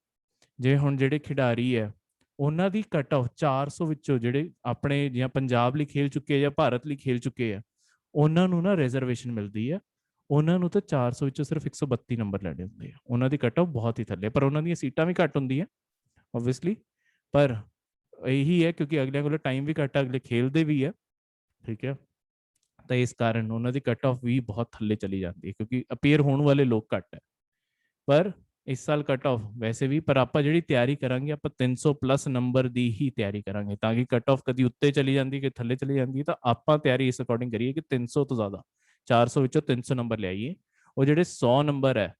ਜੇ ਹੁਣ ਜਿਹੜੇ ਖਿਡਾਰੀ ਹੈ ਉਹਨਾਂ ਦੀ ਕੱਟ ਆਫ 400 ਵਿੱਚੋਂ ਜਿਹੜੇ ਆਪਣੇ ਜਾਂ ਪੰਜਾਬ ਲਈ ਖੇਲ ਚੁੱਕੇ ਜਾਂ ਭਾਰਤ ਲਈ ਖੇਲ ਚੁੱਕੇ ਆ, ਉਹਨਾਂ ਨੂੰ ਨਾ ਰਿਜ਼ਰਵੇਸ਼ਨ ਮਿਲਦੀ ਹੈ। ਉਹਨਾਂ ਨੂੰ ਤਾਂ 400 ਵਿੱਚੋਂ ਸਿਰਫ 132 ਨੰਬਰ ਲੈਣੇ ਹੁੰਦੇ ਆ, ਉਹਨਾਂ ਦੀ ਕੱਟ ਆਫ ਬਹੁਤ ਹੀ ਥੱਲੇ, ਪਰ ਉਹਨਾਂ ਦੀਆਂ ਸੀਟਾਂ ਵੀ ਘੱਟ ਹੁੰਦੀਆਂ ਓਬਵੀਅਸਲੀ, ਪਰ ਇਹੀ ਹੈ ਕਿਉਂਕਿ ਅਗਲਿਆਂ ਕੋਲ ਟਾਈਮ ਵੀ ਘੱਟ ਹੈ, ਅਗਲੇ ਖੇਲਦੇ ਵੀ ਹੈ। ਠੀਕ ਹੈ, ਤਾਂ ਇਸ ਕਾਰਨ ਉਹਨਾਂ ਦੀ ਕੱਟ ਆਫ ਵੀ ਬਹੁਤ ਥੱਲੇ ਚਲੀ ਜਾਂਦੀ ਹੈ, ਕਿਉਂਕਿ ਅਪੀਅਰ ਹੋਣ ਵਾਲੇ ਲੋਕ ਘੱਟ ਹੈ। ਪਰ ਇਸ ਸਾਲ ਕੱਟ ਆਫ ਵੈਸੇ ਵੀ, ਪਰ ਆਪਾਂ ਜਿਹੜੀ ਤਿਆਰੀ ਕਰਾਂਗੇ ਆਪਾਂ 300 ਪਲੱਸ ਨੰਬਰ ਦੀ ਹੀ ਤਿਆਰੀ ਕਰਾਂਗੇ, ਤਾਂ ਕਿ ਕੱਟ ਆਫ ਕਦੀ ਉੱਤੇ ਚਲੀ ਜਾਂਦੀ ਕਿ ਥੱਲੇ ਚਲੀ ਜਾਂਦੀ, ਤਾਂ ਆਪਾਂ ਤਿਆਰੀ ਇਸ ਅਕੋਰਡਿੰਗ ਕਰੀਏ ਕਿ 300 ਤੋਂ ਜ਼ਿਆਦਾ, 400 ਵਿੱਚੋਂ 300 ਨੰਬਰ ਲਿਆਈਏ। ਉਹ ਜਿਹੜੇ 100 ਨੰਬਰ ਹੈ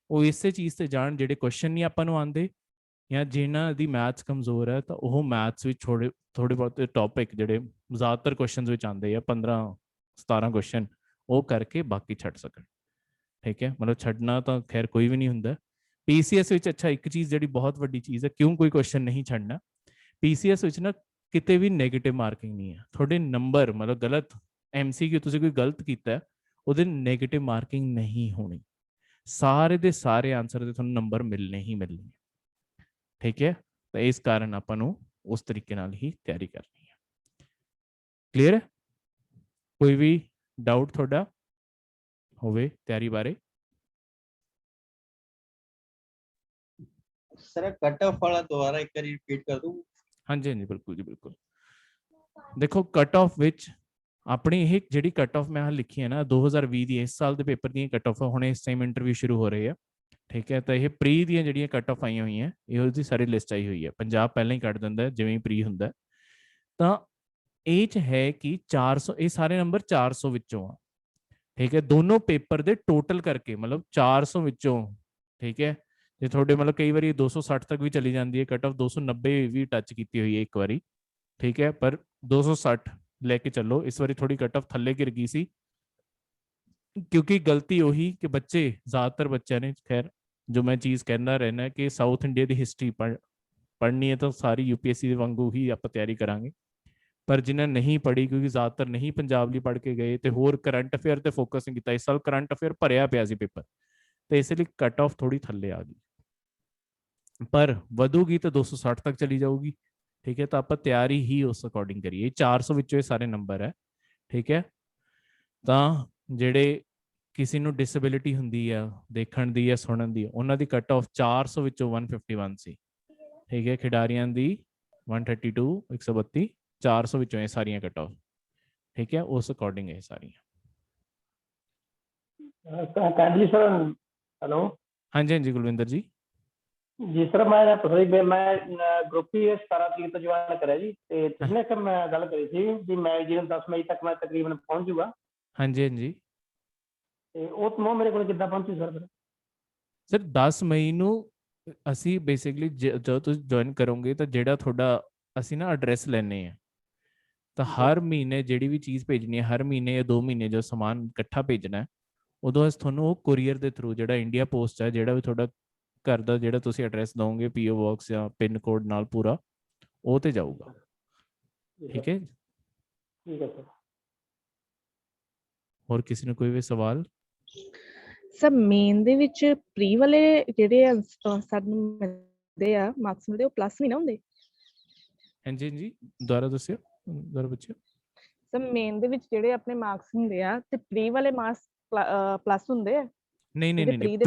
ਉਹ ਇਸੇ ਚੀਜ਼ ਤੇ ਜਾਣ ਜਿਹੜੇ ਕੁਐਸਚਨ ਨਹੀਂ ਆਪਾਂ ਨੂੰ ਆਉਂਦੇ, ਜਾਂ ਜਿਨ੍ਹਾਂ ਦੀ ਮੈਥਸ ਕਮਜ਼ੋਰ ਹੈ ਤਾਂ ਉਹ ਮੈਥਸ ਵਿੱਚ ਥੋੜੇ ਬਹੁਤ ਟੌਪਿਕ ਜਿਹੜੇ ਜ਼ਿਆਦਾਤਰ ਕੁਐਸਚਨਸ ਵਿੱਚ ਆਉਂਦੇ ਆ, 15-17 ਕੁਐਸਚਨ, ਉਹ ਕਰਕੇ ਬਾਕੀ ਛੱਡ ਸਕਣ। ਠੀਕ ਹੈ, ਮਤਲਬ ਛੱਡਣਾ ਤਾਂ ਖੈਰ ਕੋਈ ਵੀ ਨਹੀਂ ਹੁੰਦਾ ਪੀਸੀਐਸ ਵਿੱਚ। ਅੱਛਾ, ਇੱਕ ਚੀਜ਼ ਜਿਹੜੀ ਬਹੁਤ ਵੱਡੀ ਚੀਜ਼ ਹੈ, ਕਿਉਂ ਕੋਈ ਕੁਐਸਚਨ ਨਹੀਂ ਛੱਡਣਾ ਪੀਸੀਐਸ ਵਿੱਚ ਨਾ, ਕਿਤੇ ਵੀ ਨੈਗੇਟਿਵ ਮਾਰਕਿੰਗ ਨਹੀਂ ਹੈ। ਤੁਹਾਡੇ ਨੰਬਰ ਮਤਲਬ ਗਲਤ ਐਮਸੀਕਿਊ ਤੁਸੀਂ ਕੋਈ ਗਲਤ ਕੀਤਾ ਉਹਦੇ ਨੈਗੇਟਿਵ ਮਾਰਕਿੰਗ ਨਹੀਂ ਹੋਣੀ, ਸਾਰੇ ਦੇ ਸਾਰੇ ਆਨਸਰ ਦੇ ਤੁਹਾਨੂੰ ਨੰਬਰ ਮਿਲਣੇ ਹੀ ਮਿਲਣੇ। ਠੀਕ ਹੈ, ਤਾਂ ਇਸ ਕਾਰਨ ਆਪਾਂ ਨੂੰ ਉਸ ਤਰੀਕੇ ਨਾਲ ਹੀ ਤਿਆਰੀ ਕਰਨੀ ਹੈ। ਕਲੀਅਰ ਹੈ? ਕੋਈ ਵੀ ਡਾਊਟ ਤੁਹਾਡਾ ਹੋਵੇ ਤਿਆਰੀ ਬਾਰੇ? ਸਰ ਕੱਟ ਆਫ ਵਾਲਾ ਦੁਬਾਰਾ ਇੱਕ ਵਾਰੀ ਰਿਪੀਟ ਕਰ ਦੂੰ। ਹਾਂਜੀ ਹਾਂਜੀ, ਬਿਲਕੁਲ ਜੀ, ਬਿਲਕੁਲ। ਦੇਖੋ ਕੱਟ ਆਫ ਵਿੱਚ ਆਪਣੀ ਇਹ ਜਿਹੜੀ ਕੱਟ ਆਫ ਮੈਂ ਲਿਖੀ ਹੈ ਨਾ 2020 ਦੀ, ਇਸ ਸਾਲ ਦੇ ਪੇਪਰ ਦੀਆਂ ਕੱਟ ਆਫ ਹੁਣ ਇਸ ਟਾਈਮ ਇੰਟਰਵਿਊ ਸ਼ੁਰੂ ਹੋ ਰਹੇ ਆ। ਠੀਕ ਹੈ, ਤਾਂ ਇਹ ਪ੍ਰੀ ਦੀਆਂ ਜਿਹੜੀਆਂ ਕੱਟ ਆਫ ਆਈਆਂ ਹੋਈਆਂ ਇਹ ਉਹਦੀ ਸਾਰੀ ਲਿਸਟ ਆਈ ਹੋਈ ਹੈ। ਪੰਜਾਬ ਪਹਿਲਾਂ ਹੀ ਕੱਢ ਦਿੰਦਾ ਜਿਵੇਂ ਹੀ ਪ੍ਰੀ ਹੁੰਦਾ, ਤਾਂ ਇਹ 'ਚ ਹੈ ਕਿ 400, ਇਹ ਸਾਰੇ ਨੰਬਰ 400 ਵਿੱਚੋਂ ਆ। ਠੀਕ ਹੈ, ਦੋਨੋਂ ਪੇਪਰ ਦੇ ਟੋਟਲ ਕਰਕੇ ਮਤਲਬ 400 ਵਿੱਚੋਂ। ਠੀਕ ਹੈ, ਜੇ ਤੁਹਾਡੇ ਮਤਲਬ ਕਈ ਵਾਰੀ 260 ਤੱਕ ਵੀ ਚਲੀ ਜਾਂਦੀ ਹੈ ਕੱਟ ਆਫ, 290 ਵੀ ਟੱਚ ਕੀਤੀ ਹੋਈ ਹੈ ਇੱਕ ਵਾਰੀ। ਠੀਕ ਹੈ, ਪਰ 260 ਲੈ ਕੇ ਚੱਲੋ। ਇਸ ਵਾਰੀ ਥੋੜੀ ਕੱਟ ਆਫ ਥੱਲੇ ਗਿਰ ਗਈ ਸੀ, ਕਿਉਂਕਿ ਗਲਤੀ ਉਹੀ ਕਿ ਬੱਚੇ, ਜ਼ਿਆਦਾਤਰ ਬੱਚਿਆਂ ਨੇ, ਖੈਰ ਜੋ ਮੈਂ ਚੀਜ਼ ਕਹਿੰਦਾ ਰਹਿਣਾ ਕਿ ਸਾਊਥ ਇੰਡੀਆ ਦੀ ਹਿਸਟਰੀ ਪੜ੍ਹਨੀ ਹੈ ਤਾਂ ਸਾਰੀ ਯੂਪੀਐਸਸੀ ਦੇ ਵਾਂਗੂ ਹੀ ਆਪਾਂ ਤਿਆਰੀ ਕਰਾਂਗੇ, ਪਰ ਜਿਨ੍ਹਾਂ ਨਹੀਂ ਪੜ੍ਹੀ, ਕਿਉਂਕਿ ਜ਼ਿਆਦਾਤਰ ਨਹੀਂ ਪੰਜਾਬ ਲਈ ਪੜ੍ਹ ਕੇ ਗਏ ਤੇ ਹੋਰ ਕਰੰਟ ਅਫੇਅਰ ਤੇ ਫੋਕਸ ਨਹੀਂ ਕੀਤਾ ਇਸ ਸਾਲ, ਕਰੰਟ ਅਫੇਅਰ ਭਰਿਆ ਪਿਆ ਸੀ ਪੇਪਰ, ਤੇ ਇਸ ਲਈ ਕੱਟ ਆਫ ਥੋੜੀ ਥੱਲੇ ਆ ਗਈ, ਪਰ ਵਧੂਗੀ ਤਾਂ 260 ਤੱਕ ਚਲੀ ਜਾਊਗੀ। ਠੀਕ ਹੈ, ਤਾਂ ਆਪਾਂ ਤਿਆਰੀ ਹੀ ਉਸ ਅਕੋਰਡਿੰਗ ਕਰੀਏ। 400 ਵਿੱਚੋਂ ਇਹ ਸਾਰੇ ਨੰਬਰ ਹੈ। ਠੀਕ ਹੈ, ਤਾਂ ਜਿਹੜੇ ਕਿਸੇ ਨੂੰ ਡਿਸੇਬਿਲਿਟੀ ਹੁੰਦੀ ਆ ਦੇਖਣ ਦੀ ਜਾਂ ਸੁਣਨ ਦੀ, ਉਹਨਾਂ ਦੀ ਕੱਟ ਆਫ 400 ਵਿੱਚੋਂ 151 ਸੀ। ਠੀਕ ਹੈ, ਖਿਡਾਰੀਆਂ ਦੀ 132, 132, 400 ਵਿੱਚੋਂ ਇਹ ਸਾਰੀਆਂ ਕੱਟ ਆਫ। ਠੀਕ ਹੈ, ਉਸ ਅਕੋਰਡਿੰਗ ਇਹ ਸਾਰੀਆਂ। ਕਾਂਡੀ ਸਰ, ਹੈਲੋ। ਹਾਂਜੀ ਹਾਂਜੀ ਕੁਲਵਿੰਦਰ ਜੀ। ਜੀ ਸਰ, ਮੈਂ ਪੁੱਛ ਰਹੀ, ਮੈਂ ਗਰੁੱਪ ਹੀ 17 ਤਰੀਕ ਤੋਂ ਜੁਆਇਨ ਕਰਿਆ ਜੀ, ਤੇ ਤੁਸੀਂ ਨੇ ਸਰ ਮੈਂ ਗੱਲ ਕਰੀ ਸੀ ਵੀ ਮੈਂ ਜਿਹਨੂੰ 10 ਮਈ ਤੱਕ ਮੈਂ ਤਕਰੀਬਨ ਪਹੁੰਚ ਜੂਗਾ। ਹਾਂਜੀ ਹਾਂਜੀ, ਤੇ ਉਹ ਮੇਰੇ ਕੋਲ ਕਿੱਦਾਂ ਪਹੁੰਚੂ ਸਰ? ਸਰ 10 ਮਈ ਨੂੰ ਅਸੀਂ ਬੇਸਿਕਲੀ ਜਦੋਂ ਤੁਸੀਂ ਜੁਆਇਨ ਕਰੋਗੇ ਤਾਂ ਜਿਹੜਾ ਤੁਹਾਡਾ ਅਸੀਂ ਨਾ ਐਡਰੈਸ ਲੈਣੇ ਆ, ਤਾਂ ਹਰ ਮਹੀਨੇ ਜਿਹੜੀ ਵੀ ਚੀਜ਼ ਭੇਜਣੀ ਹੈ, ਹਰ ਮਹੀਨੇ ਜਾਂ 2 ਮਹੀਨੇ ਜੋ ਸਮਾਨ ਇਕੱਠਾ ਭੇਜਣਾ, ਉਦੋਂ ਅਸੀਂ ਤੁਹਾਨੂੰ ਉਹ ਕੁਰੀਅਰ ਦੇ ਥਰੂ, ਜਿਹੜਾ ਇੰਡੀਆ ਪੋਸਟ ਹੈ, ਜਿਹੜਾ ਵੀ ਤੁਹਾਡਾ ਘਰ ਦਾ ਜਿਹੜਾ ਤੁਸੀਂ ਐਡਰੈਸ ਦਓਗੇ, ਪੀਓ ਬਾਕਸ ਜਾਂ ਪਿੰਨ ਕੋਡ ਨਾਲ ਪੂਰਾ, ਉਹ ਤੇ ਜਾਊਗਾ। ਠੀਕ ਹੈ, ਠੀਕ ਹੈ ਸਰ। ਹੋਰ ਕਿਸੇ ਨੂੰ ਕੋਈ ਵੀ ਸਵਾਲ? ਸਰ ਮੇਨ ਦੇ ਵਿੱਚ ਪ੍ਰੀ ਵਾਲੇ ਜਿਹੜੇ ਸਾਨੂੰ ਮਿਲਦੇ ਆ ਮਾਰਕਸ ਮਿਲਦੇ, ਉਹ ਪਲੱਸ ਨਹੀਂ ਨਾ ਹੁੰਦੇ? ਹਾਂਜੀ ਹਾਂਜੀ, ਦੁਬਾਰਾ ਦੱਸਿਓ, ਦੁਬਾਰਾ ਪੁੱਛਿਓ। ਸਰ ਮੇਨ ਦੇ ਵਿੱਚ ਜਿਹੜੇ ਆਪਣੇ ਮਾਰਕਸ ਹੁੰਦੇ ਆ, ਤੇ ਪ੍ਰੀ ਵਾਲੇ ਮਾਰਕਸ ਪਲੱਸ ਹੁੰਦੇ ਆ? ਨਹੀਂ ਨਹੀਂ ਨਹੀਂ,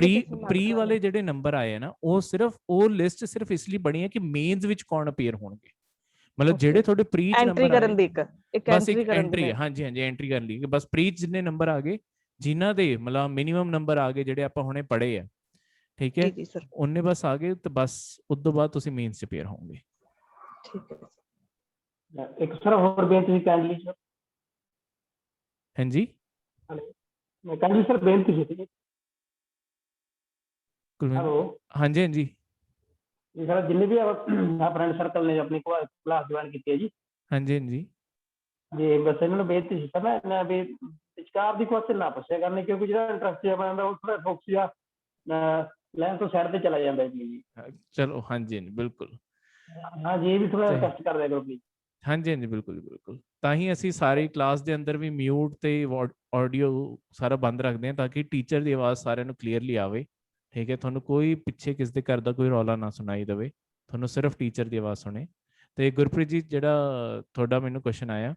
ਪ੍ਰੀ ਵਾਲੇ ਜਿਹੜੇ ਨੰਬਰ ਆਏ ਆ ਨਾ, ਉਹ ਸਿਰਫ ਉਹ ਲਿਸਟ ਸਿਰਫ ਇਸ ਲਈ ਬਣੀ ਹੈ ਕਿ ਮੇਨਸ ਵਿੱਚ ਕੌਣ ਅਪੀਅਰ ਹੋਣਗੇ, ਮਤਲਬ ਜਿਹੜੇ ਤੁਹਾਡੇ ਪ੍ਰੀ ਚ ਨੰਬਰ ਕਰਨ ਦੀ ਇੱਕ ਬਸ ਇੱਕ ਐਂਟਰੀ ਹੈ। ਹਾਂਜੀ ਹਾਂਜੀ, ਐਂਟਰੀ ਕਰਨ ਲਈ ਬਸ ਪ੍ਰੀ ਚ ਜਿੰਨੇ ਨੰਬਰ ਆ ਗਏ, ਜਿਨ੍ਹਾਂ ਦੇ ਮਤਲਬ ਮਿਨੀਮਮ ਨੰਬਰ ਆ ਗਏ ਜਿਹੜੇ ਆਪਾਂ ਹੁਣੇ ਪੜ੍ਹੇ ਆ, ਠੀਕ ਹੈ, ਉਹਨੇ ਬਸ ਆ ਗਏ, ਤੇ ਬਸ ਉਸ ਤੋਂ ਬਾਅਦ ਤੁਸੀਂ ਮੇਨਸ ਚ ਅਪੀਅਰ ਹੋਵੋਗੇ। ਠੀਕ ਹੈ। ਇੱਕ ਸਰ ਹੋਰ ਬੇਨਤੀ ਸੀ ਕਾਈਂਡਲੀ ਸਰ, ਹਾਂਜੀ ਮੈਂ ਕਾਈਂਡਲੀ ਸਰ ਬੇਨਤੀ ਸੀ ਜੀ। ਕੁਲਵਿੰਦਰ, ਹੈਲੋ ਹਾਂਜੀ ਹਾਂਜੀ ਜੀ ਸਰ, ਜਿੰਨੇ ਵੀ ਫਰੈਂਡ ਸਰਕਲ ਨੇ ਆਪਣੀ ਕਲਾਸ ਜੁਆਇਨ ਕੀਤੀ ਹੈ ਜੀ, ਹਾਂਜੀ ਹਾਂਜੀ ਜੀ ਬਸ ਇਹਨਾਂ ਨੂੰ ਬੇਨਤੀ ਸੀ ਸਰ ਨਾ ਇਹਨਾਂ ਵੀ ਵਿਚਕਾਰ ਦੀ ਕੁਐਸਚਨ ਨਾ ਪੁੱਛਿਆ ਕਰਨੀ, ਕਿਉਂਕਿ ਜਿਹੜਾ ਇੰਟਰਸਟ ਆ ਜਾਂਦਾ ਉਹ ਥੋੜਾ ਫੋਕਸ ਜਾਂ ਲੈਣ ਤੋਂ ਸਾਈਡ ਤੇ ਚਲਾ ਜਾਂਦਾ ਹੈ ਜੀ। ਚਲੋ ਹਾਂਜੀ ਹਾਂਜੀ ਬਿਲਕੁਲ, ਹਾਂ ਜੀ, ਇਹ ਵੀ ਥੋੜਾ ਤੇ- ਟੈਸਟ ਕਰ ਦਿਆ ਕਰੋ ਪਲੀਜ਼। ਹਾਂਜੀ ਹਾਂਜੀ ਬਿਲਕੁਲ ਬਿਲਕੁਲ, ਤਾਂ ਹੀ ਅਸੀਂ ਸਾਰੀ ਕਲਾਸ ਦੇ ਅੰਦਰ ਵੀ ਮਿਊਟ ਤੇ ਆਡੀਓ ਸਾਰਾ ਬੰਦ ਰੱਖਦੇ ਹਾਂ ਤਾਂ ਕਿ ਟੀਚਰ ਦੀ ਆਵਾਜ਼ ਸਾਰਿਆਂ ਨੂੰ ਕਲੀਅਰਲੀ ਆਵੇ। ਠੀਕ ਹੈ, ਤੁਹਾਨੂੰ ਕੋਈ ਪਿੱਛੇ ਕਿਸ ਦੇ ਘਰ ਦਾ ਕੋਈ ਰੌਲਾ ਨਾ ਸੁਣਾਈ ਦੇਵੇ, ਤੁਹਾਨੂੰ ਸਿਰਫ ਟੀਚਰ ਦੀ ਆਵਾਜ਼ ਸੁਣੇ। ਤੇ ਗੁਰਪ੍ਰੀਤ ਜੀ, ਜਿਹੜਾ ਤੁਹਾਡਾ ਮੈਨੂੰ ਕੁਐਸਚਨ ਆਇਆ,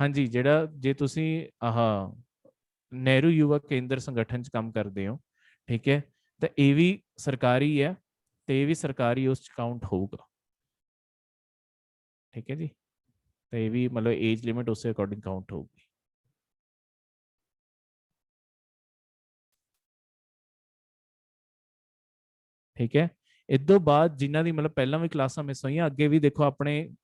ਹਾਂਜੀ, ਜਿਹੜਾ ਜੇ ਤੁਸੀਂ ਆਹ ਨਹਿਰੂ ਯੁਵਾ ਕੇਂਦਰ ਸੰਗਠਨ 'ਚ ਕੰਮ ਕਰਦੇ ਹੋ, ਠੀਕ ਹੈ, ਤਾਂ ਇਹ ਵੀ ਸਰਕਾਰੀ ਹੈ ਤੇ ਇਹ ਵੀ ਸਰਕਾਰੀ ਉਸ 'ਚ ਕਾਊਂਟ ਹੋਊਗਾ। ਠੀਕ ਹੈ ਜੀ, ਤੇ ਇਹ ਵੀ ਮਤਲਬ ਏਜ ਲਿਮਿਟ ਉਸੇ ਅਕੋਰਡਿੰਗ ਕਾਊਂਟ ਹੋਊਗੀ। ਠੀਕ ਹੈ, ਇਸ ਤੋਂ ਬਾਅਦ ਜਿਨ੍ਹਾਂ ਦੀ ਮਤਲਬ ਪਹਿਲਾਂ ਵੀ ਕਲਾਸਾਂ ਮਿਸ ਹੋਈਆਂ, ਅੱਗੇ ਵੀ ਦੇਖੋ ਆਪਣੇ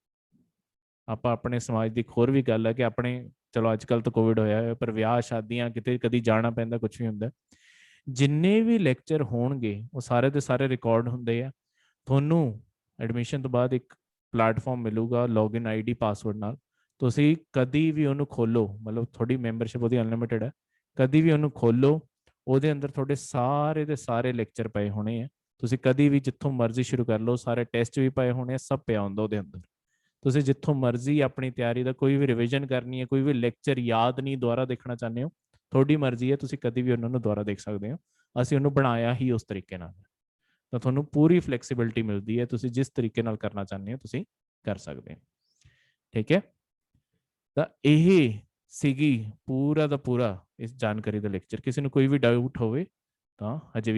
ਸਮਾਜ ਦੀ ਇੱਕ ਹੋਰ ਵੀ ਗੱਲ ਹੈ ਕਿ ਆਪਣੇ, ਚਲੋ ਅੱਜ ਕੱਲ ਤਾਂ ਕੋਵਿਡ ਹੋਇਆ ਹੈ, ਪਰ ਵਿਆਹ ਸ਼ਾਦੀਆਂ ਕਿਤੇ ਕਦੀ ਜਾਣਾ ਪੈਂਦਾ, ਕੁਝ ਵੀ ਹੁੰਦਾ, ਜਿੰਨੇ ਵੀ ਲੈਕਚਰ ਹੋਣਗੇ ਉਹ ਸਾਰੇ ਦੇ ਸਾਰੇ ਰਿਕਾਰਡ ਹੁੰਦੇ ਆ। ਤੁਹਾਨੂੰ ਐਡਮਿਸ਼ਨ ਤੋਂ ਬਾਅਦ ਇੱਕ ਪਲੇਟਫਾਰਮ ਮਿਲੂਗਾ ਲੌਗਇਨ ਆਈਡੀ ਪਾਸਵਰਡ ਨਾਲ, ਤੁਸੀਂ ਕਦੀ ਵੀ ਉਹਨੂੰ ਖੋਲੋ, ਮਤਲਬ ਤੁਹਾਡੀ ਮੈਂਬਰਸ਼ਿਪ ਉਹਦੀ ਅਨਲਿਮਿਟਿਡ ਹੈ, ਕਦੀ ਵੀ ਉਹਨੂੰ ਖੋਲੋ, ਉਹਦੇ ਅੰਦਰ ਤੁਹਾਡੇ ਸਾਰੇ ਦੇ ਸਾਰੇ ਲੈਕਚਰ ਪਏ ਹੋਣੇ ਆ, ਤੁਸੀਂ ਕਦੀ ਵੀ ਜਿੱਥੋਂ ਮਰਜ਼ੀ ਸ਼ੁਰੂ ਕਰ ਲਓ, ਸਾਰੇ ਟੈਸਟ ਵੀ ਪਏ ਹੋਣੇ ਆ, ਸਭ ਪਿਆ ਹੁੰਦਾ ਉਹਦੇ ਅੰਦਰ। ਤੁਸੀਂ ਜਿੱਥੋਂ ਮਰਜ਼ੀ ਆਪਣੀ ਤਿਆਰੀ ਦਾ ਕੋਈ ਵੀ ਰਿਵੀਜ਼ਨ ਕਰਨੀ ਹੈ, ਕੋਈ ਵੀ ਲੈਕਚਰ ਯਾਦ ਨਹੀਂ ਦੁਬਾਰਾ ਦੇਖਣਾ ਚਾਹੁੰਦੇ ਹੋ, ਤੁਹਾਡੀ ਮਰਜ਼ੀ ਹੈ, ਤੁਸੀਂ ਕਦੀ ਵੀ ਉਹਨਾਂ ਨੂੰ ਦੁਬਾਰਾ ਦੇਖ ਸਕਦੇ ਹੋ। ਅਸੀਂ ਉਹਨੂੰ ਬਣਾਇਆ ਹੀ ਉਸ ਤਰੀਕੇ ਨਾਲ, ਤਾਂ ਤੁਹਾਨੂੰ ਪੂਰੀ ਫਲੈਕਸੀਬਿਲਿਟੀ ਮਿਲਦੀ ਹੈ, ਤੁਸੀਂ ਜਿਸ ਤਰੀਕੇ ਨਾਲ ਕਰਨਾ ਚਾਹੁੰਦੇ ਹੋ ਤੁਸੀਂ ਕਰ ਸਕਦੇ ਹੋ। ਠੀਕ ਹੈ, ਤਾਂ ਇਹ ਸੀਗੀ ਪੂਰਾ ਦਾ ਪੂਰਾ ਇਸ ਜਾਣਕਾਰੀ ਦਾ ਲੈਕਚਰ। ਕਿਸੇ ਨੂੰ ਕੋਈ ਵੀ ਡਾਊਟ ਹੋਵੇ ਤਾਂ ਹਜੇ ਵੀ